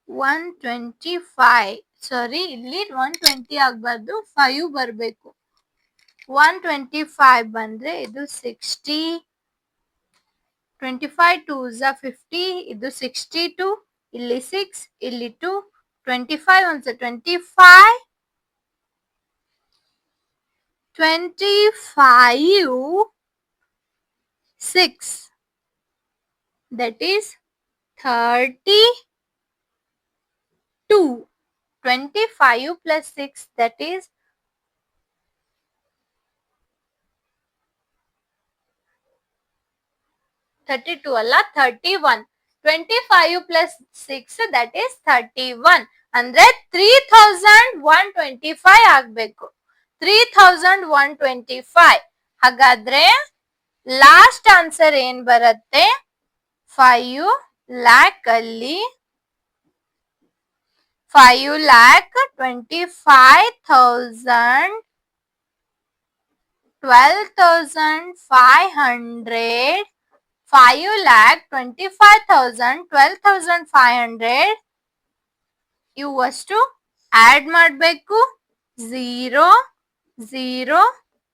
125, ಸಾರಿ, ಇಲ್ಲಿ 120 ಆಗ್ಬಾರ್ದು, 5 ಬರಬೇಕು. 125 ಬಂದ್ರೆ ಇದು 60, 25 2s are 50, ಇದು 62, ಇಲ್ಲಿ 6, ಇಲ್ಲಿ 2, 25 1s are 25, 25 6, that is 32. 25 plus 6, that is 32 ಅಲ್ಲ, 31. 25 plus 6, that is 31. ಅಂದ್ರೆ 3,125 ಆಗ್ಬೇಕು. 3,125. ಹಾಗಾದ್ರೆ ಲಾಸ್ಟ್ ಆನ್ಸರ್ ಏನ್ ಬರುತ್ತೆ? 5 lakh ಅಲ್ಲಿ 5,25,000, 12,500, 5,25,000, 12,500 ಇವಷ್ಟು ಆಡ್ ಮಾಡಬೇಕು. 0 0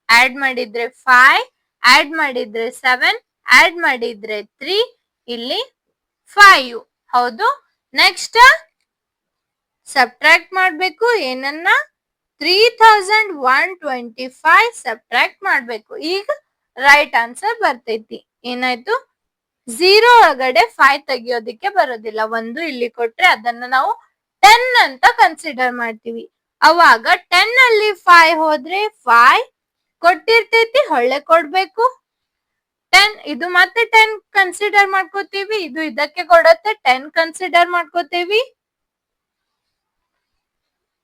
ಆಡ್ ಮಾಡಿದ್ರೆ 5, ಆಡ್ ಮಾಡಿದ್ರೆ 7, ಆಡ್ ಮಾಡಿದ್ರೆ 3, ಇಲ್ಲಿ 5. ಹೌದು, ನೆಕ್ಸ್ಟ್ ಸಬ್ಟ್ರಾಕ್ಟ್ ಮಾಡಬೇಕು. ಏನನ್ನ? 3,125 ಸಬ್ಟ್ರಾಕ್ಟ್ ಮಾಡಬೇಕು. ಈಗ ರೈಟ್ ಆನ್ಸರ್ ಬರ್ತೈತಿ. ಏನಾಯ್ತು? 0 ಒಳಗಡೆ 5 ತೆಗಿಯೋದಿಕ್ಕೆ ಬರೋದಿಲ್ಲ. 1 ಇಲ್ಲಿ ಕೊಟ್ರೆ ಅದನ್ನ ನಾವು 10 ಅಂತ ಕನ್ಸಿಡರ್ ಮಾಡ್ತೀವಿ. ಅವಾಗ 10 ಅಲ್ಲಿ 5 ಹೋದ್ರೆ 5 ಕೊಟ್ಟಿರ್ತೈತಿ, ಹೊಳ್ಳೆ ಕೊಡ್ಬೇಕು. 10 ಇದು ಮತ್ತೆ 10 ಕನ್ಸಿಡರ್ ಮಾಡ್ಕೋತೀವಿ, ಇದು ಇದಕ್ಕೆ ಕೊಡತ್ತೆ, 10 ಕನ್ಸಿಡರ್ ಮಾಡ್ಕೋತೀವಿ.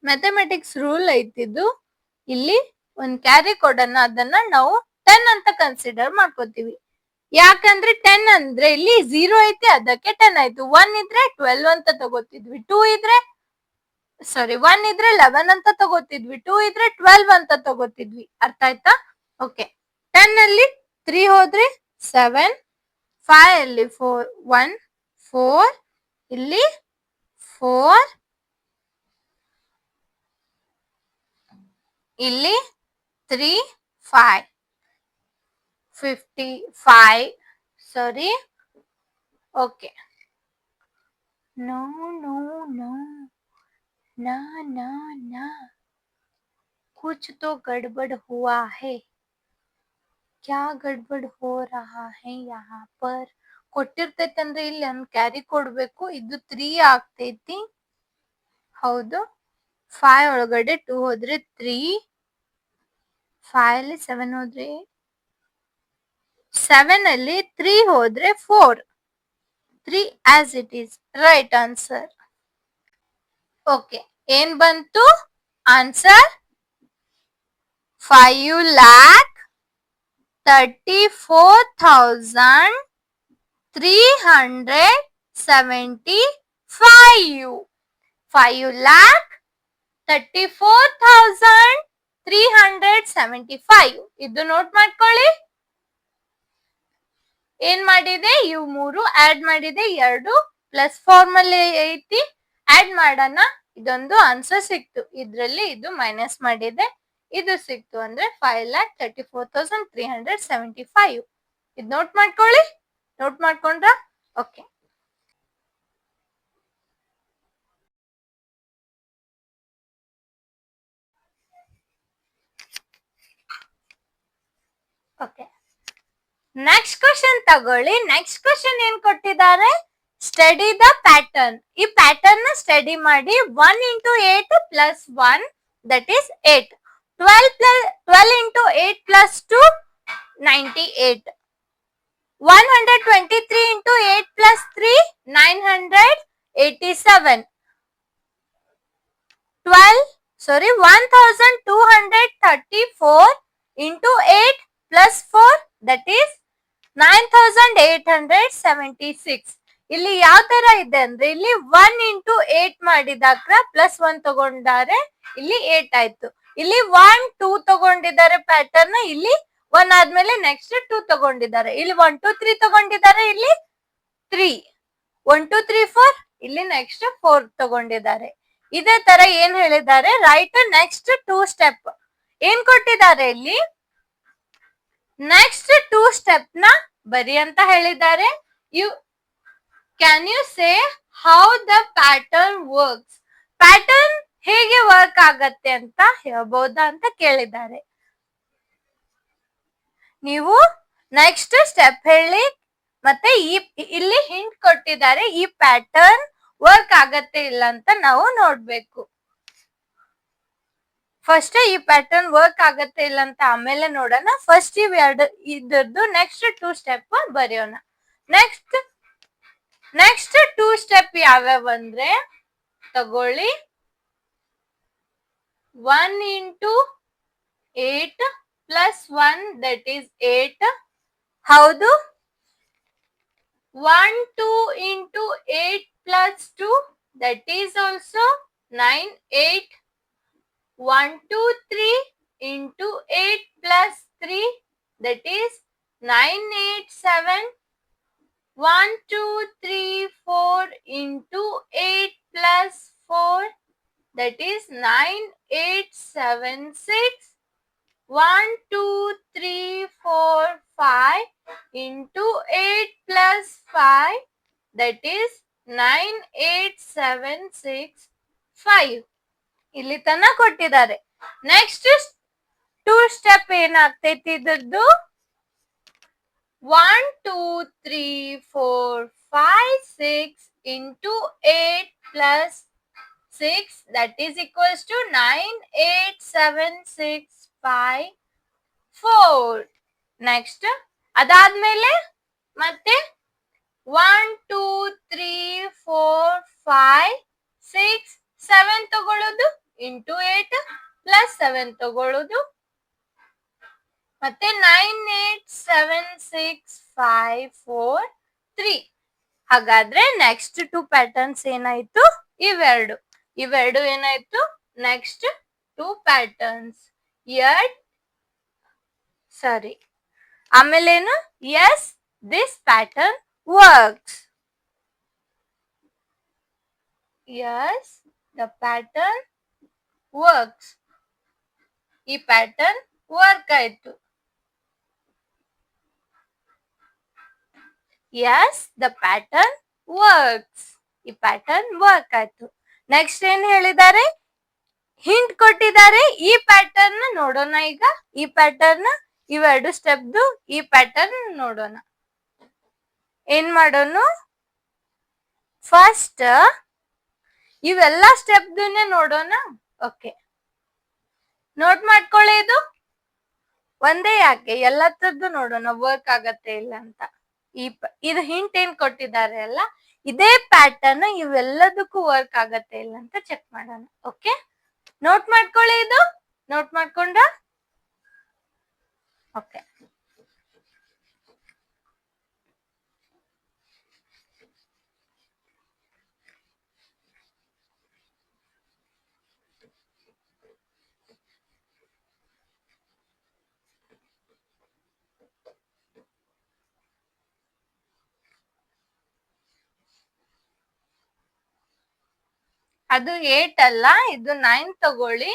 ಮ್ಯಾಥಮೆಟಿಕ್ಸ್ ರೂಲ್ ಐತಿದ್ದು. ಇಲ್ಲಿ ಒಂದ್ ಕ್ಯಾರಿ ಕೊಡನ್ನ, ಅದನ್ನ ನಾವು 10 ಅಂತ ಕನ್ಸಿಡರ್ ಮಾಡ್ಕೋತೀವಿ. ಯಾಕಂದ್ರೆ 10 ಅಂದ್ರೆ ಇಲ್ಲಿ 0 ಐತೆ ಅದಕ್ಕೆ 10 ಆಯ್ತು. 1 ಇದ್ರೆ 12 ಅಂತ ತಗೋತಿದ್ವಿ. 2 ಇದ್ರೆ 1 ಇದ್ರೆ 11 ಅಂತ ತಗೋತಿದ್ವಿ. 2 ಇದ್ರೆ 12 ಅಂತ ತಗೋತಿದ್ವಿ. ಅರ್ಥ ಆಯ್ತಾ? ಓಕೆ. 10 ಅಲ್ಲಿ 3 ಹೋದ್ರೆ 7, 5 ಅಲ್ಲಿ 1 4, ಇಲ್ಲಿ 4, ಇಲ್ಲಿ 3 5 55. sorry. Okay. No no no, ना ना ना, कुछ तो गड़बड़ हुआ है. क्या गड़बड़ हो रहा है यहाँ पर? ಕೊಟ್ಟಿರ್ತೈತೆ ಅಂದ್ರೆ ಇಲ್ಲಿ ಒಂದು ಕ್ಯಾರಿ ಕೊಡ್ಬೇಕು. ಇದು 3 ಆಗ್ತೈತಿ. ಹೌದು. 5 ಒಳಗಡೆ 2 ಹೋದ್ರೆ 3, 5 ಅಲ್ಲಿ 7 ಹೋದ್ರೆ 7 ಅಲ್ಲಿ 3 ಹೋದ್ರೆ 4, 3 as it is. Right answer. Okay. ಏನ್ ಬಂತು ಆನ್ಸರ್? 5,34,375. 5,34,375. ಇದು ನೋಟ್ ಮಾಡ್ಕೊಳ್ಳಿ. ಏನ್ ಮಾಡಿದೆ? ಇವು 3 ಆಡ್ ಮಾಡಿದೆ, 2 ಪ್ಲಸ್ ಫಾರ್ಮಲ್ ಐತಿ, ಆಡ್ ಮಾಡೋಣ. ಇದೊಂದು ಆನ್ಸರ್ ಸಿಕ್ತು. ಇದ್ರಲ್ಲಿ ಇದು ಮೈನಸ್ ಮಾಡಿದೆ, ಇದು ಸಿಕ್ತು. ಅಂದ್ರೆ 5,34,375. ಇದು ನೋಟ್ ಮಾಡ್ಕೊಳ್ಳಿ. ನೋಟ್ ಮಾಡ್ಕೊಂಡ್ರ? ಓಕೆ. ಓಕೆ. ನೆಕ್ಸ್ಟ್ ಕ್ವಶನ್ ತಗೊಳ್ಳಿ. ನೆಕ್ಸ್ಟ್ ಕ್ವಶನ್ ಏನ್ ಕೊಟ್ಟಿದ್ದಾರೆ? Study the pattern. ಈ ಪ್ಯಾಟರ್ನ್ ನ ಸ್ಟಡಿ ಮಾಡಿ. 1 into 8 plus 1, that is 8. 12 into 8 plus 2, 98. 123 into 8 plus 3, 987. 1234 into 8 plus 4, that is 9876. ಇಲ್ಲಿ ಯಾವ ತರ ಇದೆ ಅಂದ್ರೆ, ಇಲ್ಲಿ 1 into 8 ಮಾಡಿದಾಗ ಪ್ಲಸ್ 1 ತಗೊಂಡಾರೆ, ಇಲ್ಲಿ 8 ಆಯ್ತು. ಇಲ್ಲಿ 1 2 ತಗೊಂಡಿದ್ದಾರೆ ಪ್ಯಾಟರ್ನ್, ಇಲ್ಲಿ 1 ಆದ್ಮೇಲೆ ನೆಕ್ಸ್ಟ್ 2 ತಗೊಂಡಿದ್ದಾರೆ. ಇಲ್ಲಿ 1 2 3 ತಗೊಂಡಿದ್ದಾರೆ, ಇಲ್ಲಿ 3. 1 2 3 4, ಇಲ್ಲಿ ನೆಕ್ಸ್ಟ್ 4 ತಗೊಂಡಿದ್ದಾರೆ. ಇದೇ ತರ ಏನ್ ಹೇಳಿದ್ದಾರೆ? Right next 2 step. ಏನ್ ಕೊಟ್ಟಿದ್ದಾರೆ ಇಲ್ಲಿ? ನೆಕ್ಸ್ಟ್ 2 ಸ್ಟೆಪ್ ನ ಬರಿ ಅಂತ ಹೇಳಿದ್ದಾರೆ. Can you say how the pattern works? Pattern ಹೇಗೆ ವರ್ಕ್ ಆಗತ್ತೆ ಅಂತ ಹೇಳ್ಬೋದಾ ಅಂತ ಕೇಳಿದ್ದಾರೆ. ನೀವು ನೆಕ್ಸ್ಟ್ ಸ್ಟೆಪ್ ಹೇಳಿ. ಮತ್ತೆ ಇಲ್ಲಿ ಹಿಂಟ್ ಕೊಟ್ಟಿದ್ದಾರೆ, ಈ ಪ್ಯಾಟರ್ನ್ ವರ್ಕ್ ಆಗತ್ತೆ ಇಲ್ಲ ಅಂತ ನಾವು ನೋಡ್ಬೇಕು. ಫಸ್ಟ್ ಈ ಪ್ಯಾಟರ್ನ್ ವರ್ಕ್ ಆಗತ್ತೆ ಇಲ್ಲ ಅಂತ ಆಮೇಲೆ ನೋಡೋಣ. ಫಸ್ಟ್ ಇದ್ರದ್ದು ನೆಕ್ಸ್ಟ್ 2 ಸ್ಟೆಪ್ ಬರೆಯೋಣ. ನೆಕ್ಸ್ಟ್ 2 ಸ್ಟೆಪ್ ಯಾವ್ಯಾವ ಅಂದ್ರೆ, ತಗೊಳ್ಳಿ. 1 into 8 plus 1, that is 8. ಹೌದು. 1 2 into 8 plus 2, that is also 9 8. 1 2 3 into 8 plus 3, that is 9 8 7. 1 2 3 4 into 8 plus 4, that is 9 8 7 6. 1 2 3 4 5 into 8 plus 5, that is 9 8 7 6 5. ಇಲ್ಲಿ ತನ ಕೊಟ್ಟಿದ್ದಾರೆ. ನೆಕ್ಸ್ಟ್ 2 ಸ್ಟೆಪ್ ಏನಾಗ್ತೈತಿ ಇದ್ರದ್ದು? 1 2 3 4 5 6 into 8 plus 6, that is equals to 9 8 7 6 5 4. Next ಅದಾದ್ಮೇಲೆ ಮತ್ತೆ 1 2 3 4 5 6 7 ತಗೊಳ್ಳೋದು, ಇಂಟು 8 ಪ್ಲಸ್ 7 ತಗೊಳ್ಳೋದು, ಮತ್ತೆ 987654 3. ಹಾಗಾದ್ರೆ ನೆಕ್ಸ್ಟ್ 2 ಪ್ಯಾಟರ್ನ್ಸ್ ಏನಾಯ್ತು? ಇವೆರಡು ಏನಾಯ್ತು? Next 2 patterns. ಸರಿ, ಆಮೇಲೇನು? Yes, this pattern works. Yes, the pattern works. ಈ ಪ್ಯಾಟರ್ನ್ ವರ್ಕ್ ಆಯ್ತು. Yes, the pattern works. ಈ ಪ್ಯಾಟರ್ನ್ ವರ್ಕ್ ಆಯ್ತು. ನೆಕ್ಸ್ಟ್ ಏನ್ ಹೇಳಿದ್ದಾರೆ? ಹಿಂಟ್ ಕೊಟ್ಟಿದ್ದಾರೆ. ಈ ಪ್ಯಾಟರ್ನ್ ನೋಡೋಣ ಈಗ. ಈ ಪ್ಯಾಟರ್ನ್, ಇವೆರಡು ಸ್ಟೆಪ್ದು ಈ ಪ್ಯಾಟರ್ನ್ ನೋಡೋಣ. ಏನ್ ಮಾಡೋಣ? ಫಸ್ಟ್ ಇವೆಲ್ಲ ಸ್ಟೆಪ್ದನ್ನೇ ನೋಡೋಣ. ಓಕೆ, ನೋಟ್ ಮಾಡ್ಕೊಳ್ಳಿ. ಒಂದೇ ಯಾಕೆ, ಎಲ್ಲ ತರದ್ದು ನೋಡೋಣ ವರ್ಕ್ ಆಗತ್ತೆ ಇಲ್ಲ ಅಂತ. ಇದು ಹಿಂಟ್ ಏನ್ ಕೊಟ್ಟಿದ್ದಾರೆ ಅಲ್ಲ, ಇದೇ ಪ್ಯಾಟರ್ನ್ ಇವೆಲ್ಲದಕ್ಕೂ ವರ್ಕ್ ಆಗತ್ತೆ ಇಲ್ಲ ಅಂತ ಚೆಕ್ ಮಾಡೋಣ. ಓಕೆ, ನೋಟ್ ಮಾಡ್ಕೊಳ್ಳಿ. ನೋಟ್ ಮಾಡ್ಕೊಂಡ್ರ? ಓಕೆ, ಅದು 8 ಅಲ್ಲ, ಇದು 9 ತಗೊಳ್ಳಿ.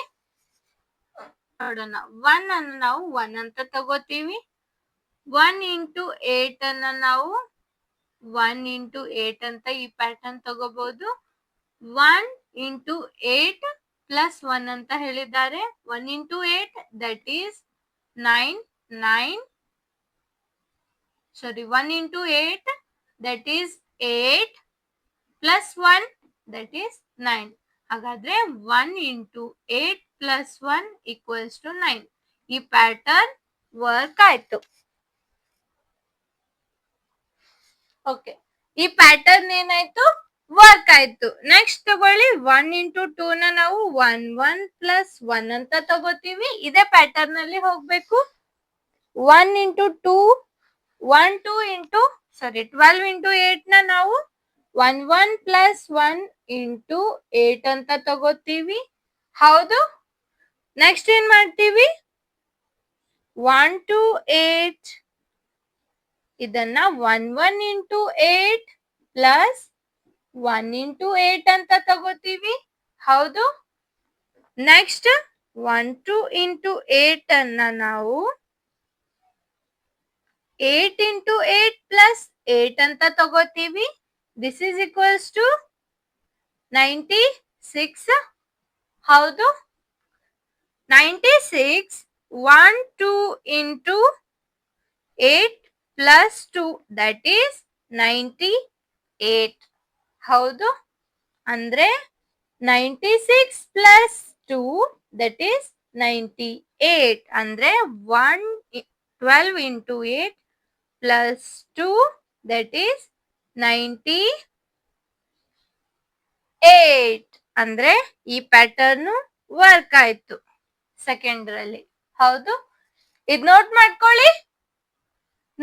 ನೋಡೋಣ. 1 ಅನ್ನು ನಾವು 1 ಅಂತ ತಗೋತೀವಿ. 1 ಇಂಟು 8 ಅನ್ನ ನಾವು 1 ಇಂಟು 8 ಅಂತ ಈ ಪ್ಯಾಟರ್ನ್ ತಗೋಬಹುದು. 1 ಇಂಟು 8 ಪ್ಲಸ್ 1 ಅಂತ ಹೇಳಿದ್ದಾರೆ. 1 into 8 that is 9. 1 into 8 that is 8 plus 1 that is 9. ಹಾಗಾದ್ರೆ 1 ಇಂಟು 8 ಪ್ಲಸ್ 1 ಈಕ್ವಲ್ಸ್ ಟು 9. ಈ ಪ್ಯಾಟರ್ನ್ ವರ್ಕ್ ಆಯ್ತು. ಓಕೆ, ಈ ಪ್ಯಾಟರ್ನ್ ಏನಾಯ್ತು? ವರ್ಕ್ ಆಯ್ತು. ನೆಕ್ಸ್ಟ್ ತಗೊಳ್ಳಿ. 1 ಇಂಟು 2 ನ ನಾವು 1 ಪ್ಲಸ್ 1 ಅಂತ ತಗೋತೀವಿ. ಇದೇ ಪ್ಯಾಟರ್ನ್ ಅಲ್ಲಿ ಹೋಗ್ಬೇಕು. 1 ಇಂಟು 2 2 ಇಂಟು 12 ಇಂಟು 8 ನ ನಾವು 1 ಪ್ಲಸ್ 1 ಇಂಟು 8 ಅಂತ ತಗೋತೀವಿ. ಹೌದು. ನೆಕ್ಸ್ಟ್ ಏನ್ ಮಾಡ್ತೀವಿ? 1 ಟು 8 ಇದನ್ನ 1 ಇಂಟು 8 ಪ್ಲಸ್ 1 ಇಂಟು 8 ಅಂತ ತಗೋತೀವಿ. ಹೌದು. ನೆಕ್ಸ್ಟ್ 1 ಇಂಟು 8 ಅನ್ನ ನಾವು 8 ಇಂಟು 8 ಪ್ಲಸ್ 8 ಅಂತ ತಗೋತೀವಿ. This is equals to 96. ಹೌದು. 96 1 2 ಇಂಟು 8 ಪ್ಲಸ್ 2 ದಟ್ ಈಸ್ 98. ಹೌದು. ಅಂದ್ರೆ 96 ಪ್ಲಸ್ 2 ದಟ್ ಈಸ್ 98. ಅಂದ್ರೆ 12 ಇಂಟು 8 ಪ್ಲಸ್ 2 ದಟ್ ಈಸ್ 98. ಅಂದ್ರೆ ಈ ಪ್ಯಾಟರ್ನ್ ವರ್ಕ್ ಆಯ್ತು ಸೆಕೆಂಡ್ರಲ್ಲಿ. ಹೌದು. ಇದ್ ನೋಟ್ ಮಾಡ್ಕೊಳ್ಳಿ.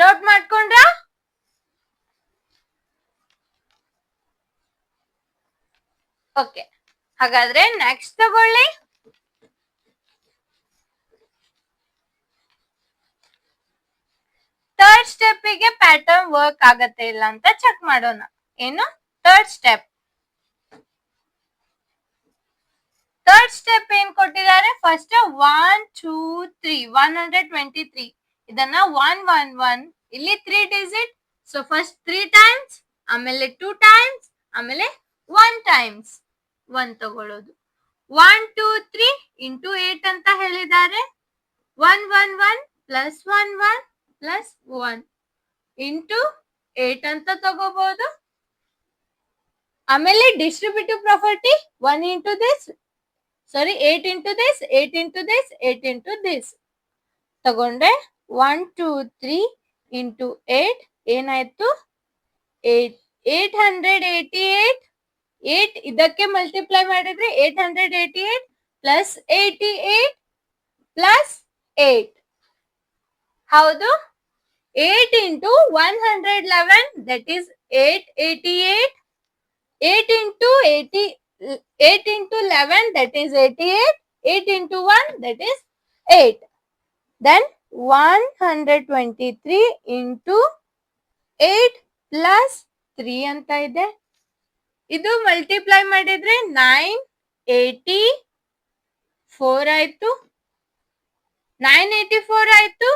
ನೋಟ್ ಮಾಡ್ಕೊಂಡ್ರ? ಓಕೆ, ಹಾಗಾದ್ರೆ ನೆಕ್ಸ್ಟ್ ತಗೊಳ್ಳಿ. ಥರ್ಡ್ ಸ್ಟೆಪ್ ಗೆ ಪ್ಯಾಟರ್ನ್ ವರ್ಕ್ ಆಗತ್ತೆ ಇಲ್ಲ ಅಂತ ಚೆಕ್ ಮಾಡೋಣ. ಏನು? ಥರ್ಡ್ ಸ್ಟೆಪ್ ಏನ್ ಕೊಟ್ಟಿದ್ದಾರೆ? ಫಸ್ಟ್ 1 2 3 123. ಇದನ್ನ 1 1 1 ಇಲ್ಲಿ 3 ಡಿಜಿಟ್. ಸೊ ಫಸ್ಟ್ 3 ಟೈಮ್ಸ್, ಆಮೇಲೆ 2 ಟೈಮ್ಸ್, ಆಮೇಲೆ 1 ಟೈಮ್ಸ್ 1 ತಗೊಳ್ಳೋದು. 1 2 3 ಇಂಟು 8 ಅಂತ ಹೇಳಿದ್ದಾರೆ. 1 1 1 ಪ್ಲಸ್ 1 1 ಪ್ಲಸ್ 1 ಇಂಟು 8 ಅಂತ ತಗೋಬಹುದು. ಆಮೇಲೆ distributive property 1 into this, 8 into this, 8 into this, 8 into this ತಗೊಂಡ್ರೆ 1 2 3 ಇಂಟು 8 ಏನಾಯ್ತು? 888. 8 ಇದಕ್ಕೆ ಮಲ್ಟಿಪ್ಲೈ ಮಾಡಿದ್ರೆ 888 ಪ್ಲಸ್ 88 ಪ್ಲಸ್ 8 ಹೌದು 8 into 111 that is 888. 8 into 80, 8 into 11 that is 88. 8 into 1 that is 8. Then 123 into 8 plus 3 ಅಂತ ಇದೆ. ಇದು ಮಲ್ಟಿಪ್ಲೈ ಮಾಡಿದ್ರೆ 984 ಆಯ್ತು. 984 ಆಯ್ತು.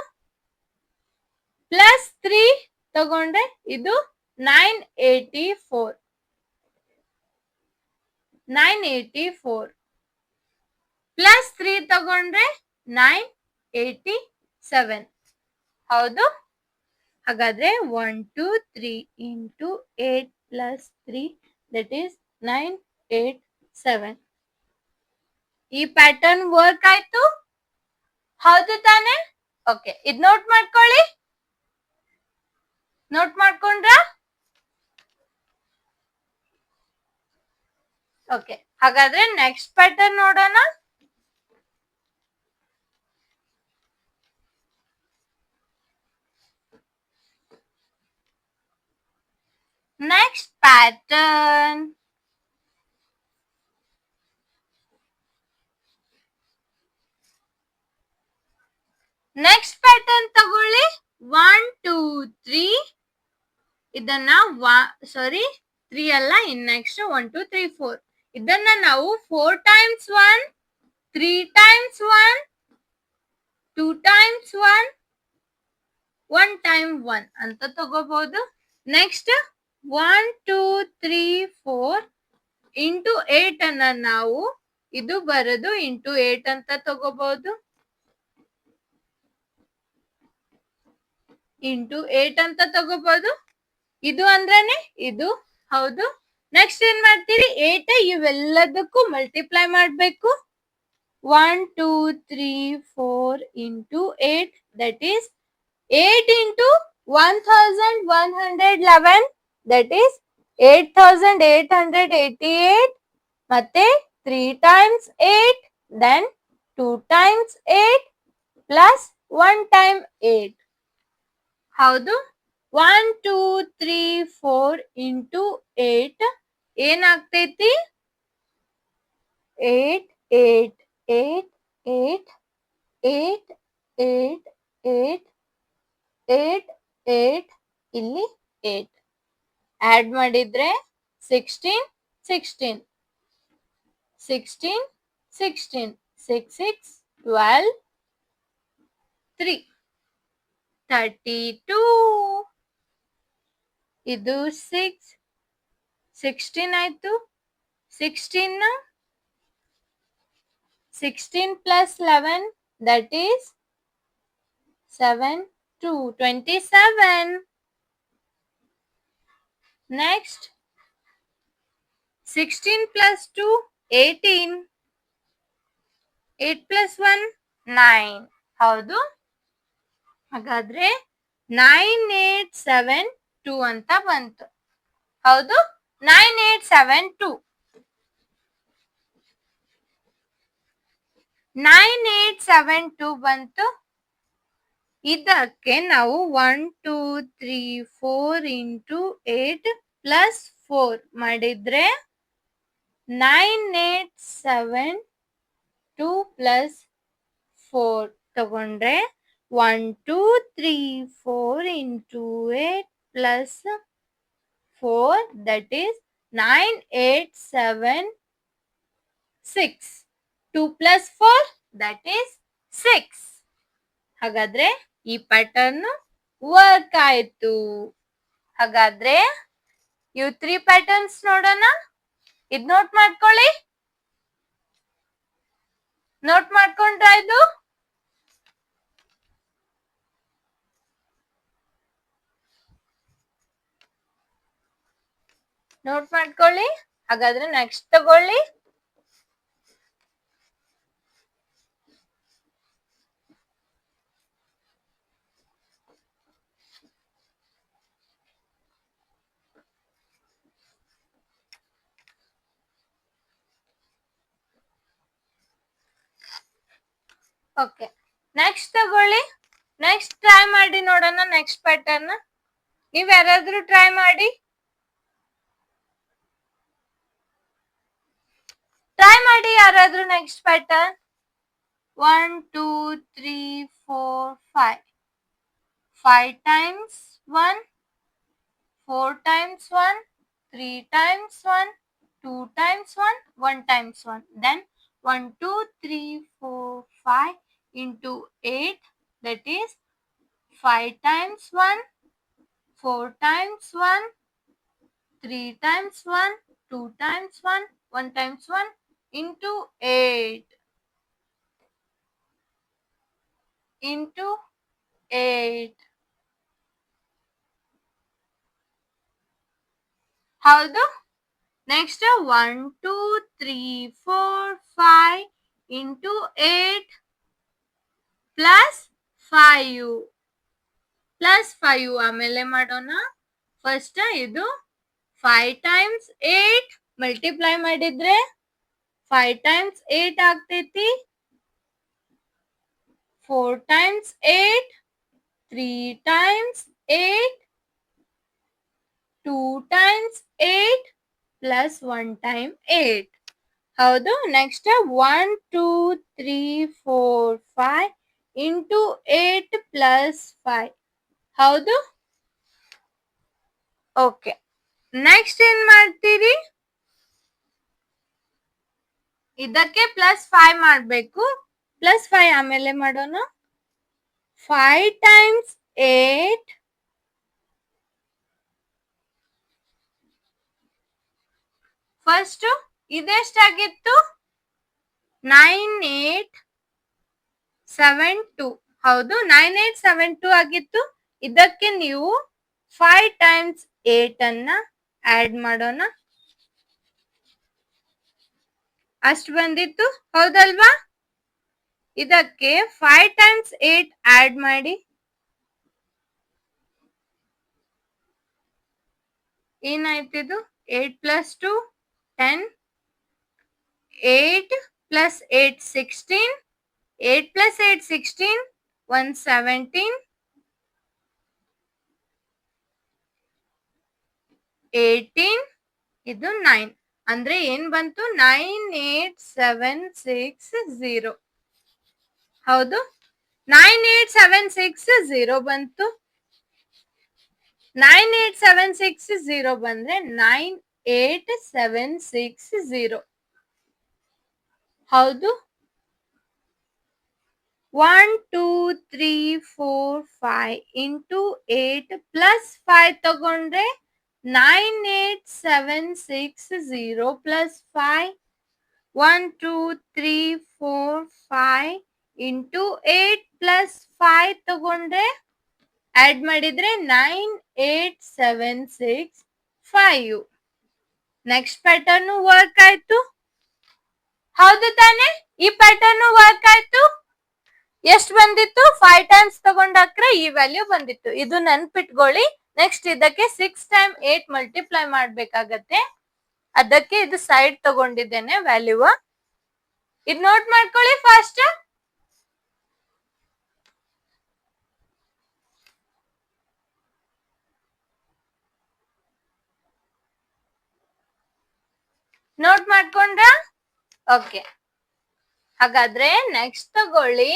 ಪ್ಲಸ್ 3 ತಗೊಂಡ್ರೆ ಇದು 984. 984 ಪ್ಲಸ್ 3 ತಗೊಂಡ್ರೆ 987. ಹೌದು. ಹಾಗಾದ್ರೆ 1 2 3 into 8 plus 3 that is 987. ಈ ಪ್ಯಾಟರ್ನ್ ವರ್ಕ್ ಆಯ್ತು. ಹೌದು ತಾನೆ? ಓಕೆ, ಇದ್ ನೋಟ್ ಮಾಡ್ಕೊಳ್ಳಿ. ನೋಟ್ ಮಾಡ್ಕೊಂಡ್ರ? ಓಕೆ, ಹಾಗಾದ್ರೆ ನೆಕ್ಸ್ಟ್ ಪ್ಯಾಟರ್ನ್ ನೋಡೋಣ. ನೆಕ್ಸ್ಟ್ ಪ್ಯಾಟರ್ನ್ ತಗೊಳ್ಳಿ. 1 2 3 ಇದನ್ನ 3 ಅಲ್ಲ, ಇನ್ ನೆಕ್ಸ್ಟ್ 1 2 3 4 ಇದನ್ನ ನಾವು 4 times 1, 3 times 1, 2 times 1, 1 time 1 ಅಂತ ತಗೋಬಹುದು. ನೆಕ್ಸ್ಟ್ 1 2 3 4 ಇಂಟು 8 ಅನ್ನ ನಾವು ಇದು ಬರೋದು ಇಂಟು 8 ಅಂತ ತಗೋಬಹುದು. ಇಂಟು 8 ಅಂತ ತಗೋಬಹುದು. ಇದು ಅಂದ್ರೇನೆ ಇದು. ಹೌದು. ನೆಕ್ಸ್ಟ್ ಏನ್ ಮಾಡ್ತೀರಿ? 8 ಇವೆಲ್ಲದಕ್ಕೂ ಮಲ್ಟಿಪ್ಲೈ ಮಾಡ್ಬೇಕು. 1 2 3 4 into 8 that is 8 into 1111 that is 8888 ಮತ್ತೆ 3 times 8 then 2 times 8 plus 1 time 8. ಹೌದು. 1 2 3 4 into 8 ಏನಾಗ್ತೈತಿ? 8 8 8 8 8 8 8 8 8 ಇಲ್ಲಿ 8 ಆಡ್ ಮಾಡಿದ್ರೆ 16 16 16 16 6 6 12 3 32. ಇದು 6 16 ಆಯ್ತು. 16 plus 11 that is 7 2 27. Next 16 plus 2 18. 8 plus 1 9. ಹೌದು. ಹಾಗಾದ್ರೆ 9872 ಅಂತ ಬಂತು. ಹೌದು, 9872. 9872 ಬಂತು. ಇದಕ್ಕೆ ನಾವು 1 2 3 4 into 8 plus 4 ಮಾಡಿದ್ರೆ 9872 plus 4 ತಗೊಂಡ್ರೆ 1 2 3 4 into 8 plus 4 that is 9876. 2 plus 4 that is 6. ಹಾಗಾದ್ರೆ ಈ ಪ್ಯಾಟರ್ನ್ ವರ್ಕ್ ಆಯ್ತು. ಹಾಗಾದ್ರೆ ಇವು 3 ಪ್ಯಾಟರ್ನ್ಸ್ ನೋಡೋಣ. ಇದ್ ನೋಟ್ ಮಾಡ್ಕೊಳ್ಳಿ. ನೋಟ್ ಮಾಡ್ಕೊಂಡ್ರ ಇದು? ನೋಟ್ ಮಾಡ್ಕೊಳ್ಳಿ. ಹಾಗಾದ್ರೆ ನೆಕ್ಸ್ಟ್ ತಗೊಳ್ಳಿ. ಓಕೆ, ನೆಕ್ಸ್ಟ್ ತಗೊಳ್ಳಿ. ನೆಕ್ಸ್ಟ್ ಟ್ರೈ ಮಾಡಿ ನೋಡೋಣ ನೆಕ್ಸ್ಟ್ ಪ್ಯಾಟರ್ನ್. ನೀವ್ ಯಾರಾದ್ರೂ ಟ್ರೈ ಮಾಡಿ. ಟ್ರೈ ಮಾಡಿ ಯಾರಾದ್ರೂ next pattern. 1 2 3 4 5. 5 times 1, 4 times 1, 3 times 1, 2 times 1, 1 times 1. Then 1 2 3 4 5 into 8, that is 5 times 1, 4 times 1, 3 times 1, 2 times 1, 1 times 1 into 8 into 8. ಹೌದು. Next 1 2 3 4 5 into 8 plus 5 plus 5. ಆಮೇಲೆ ಮಾಡೋಣ. ಫಸ್ಟ್ ಇದು 5 times 8 ಮಲ್ಟಿಪ್ಲೈ ಮಾಡಿದ್ರೆ 5 times 8 ಆಗ್ತೈತಿ. 4 times 8, 3 times 8, 2 times 8 plus 1 time 8. ಹೌದು. Next 1 2 3 4 5 into 8 plus 5. ಹೌದು. ಓಕೆ. ನೆಕ್ಸ್ಟ್ ಏನ್ ಮಾಡ್ತೀರಿ? ಇದಕ್ಕೆ ಪ್ಲಸ್ 5 ಮಾಡ್ಬೇಕು. ಪ್ಲಸ್ 5 ಆಮೇಲೆ ಮಾಡೋಣ. 5 times 8 ಫಸ್ಟ್ ಇದೆಷ್ಟಾಗಿತ್ತು? 9872. ಹೌದು, 9872 ಆಗಿತ್ತು. ಇದಕ್ಕೆ ನೀವು 5 times 8 ಅನ್ನ ಆಡ್ ಮಾಡೋಣ. ಅಷ್ಟು ಬಂದಿತ್ತು, ಹೌದಲ್ವಾ? ಇದಕ್ಕೆ 5 times 8 ಆಡ್ ಮಾಡಿ. ಏನಾಯ್ತಿದು? 8 plus 2 10. 8 plus 8 16. 8 plus 8 16. 117. 18. ಇದು 9. ಅಂದ್ರೆ ಏನ್ ಬಂತು? 98760. ಹೌದು, 98760 ಬಂತು. 98760 ಬಂದ್ರೆ 98760. ಹೌದು. 1 2 3 4 5 into 8 plus 5 ತಗೊಂಡ್ರೆ 98760 plus 5. 1 2 3 4 5 into 8 plus 5 ತಗೊಂಡ್ರೆ ಆಡ್ ಮಾಡಿದ್ರೆ 98765. ನೆಕ್ಸ್ಟ್ ಪ್ಯಾಟರ್ನ್ ವರ್ಕ್ ಆಯ್ತು. ಹೌದು ತಾನೆ? ಈ ಪ್ಯಾಟರ್ನ್ ವರ್ಕ್ ಆಯ್ತು. ಎಷ್ಟು ಬಂದಿತ್ತು? 5 ಟೈಮ್ಸ್ ತಗೊಂಡಾಕ್ರೆ ಈ ವ್ಯಾಲ್ಯೂ ಬಂದಿತ್ತು. ಇದು ನೆನ್ಪಿಟ್ಕೊಳ್ಳಿ. ನೆಕ್ಸ್ಟ್ ಇದಕ್ಕೆ 6 times 8 ಮಲ್ಟಿಪ್ಲೈ ಮಾಡ್ಬೇಕಾಗತ್ತೆ. ಅದಕ್ಕೆ ಇದು ಸೈಡ್ ತಗೊಂಡಿದ್ದೇನೆ ವ್ಯಾಲ್ಯೂ. ಇದು ನೋಟ್ ಮಾಡ್ಕೊಳ್ಳಿ ಫಸ್ಟ್. ನೋಟ್ ಮಾಡ್ಕೊಂಡ್ರ? ಓಕೆ. ಹಾಗಾದ್ರೆ ನೆಕ್ಸ್ಟ್ ತಗೊಳ್ಳಿ.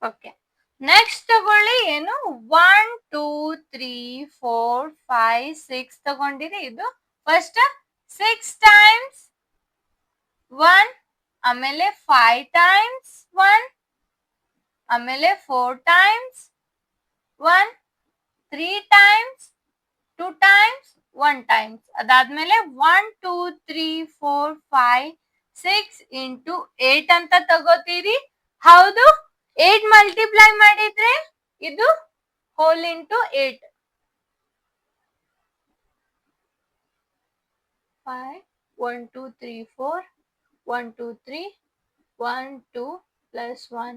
ಓಕೆ. ನೆಕ್ಸ್ಟ್ ತಗೊಳ್ಳಿ. ಏನು? 1 2 3 4 5 6 ತಗೊಂಡಿರಿ. ಇದು ಫಸ್ಟ್ 6 times 1, ಆಮೇಲೆ 5 times 1, ಆಮೇಲೆ 4 times 1, 3 times, 2 times, 1 times. ಅದಾದ್ಮೇಲೆ 1 2 3 4 5 6 into 8 ಅಂತ ತಗೋತೀರಿ. ಹೌದು. 8 ಮಲ್ಟಿಪ್ಲೈ ಮಾಡಿದ್ರೆ ಇದು whole into 8. 5, 1, 2, 3, 4, 1, 2, 3, 1, 2 plus 1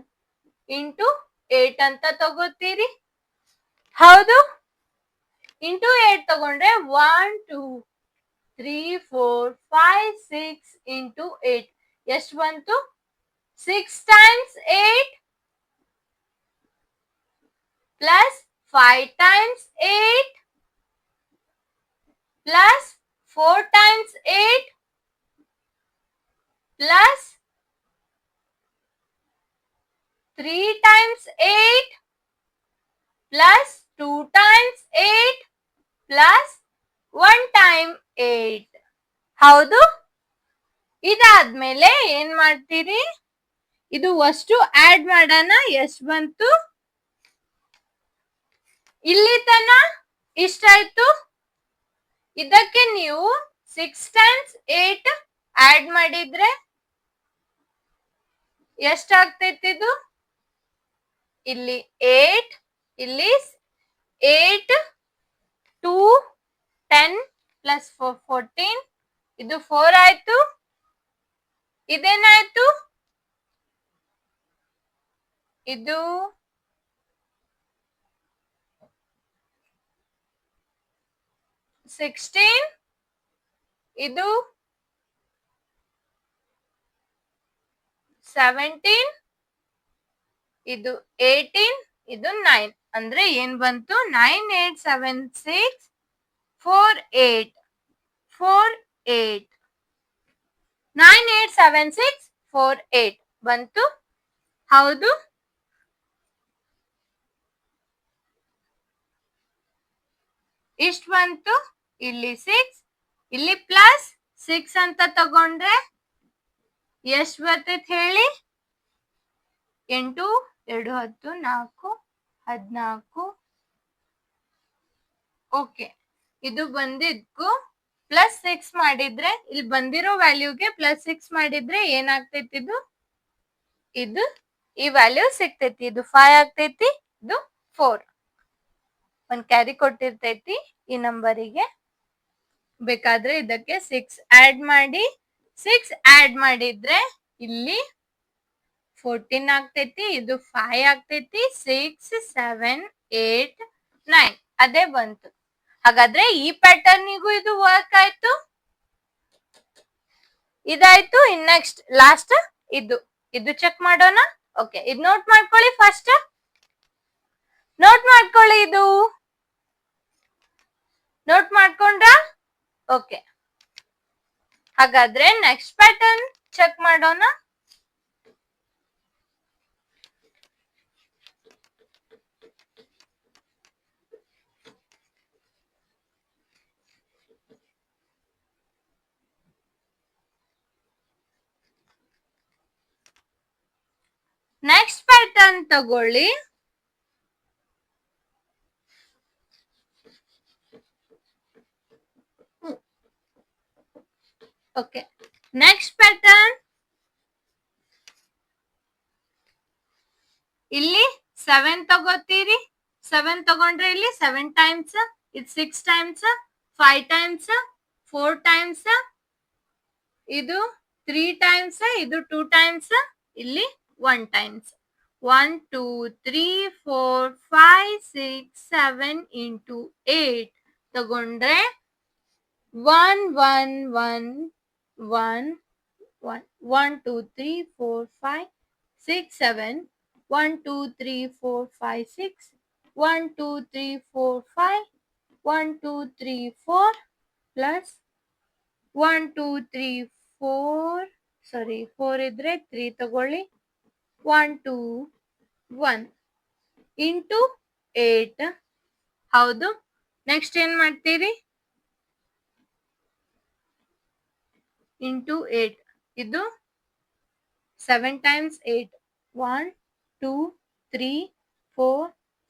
into 8 ಅಂತ ತಗೋತೀರಿ. ಹೌದು, ಇಂಟು 8 ತಗೊಂಡ್ರೆ 1, 2, 3, 4, 5, 6 into 8 ಎಷ್ಟು ಬಂತು? 6 times 8 plus 5 times 8 plus 4 times 8 plus 3 times 8 plus 2 times 8 plus 1 time 8. ಹೌದು, ಇದಾದ್ಮೇಲೆ ಏನ್ ಮಾಡ್ತೀರಿ? ಇದು ಅಷ್ಟು ಆಡ್ ಮಾಡೋಣ. ಎಷ್ಟು ಬಂತು? ಇಲ್ಲಿ ತನ ಇಷ್ಟಾಯ್ತು. ಇದಕ್ಕೆ ನೀವು 6 times 8 ಆಡ್ ಮಾಡಿದ್ರೆ ಎಷ್ಟಾಗ್ತೈತಿದು? ಇಲ್ಲಿ 8, ಇಲ್ಲಿ 8, 2, 10 plus 4, 14. ಇದು 4 ಆಯ್ತು. ಇದೇನಾಯ್ತು? ಇದು 16, ಇದು 17, ಇದು 18, ಇದು 9. ಅಂದ್ರೆ ಏನ್ ಬಂತು? 9, 8, 7, 6, 4, 8, 4, 8, 9, 8, 7, 6, 4, 8 ಬಂತು. ಹೌದು, ಇಷ್ಟ ಬಂತು. ಇಲ್ಲಿ 6, ಇಲ್ಲಿ ಪ್ಲಸ್ 6 ಅಂತ ತಗೊಂಡ್ರೆ ಎಷ್ಟು ಬರ್ತೈತೆ ಹೇಳಿ? 8, 2, 10, 4, 14. ಓಕೆ, ಇದು ಬಂದಿದ್ಕು ಪ್ಲಸ್ 6 ಮಾಡಿದ್ರೆ, ಇಲ್ಲಿ ಬಂದಿರೋ ವ್ಯಾಲ್ಯೂಗೆ ಪ್ಲಸ್ 6 ಮಾಡಿದ್ರೆ ಏನಾಗ್ತೈತಿ? ಇದು ಈ ವ್ಯಾಲ್ಯೂ ಸಿಗ್ತೈತಿ. ಇದು 5 ಆಗ್ತೈತಿ, ಇದು 4. ಒಂದ್ ಕ್ಯಾರಿ ಕೊಟ್ಟಿರ್ತೈತಿ ಈ ನಂಬರಿಗೆ. ಬೇಕಾದ್ರೆ ಇದಕ್ಕೆ 6 ಆಡ್ ಮಾಡಿ. 6 ಆಡ್ ಮಾಡಿದ್ರೆ ಇಲ್ಲಿ 14 ಆಗ್ತೈತಿ, ಇದು 5 ಆಗ್ತೈತಿ. 6, 7, 8, 9 ಅದೇ ಬಂತು. ಹಾಗಾದ್ರೆ ಈ ಪ್ಯಾಟರ್ನಿಗೂ ಇದು ವರ್ಕ್ ಆಯ್ತು. ಇದಾಯ್ತು. ಇನ್ ನೆಕ್ಸ್ಟ್ ಲಾಸ್ಟ್ ಇದು ಚೆಕ್ ಮಾಡೋಣ. ಓಕೆ, ಇದು ನೋಟ್ ಮಾಡ್ಕೊಳ್ಳಿ. ಫಸ್ಟ್ ನೋಟ್ ಮಾಡ್ಕೊಳ್ಳಿ. ಇದು ನೋಟ್ ಮಾಡ್ಕೊಂಡ್ರ? ಓಕೆ, ಹಾಗಾದ್ರೆ ನೆಕ್ಸ್ಟ್ ಪ್ಯಾಟರ್ನ್ ಚೆಕ್ ಮಾಡೋಣ. ನೆಕ್ಸ್ಟ್ ಪ್ಯಾಟರ್ನ್ ತಗೊಳ್ಳಿ. ಓಕೆ, ನೆಕ್ಸ್ಟ್ ಪ್ಯಾಟರ್ನ್ ಇಲ್ಲಿ 7 ತಗೋತೀರಿ. 7 ತಗೊಂಡ್ರೆ ಇಲ್ಲಿ 7 ಟೈಮ್ಸ್, ಇದು 6 ಟೈಮ್ಸ್, 5 ಟೈಮ್ಸ್, 4 ಟೈಮ್ಸ್, ಇದು 3 ಟೈಮ್ಸ್, ಇದು 2 ಟೈಮ್ಸ್, ಇಲ್ಲಿ 1 ಟೈಮ್ಸ್. 1, 2, 3, 4, 5, 6, 7 into 8 ತಗೊಂಡ್ರೆ 1, 1, 1, 1, 1, 1, 2, 3, 4, 5, 6, 7, 1, 2, 3, 4, 5, 6, 1, 2, 3, 4, 5, 1, 2, 3, 4 plus 1, 2, 3, 4, ಸಾರಿ 4 ಇದ್ರೆ 3 ತಗೊಳ್ಳಿ. 1, 2, 1 into 8. ಹೌದು, ನೆಕ್ಸ್ಟ್ ಏನ್ ಮಾಡ್ತೀರಿ? ಇಂಟು 8. ಇದು 7 times 8. 1, 2, 3, 4,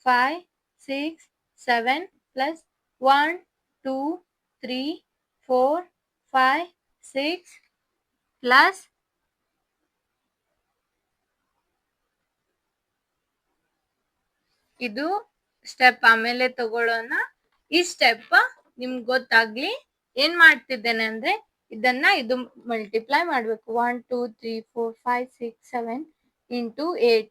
5, 6, 7 plus 1, 2, 3, 4, 5, 6 plus ಇದು ಸ್ಟೆಪ್ ಆಮೇಲೆ ತಗೊಳ್ಳೋಣ. ಈ ಸ್ಟೆಪ್ ನಿಮ್ಗೆ ಗೊತ್ತಾಗ್ಲಿ ಏನ್ ಮಾಡ್ತಿದ್ದೇನೆ ಅಂದ್ರೆ ಇದನ್ನ ಇದು ಮಲ್ಟಿಪ್ಲೈ ಮಾಡ್ಬೇಕು. 1 2 3 4 5 6 7 into 8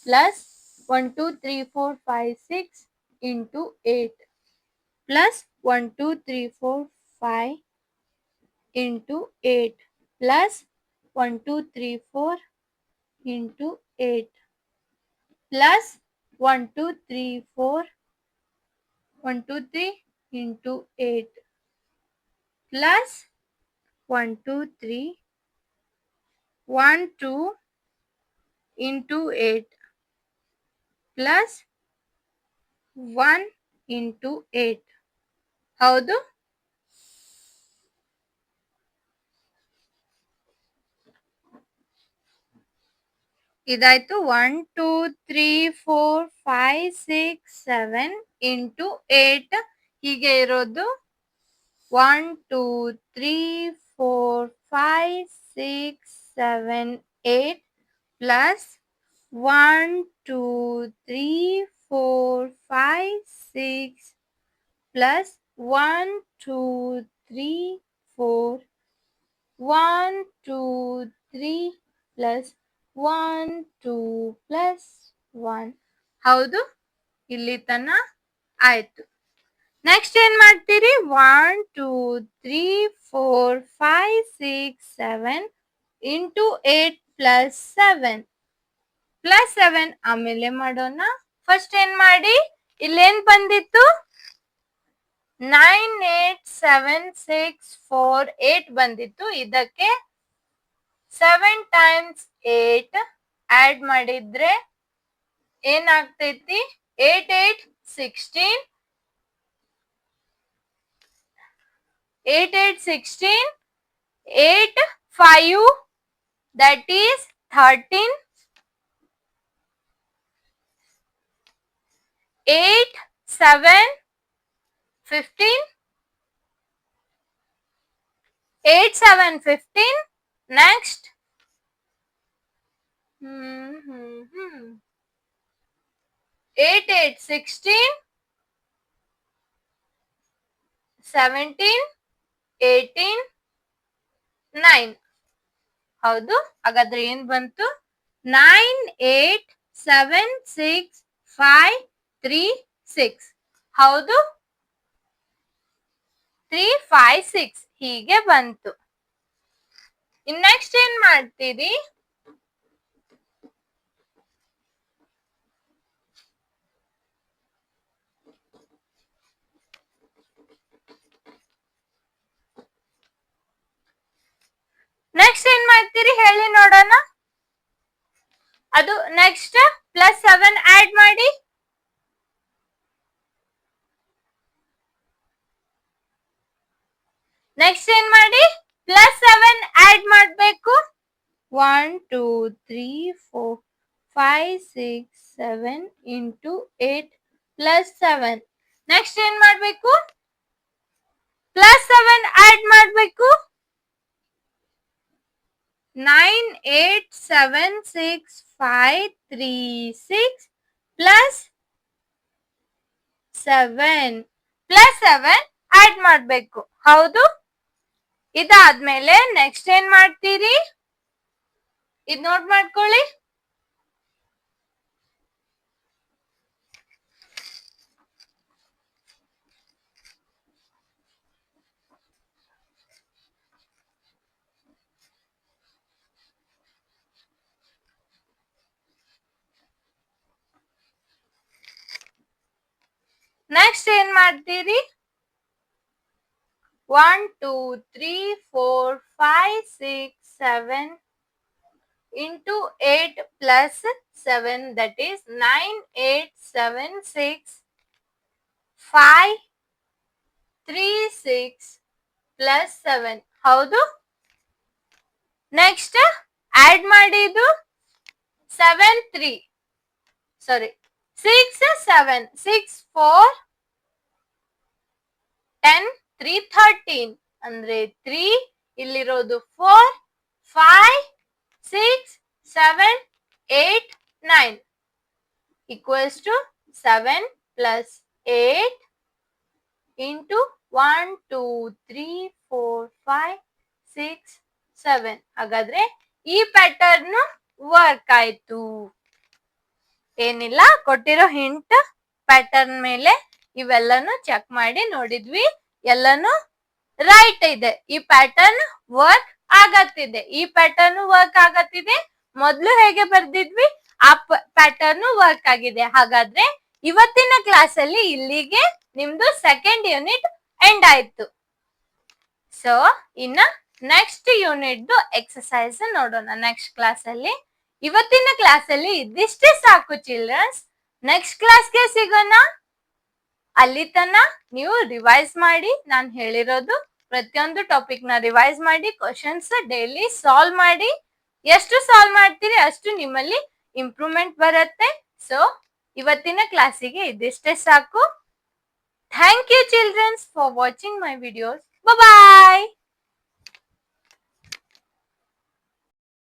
plus 1 2 3 4 5 6 into 8 plus 1 2 3 4 5 into 8 plus 1 2 3 4 into 8 plus 1 2 3 4 1 2 3 into 8 plus 1 2 3 1 2 into 8 plus 1 into 8 ಹೌದು. ಇದಾಯ್ತು. 1 2 3 4 5 6 7 ಇಂಟು 8 ಹೀಗೆ ಇರೋದು. 1 2 3 4 5 6 7 8 plus 1 2 3 4 5 6 plus 1 2 3 4 1 2 3 plus 1 2 plus 1 ಹೌದು. ಇಲ್ಲಿ ತನ ಆಯ್ತು. ನೆಕ್ಸ್ಟ್ ಏನ್ ಮಾಡ್ತೀರಿ? 1 2 3 4 5 6 7 ಇಂಟು 8 ಪ್ಲಸ್ 7 ಆಮೇಲೆ ಮಾಡೋಣ. ಫಸ್ಟ್ ಏನ್ ಮಾಡಿ, ಇಲ್ಲೇನ್ ಬಂದಿತ್ತು? 9 8 7 6 4 8 ಬಂದಿತ್ತು. ಇದಕ್ಕೆ 7 ಟೈಮ್ಸ್ 8 ಆಡ್ ಮಾಡಿದ್ರೆ ಏನಾಗ್ತೈತಿ? 8 8 16 8 8 16 8 5 that is 13 8 7 15 8 7 15 next 8 8 16 17 18 9 ಹೌದು. ಹಾಗಾದ್ರೆ ಏನ್ ಬಂತು? 9 8 7 6 5 3 6 ಹೌದು. 3 5 6 ಹೀಗೆ ಬಂತು. ಇನ್ ನೆಕ್ಸ್ಟ್ ಏನ್ ಮಾಡ್ತೀರಿ? ನೆಕ್ಸ್ಟ್ ಏನ್ ಮಾಡ್ತೀರಿ ಹೇಳಿ ನೋಡೋಣ. ಅದು ನೆಕ್ಸ್ಟ್ ಪ್ಲಸ್ 7 ಆಡ್ ಮಾಡಿ. ನೆಕ್ಸ್ಟ್ ಏನ್ ಮಾಡಿ? ಪ್ಲಸ್ 7 ಆಡ್ ಮಾಡ್ಬೇಕು. 1 2 3 4 5 6 7 ಇಂಟು 8 ಪ್ಲಸ್ 7 ನೆಕ್ಸ್ಟ್ ಏನ್ ಮಾಡ್ಬೇಕು? ಪ್ಲಸ್ 7 ಆಡ್ ಮಾಡ್ಬೇಕು. 9 8 7 6 5 3 6 ಪ್ಲಸ್ 7 ಆಡ್ ಮಾಡ್ಬೇಕು. ಹೌದು. ಇದಾದ್ಮೇಲೆ ನೆಕ್ಸ್ಟ್ ಏನ್ ಮಾಡ್ತೀರಿ? ಇದ್ ನೋಟ್ ಮಾಡ್ಕೊಳ್ಳಿ. ನೆಕ್ಸ್ಟ್ ಏನ್ ಮಾಡ್ತೀರಿ? 1 2 3 4 5 6 7 into 8 plus 7 that is 9 8 7 6 5 3 6 plus 7 ಹೌದು. ನೆಕ್ಸ್ಟ್ ಆಡ್ ಮಾಡಿದ್ದು 7 3 ಸಾರಿ 6 7 6 4 10 3 13 ಅಂದ್ರೆ 3 ಇಲ್ಲಿರೋದು 4 5 6 7 8 9 equals to 7 ಪ್ಲಸ್ 8 ಇಂಟು 1 2 3 4 5 6 7. ಹಾಗಾದ್ರೆ ಈ ಪ್ಯಾಟರ್ನ್ ವರ್ಕ್ ಆಯ್ತು. ಏನಿಲ್ಲ, ಕೊಟ್ಟಿರೋ ಹಿಂಟ್ ಪ್ಯಾಟರ್ನ್ ಮೇಲೆ ಇವೆಲ್ಲನು ಚೆಕ್ ಮಾಡಿ ನೋಡಿದ್ವಿ, ಎಲ್ಲಾನು ರೈಟ್ ಇದೆ. ಈ ಪ್ಯಾಟರ್ನ್ ವರ್ಕ್ ಆಗತ್ತಿದೆ, ಈ ಪ್ಯಾಟರ್ನ್ ವರ್ಕ್ ಆಗತ್ತಿದೆ. ಮೊದ್ಲು ಹೇಗೆ ಬರ್ದಿದ್ವಿ ಆ ಪ್ಯಾಟರ್ನ್ ವರ್ಕ್ ಆಗಿದೆ. ಹಾಗಾದ್ರೆ ಇವತ್ತಿನ ಕ್ಲಾಸ್ ಅಲ್ಲಿ ಇಲ್ಲಿಗೆ ನಿಮ್ದು ಸೆಕೆಂಡ್ ಯೂನಿಟ್ ಎಂಡ್ ಆಯ್ತು. ಸೊ ಇನ್ನ ನೆಕ್ಸ್ಟ್ ಯೂನಿಟ್ ಎಕ್ಸರ್ಸೈಸ್ ನೋಡೋಣ ನೆಕ್ಸ್ಟ್ ಕ್ಲಾಸ್ ಅಲ್ಲಿ. ಇವತ್ತಿನ ಕ್ಲಾಸ್ ಅಲ್ಲಿ ಇದಿಷ್ಟೇ ಸಾಕು ಚಿಲ್ಡ್ರನ್ಸ್. ನೆಕ್ಸ್ಟ್ ಕ್ಲಾಸ್ಗೆ ಸಿಗೋಣ. ಅಲ್ಲಿ ತನ ನೀವು ರಿವೈಸ್ ಮಾಡಿ, ನಾನು ಹೇಳಿರೋದು ಪ್ರತಿಯೊಂದು ಟಾಪಿಕ್ ನ ರಿವೈಸ್ ಮಾಡಿ, ಕ್ವಶನ್ಸ್ ಡೈಲಿ ಸಾಲ್ವ್ ಮಾಡಿ. ಎಷ್ಟು ಸಾಲ್ವ್ ಮಾಡ್ತೀರಿ ಅಷ್ಟು ನಿಮ್ಮಲ್ಲಿ ಇಂಪ್ರೂವ್ಮೆಂಟ್ ಬರುತ್ತೆ. ಸೊ ಇವತ್ತಿನ ಕ್ಲಾಸಿಗೆ ಇದಿಷ್ಟೇ ಸಾಕು. Thank you childrens for watching my videos. Bye.